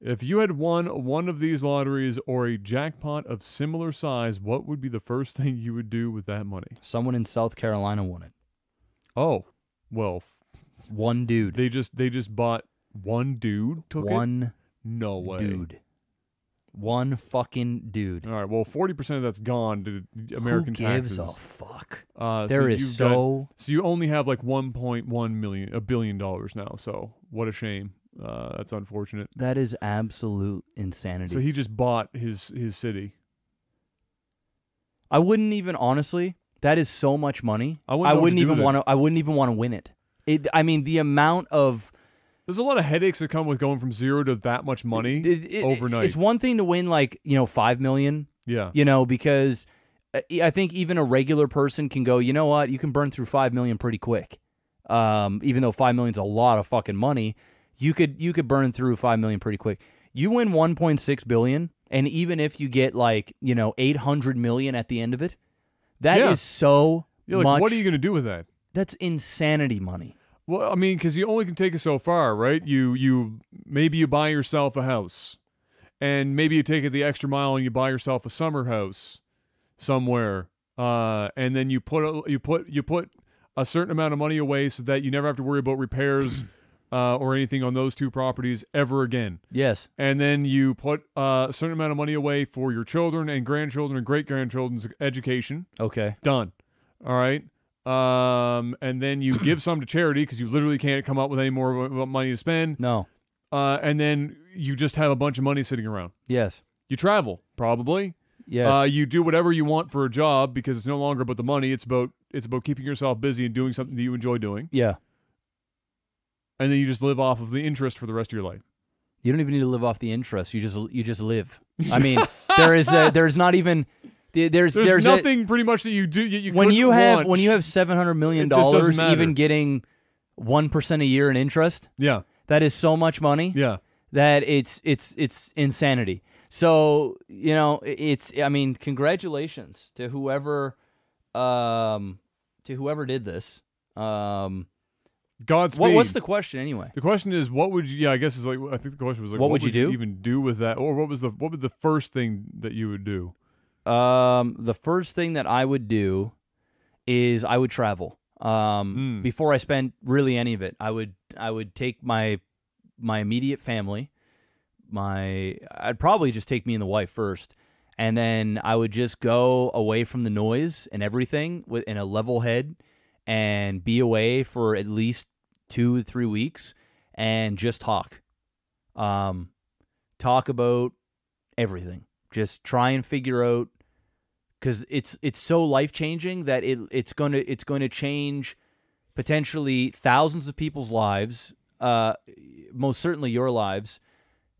If you had won one of these lotteries or a jackpot of similar size, what would be the first thing you would do with that money? Someone in South Carolina won it. Oh, well, one dude. They just bought one dude. Took one it? No way, dude. One fucking dude. All right. Well, 40% of that's gone to American taxes. Who gives a fuck? So you only have like 1.1 billion dollars now. So what a shame. That's unfortunate. That is absolute insanity. So he just bought his city. I wouldn't even, honestly. That is so much money. I wouldn't even want to win it. I mean, the amount of. There's a lot of headaches that come with going from zero to that much money overnight. It's one thing to win like, $5 million. Yeah. Because I think even a regular person can go, you know what, you can burn through $5 million pretty quick. Even though $5 million is a lot of fucking money, you could burn through $5 million pretty quick. You win $1.6 billion, and even if you get like, $800 million at the end of it, that is so much. What are you going to do with that? That's insanity money. Well, I mean, because you only can take it so far, right? Maybe you buy yourself a house, and maybe you take it the extra mile and you buy yourself a summer house somewhere, and then you put a certain amount of money away so that you never have to worry about repairs or anything on those two properties ever again. Yes. And then you put a certain amount of money away for your children and grandchildren and great-grandchildren's education. Okay. Done. All right. And then you give some to charity because you literally can't come up with any more money to spend. No. And then you just have a bunch of money sitting around. Yes. You travel, probably. Yes. You do whatever you want for a job because it's no longer about the money. It's about keeping yourself busy and doing something that you enjoy doing. Yeah. And then you just live off of the interest for the rest of your life. You don't even need to live off the interest. You just live. I mean, there's not even. There's nothing pretty much that you do. When you have $700 million, even getting 1% a year in interest, yeah, that is so much money. Yeah, that it's insanity. So I mean, congratulations to whoever did this. Godspeed. What's the question anyway? The question is, what would you? Yeah, I guess it's like I think the question was like, what would you even do with that, or what would the first thing that you would do? The first thing that I would do is I would travel. Before I spent really any of it, I would take my immediate family. I'd probably just take me and the wife first, and then I would just go away from the noise and everything in a level head, and be away for at least 2 to 3 weeks, and just talk about everything. Just try and figure out, because it's so life-changing that it's going to change potentially thousands of people's lives, most certainly your lives.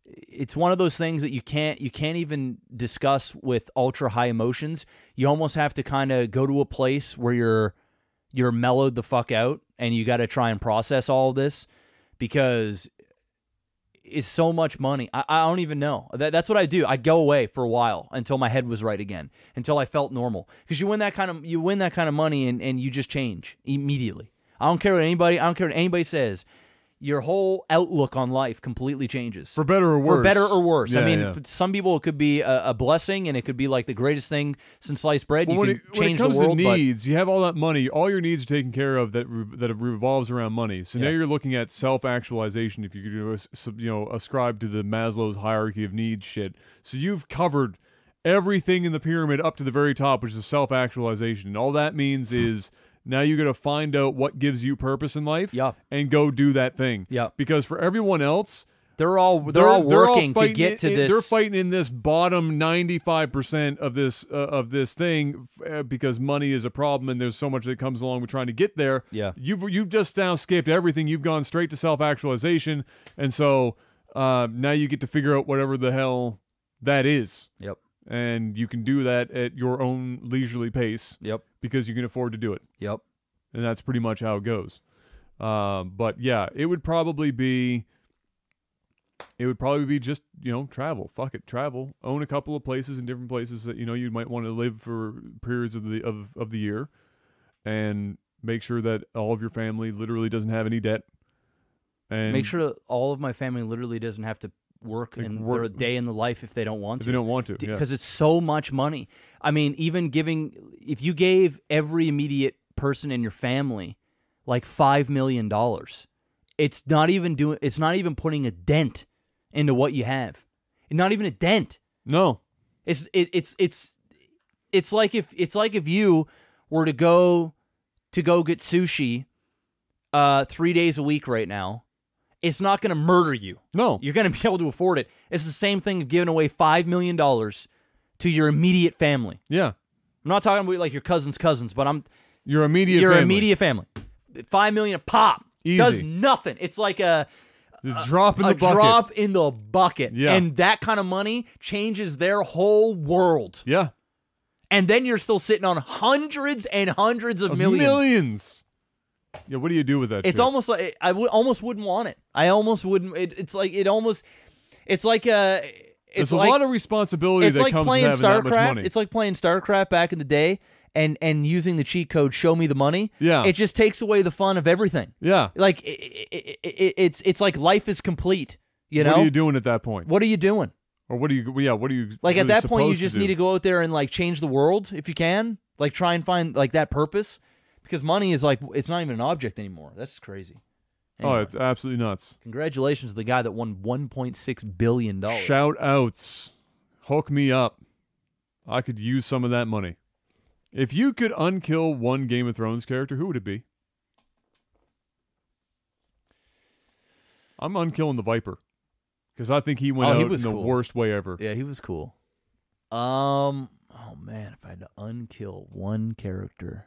It's one of those things that you can't even discuss with ultra high emotions. You almost have to kind of go to a place where you're mellowed the fuck out, and you got to try and process all of this, because it's so much money. I don't even know. That's what I do. I'd go away for a while until my head was right again, until I felt normal. Because you win that kind of money, and you just change immediately. I don't care what anybody says. Your whole outlook on life completely changes. For better or worse. Yeah, I mean, for some people it could be a blessing, and it could be like the greatest thing since sliced bread. Well, when it comes to needs, you have all that money. All your needs are taken care of that revolves around money. So now you're looking at self-actualization. If you could, ascribe to the Maslow's hierarchy of needs shit. So you've covered everything in the pyramid up to the very top, which is self-actualization. And all that means is, now you got to find out what gives you purpose in life, and go do that thing. Yeah. Because for everyone else, they're all working to get to this. They're fighting in this bottom 95% of this thing because money is a problem, and there's so much that comes along with trying to get there. Yeah. You've just now skipped everything. You've gone straight to self-actualization, and so now you get to figure out whatever the hell that is. Yep. And you can do that at your own leisurely pace. Yep. Because you can afford to do it. Yep. And that's pretty much how it goes. But yeah, it would probably be just, travel. Fuck it, travel. Own a couple of places in different places that you might want to live for periods of the year, and make sure that all of your family literally doesn't have any debt. And make sure that all of my family literally doesn't have to work in their day in the life if they don't want to. If they don't want to, because it's so much money. I mean, even if you gave every immediate person in your family like $5 million, it's not even putting a dent into what you have. Not even a dent. No. It's like if you were to go get sushi 3 days a week right now. It's not going to murder you. No. You're going to be able to afford it. It's the same thing of giving away $5 million to your immediate family. Yeah. I'm not talking about like your cousin's cousins, but your immediate family. $5 million a pop. Easy. Does nothing. It's like a drop in the bucket. Drop in the bucket. Yeah. And that kind of money changes their whole world. Yeah. And then you're still sitting on hundreds and hundreds of millions. Millions. Yeah, what do you do with that? It's shit? almost like almost wouldn't want it. I almost wouldn't. It's like a lot of responsibility that comes with having that much money. It's like playing StarCraft back in the day and using the cheat code "Show me the money." Yeah, it just takes away the fun of everything. Yeah, like it's like life is complete. You know, what are you doing at that point? What are you doing? Or what do you? Yeah, what are you? Like really at that point, you just to need to go out there and like change the world if you can. Like try and find like that purpose. Because money is like, it's not even an object anymore. That's just crazy. Anyway, oh, it's absolutely nuts. Congratulations to the guy that won $1.6 billion. Shout outs. Hook me up. I could use some of that money. If you could unkill one Game of Thrones character, who would it be? I'm unkilling the Viper. Because I think he went out in the worst way ever. Yeah, he was cool. Oh, man, if I had to unkill one character.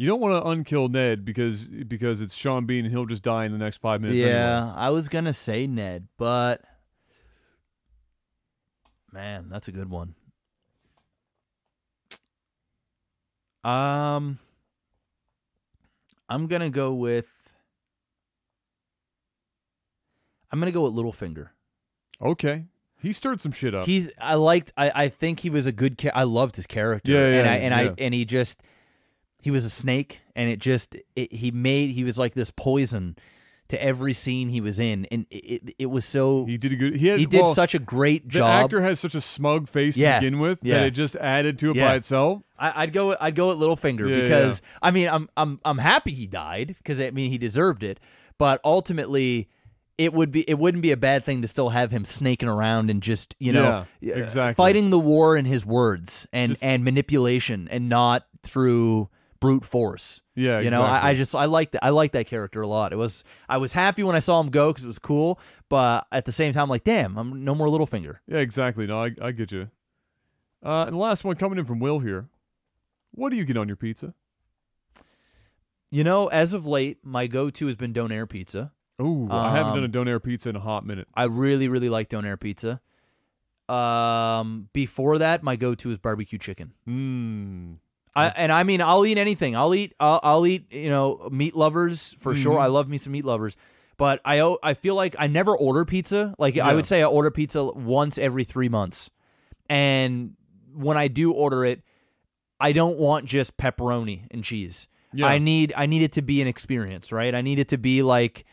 You don't want to unkill Ned because it's Sean Bean and he'll just die in the next 5 minutes. Yeah, anyway. I was gonna say Ned, but man, that's a good one. I'm gonna go with Littlefinger. Okay, he stirred some shit up. I think he was a good. I loved his character. Yeah, He was a snake, and he was like this poison to every scene he was in, and it was so. He did a good. He did such a great job. The actor has such a smug face to begin with that it just added to it by itself. I'd go with Littlefinger because I mean I'm happy he died because I mean he deserved it, but ultimately. It wouldn't be a bad thing to still have him snaking around and just exactly. fighting the war in his words and manipulation and not through brute force. Yeah, you know, I like that character a lot. I was happy when I saw him go because it was cool, but at the same time, I'm like, damn, I'm no more Littlefinger. Yeah, exactly. No, I get you. And the last one coming in from Will here. What do you get on your pizza? You know, as of late, my go-to has been Donair pizza. Ooh, I haven't done a Donair pizza in a hot minute. I really, really like Donair pizza. Before that, my go-to is barbecue chicken. I mean, I'll eat anything. I'll eat meat lovers for sure. I love me some meat lovers. But I feel like I never order pizza. Like I would say I order pizza once every 3 months. And when I do order it, I don't want just pepperoni and cheese. Yeah. I need it to be an experience, right? I need it to be like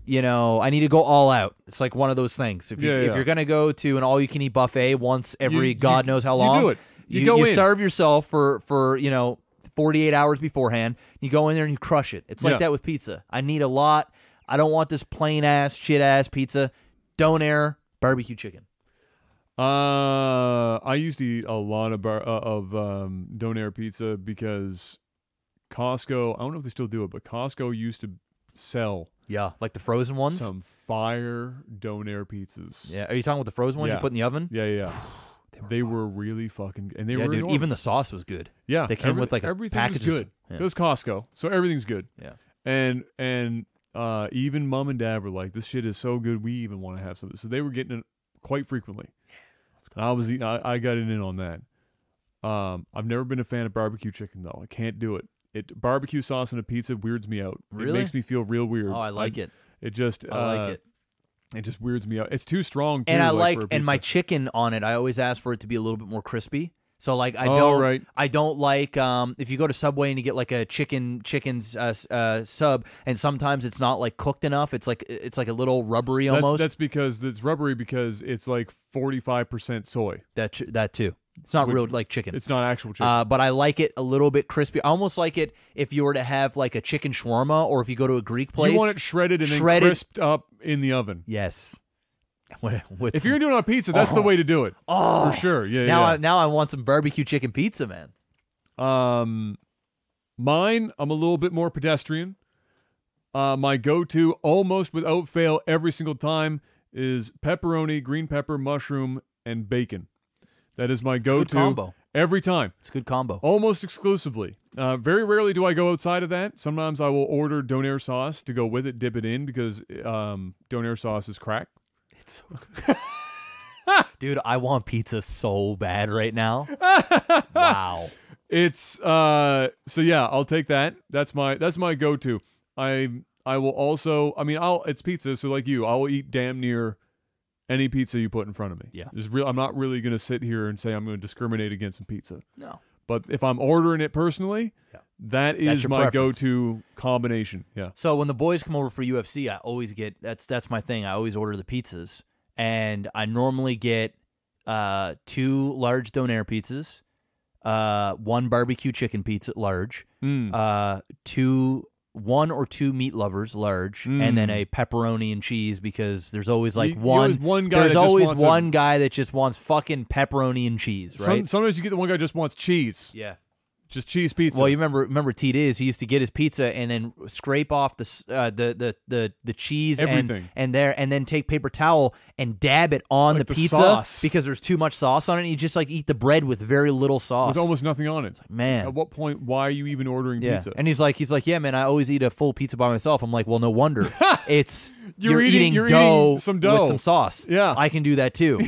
I need to go all out. It's like one of those things. If you're gonna go to an all-you-can-eat buffet once every God knows how long, you do it. You starve yourself for 48 hours beforehand. You go in there and you crush it. It's like that with pizza. I need a lot. I don't want this plain ass shit ass pizza. Donair barbecue chicken. I used to eat a lot of Donair pizza because Costco. I don't know if they still do it, but Costco used to sell. Yeah, like the frozen ones? Some fire Donair pizzas. Yeah, are you talking about the frozen ones you put in the oven? Yeah. They were really fucking and they were dude, enormous. even the sauce was good. Yeah. They came with like everything packages. was good. It was Costco. So everything's good. Yeah. And even mom and dad were like, this shit is so good we even want to have something. So they were getting it quite frequently. Yeah, I got it in on that. I've never been a fan of barbecue chicken though. I can't do it. Barbecue sauce on a pizza weirds me out. Really? It makes me feel real weird. Oh, I like it. It just I like it. It just weirds me out. It's too strong too. And for a pizza. and my chicken on it, I always ask for it to be a little bit more crispy. So like I don't like if you go to Subway and you get like a chicken's sub, and sometimes it's not like cooked enough. It's like a little rubbery almost. That's because it's rubbery because it's like 45% soy. That too. It's not real like chicken. It's not actual chicken. But I like it a little bit crispy. I almost like it if you were to have like a chicken shawarma, or if you go to a Greek place. You want it shredded and then crisped up in the oven. Yes. If you're doing it on pizza, that's the way to do it. For sure. Yeah. Now I want some barbecue chicken pizza, man. Mine, I'm a little bit more pedestrian. My go-to, almost without fail, every single time is pepperoni, green pepper, mushroom, and bacon. That is my go-to. It's a good combo. Every time. It's a good combo. Almost exclusively. Very rarely do I go outside of that. Sometimes I will order donair sauce to go with it, dip it in, because donair sauce is crack. It's so Dude, I want pizza so bad right now. Wow. It's so yeah, I'll take that. That's my go-to. I will also, it's pizza, so like you, I will eat damn near any pizza you put in front of me. Yeah. I'm not really going to sit here and say I'm going to discriminate against some pizza. No. But if I'm ordering it personally, that is my go-to combination. Yeah. So when the boys come over for UFC, I always get that's my thing. I always order the pizzas, and I normally get 2 large donair pizzas, 1 barbecue chicken pizza large, 1 or 2 meat lovers large, and then a pepperoni and cheese, because there's always like one guy. There's always one guy that just wants fucking pepperoni and cheese, right? Sometimes you get the one guy just wants cheese. Yeah. Just cheese pizza. Well, you remember T Diz, he used to get his pizza and then scrape off the cheese everything and then take paper towel and dab it on like the pizza sauce. Because there's too much sauce on it. And you just like eat the bread with very little sauce, with almost nothing on it. Like, man, at what point? Why are you even ordering pizza? And he's like, yeah, man, I always eat a full pizza by myself. I'm like, well, no wonder. It's you're eating dough with some sauce. Yeah, I can do that too.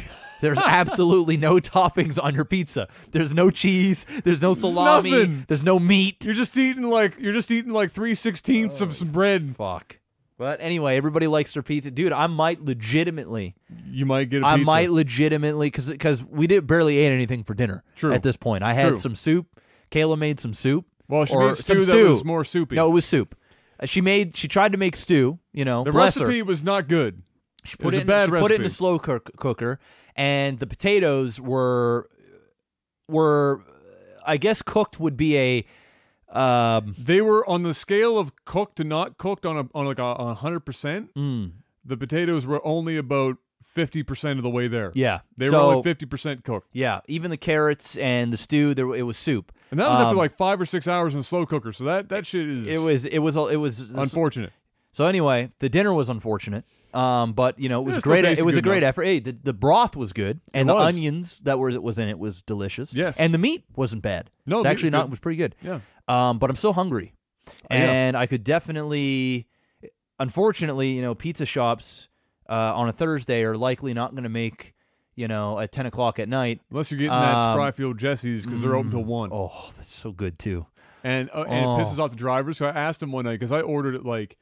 There's absolutely no toppings on your pizza. There's no cheese. There's no salami. There's no meat. You're just eating like 3/16 of some bread. Fuck. But anyway, everybody likes their pizza, dude. I might legitimately. You might get a pizza. I might legitimately because we barely ate anything for dinner. True. At this point, I had some soup. Kayla made some soup. Well, she made stew that was more soupy. No, it was soup. She tried to make stew. You know, the recipe was not good. She put it in a slow cooker. And the potatoes were I guess cooked would be a they were on the scale of cooked to not cooked on 100%. The potatoes were only about 50% of the way there. Yeah. They were only 50% cooked. Yeah, even the carrots and the stew, it was soup. And that was after like 5 or 6 hours in a slow cooker. So that shit is it was unfortunate. So anyway, the dinner was unfortunate. But you know, it was great. It was a great effort. Hey, the broth was good, and the onions that was in it was delicious. Yes, and the meat wasn't bad. No, it's actually not. It was pretty good. Yeah. But I'm so hungry, and I could definitely. Unfortunately, you know, pizza shops on a Thursday are likely not going to make, you know, at 10 o'clock at night, unless you're getting that Spryfield Jesse's, because they're open till 1. Oh, that's so good too. And it pisses off the drivers. So I asked him one night because I ordered it like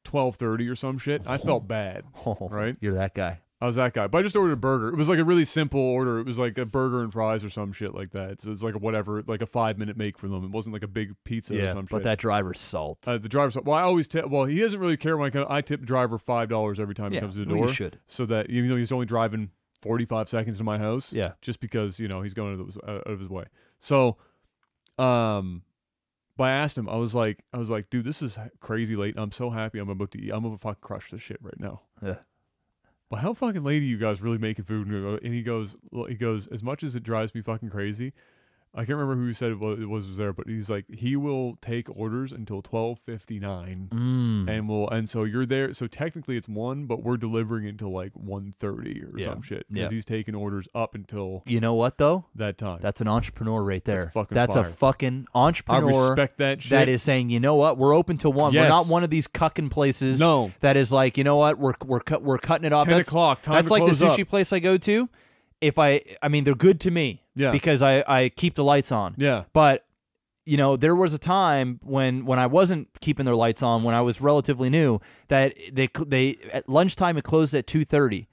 12:30 or some shit. I felt bad. Right? You're that guy. I was that guy. But I just ordered a burger. It was like a really simple order. It was like a burger and fries or some shit like that. So it's like whatever, like a 5-minute make for them. It wasn't like a big pizza or some shit. But that driver's salt. The driver's salt. Well, I always tip. Well, he doesn't really care when I tip the driver $5 every time he comes to the door. You should. So that even though he's only driving 45 seconds to my house. Yeah. Just because, you know, he's going out of his way. So, but I asked him, I was like, dude, this is crazy late. I'm so happy I'm about to eat. I'm going to fucking crush this shit right now. Yeah. But how fucking late are you guys really making food? And he goes, as much as it drives me fucking crazy, I can't remember who said it was there, but he's like, he will take orders until 12:59, and so you're there. So technically it's 1, but we're delivering until like 1:30 or some shit because he's taking orders up until. You know what though? That time. That's an entrepreneur right there. That's a fucking entrepreneur. I respect that shit. That is saying, you know what? We're open till 1. Yes. We're not one of these cucking places. No. That is like, you know what? We're cutting it off. 10 o'clock. Time that's to like the close sushi up. place I go to. I mean, they're good to me. Yeah. Because I keep the lights on. Yeah. But, you know, there was a time when I wasn't keeping their lights on, when I was relatively new, that they at lunchtime it closed at 2:30,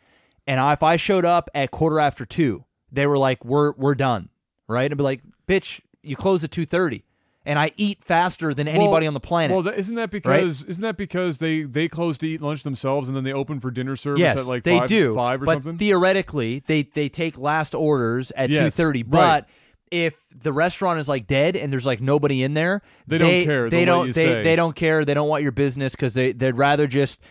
and if I showed up at 2:15, they were like, we're done, right? And be like, bitch, you close at 2:30. And I eat faster than anybody on the planet. Well, isn't that because they close to eat lunch themselves and then they open for dinner service yes, at like they 5, do. 5 or but something? Theoretically, they take last orders at 2:30. But right. if the restaurant is like dead and there's like nobody in there, they don't care. They don't. They don't care. They don't want your business because they'd rather just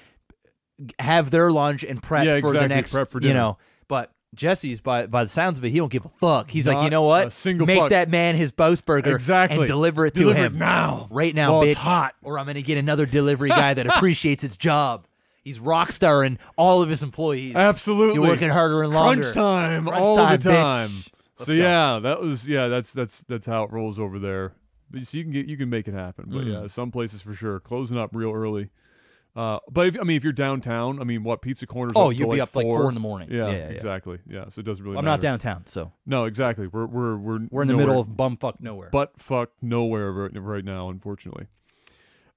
have their lunch and prep for the next. Prep for dinner. But Jesse's, by the sounds of it, he don't give a fuck. He's Not like, you know what? Make fuck. that man his Boast Burger and deliver it to him now. Right now, while bitch. It's hot. Or I'm going to get another delivery guy that appreciates his job. He's Rockstar and all of his employees. Absolutely. You're working harder and longer. Crunch time all the time. So go. That's how it rolls over there. But you can make it happen. But yeah, some places for sure closing up real early. But if you're downtown, what Pizza Corner's up you'd to be like up like 4 in the morning. Yeah, exactly. Yeah, so it doesn't really I'm matter. not downtown, so. No, exactly. We're in the middle of bumfuck nowhere. Butt fuck nowhere right now, unfortunately.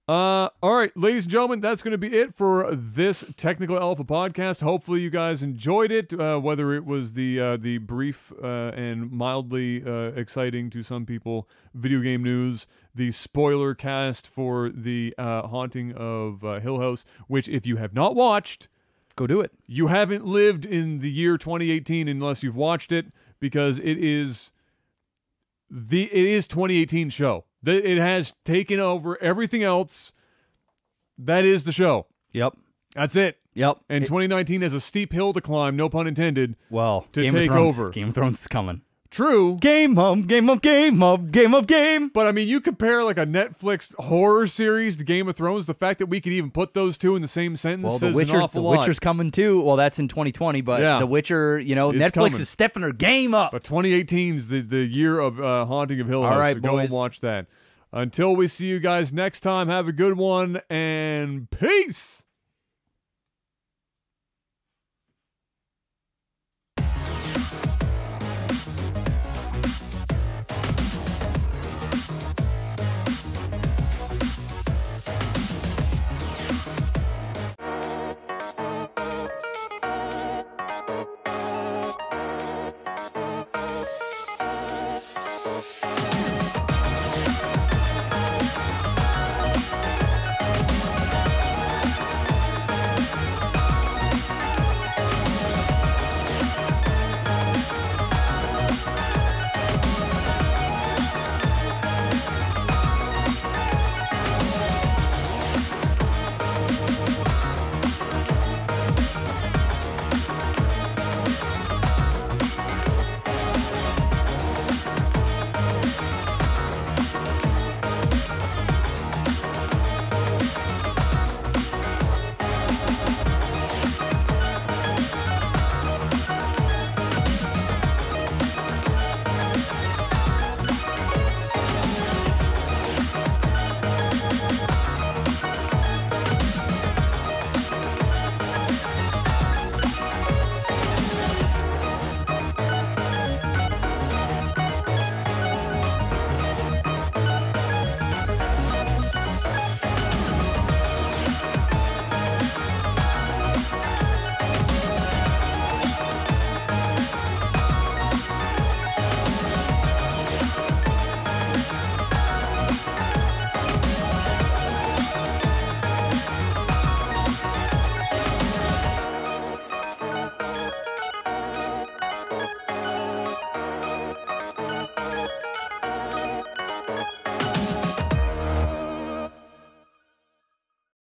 All right, ladies and gentlemen, that's going to be it for this Technical Alpha podcast. Hopefully you guys enjoyed it, whether it was the brief and mildly exciting to some people video game news, the spoiler cast for the Haunting of Hill House, which if you have not watched, go do it. You haven't lived in the year 2018 unless you've watched it, because it is 2018 show. It has taken over everything else. That is the show. Yep. That's it. Yep. And 2019 has a steep hill to climb, no pun intended, to take over. Game of Thrones is coming. True. Game of game. But you compare like a Netflix horror series to Game of Thrones, the fact that we could even put those two in the same sentence says an awful lot. The Witcher's coming too. Well, that's in 2020, but The Witcher, Netflix coming. is stepping her game up. But 2018 is the year of Haunting of Hill House. All right, so boys. Go and watch that. Until we see you guys next time, have a good one and peace.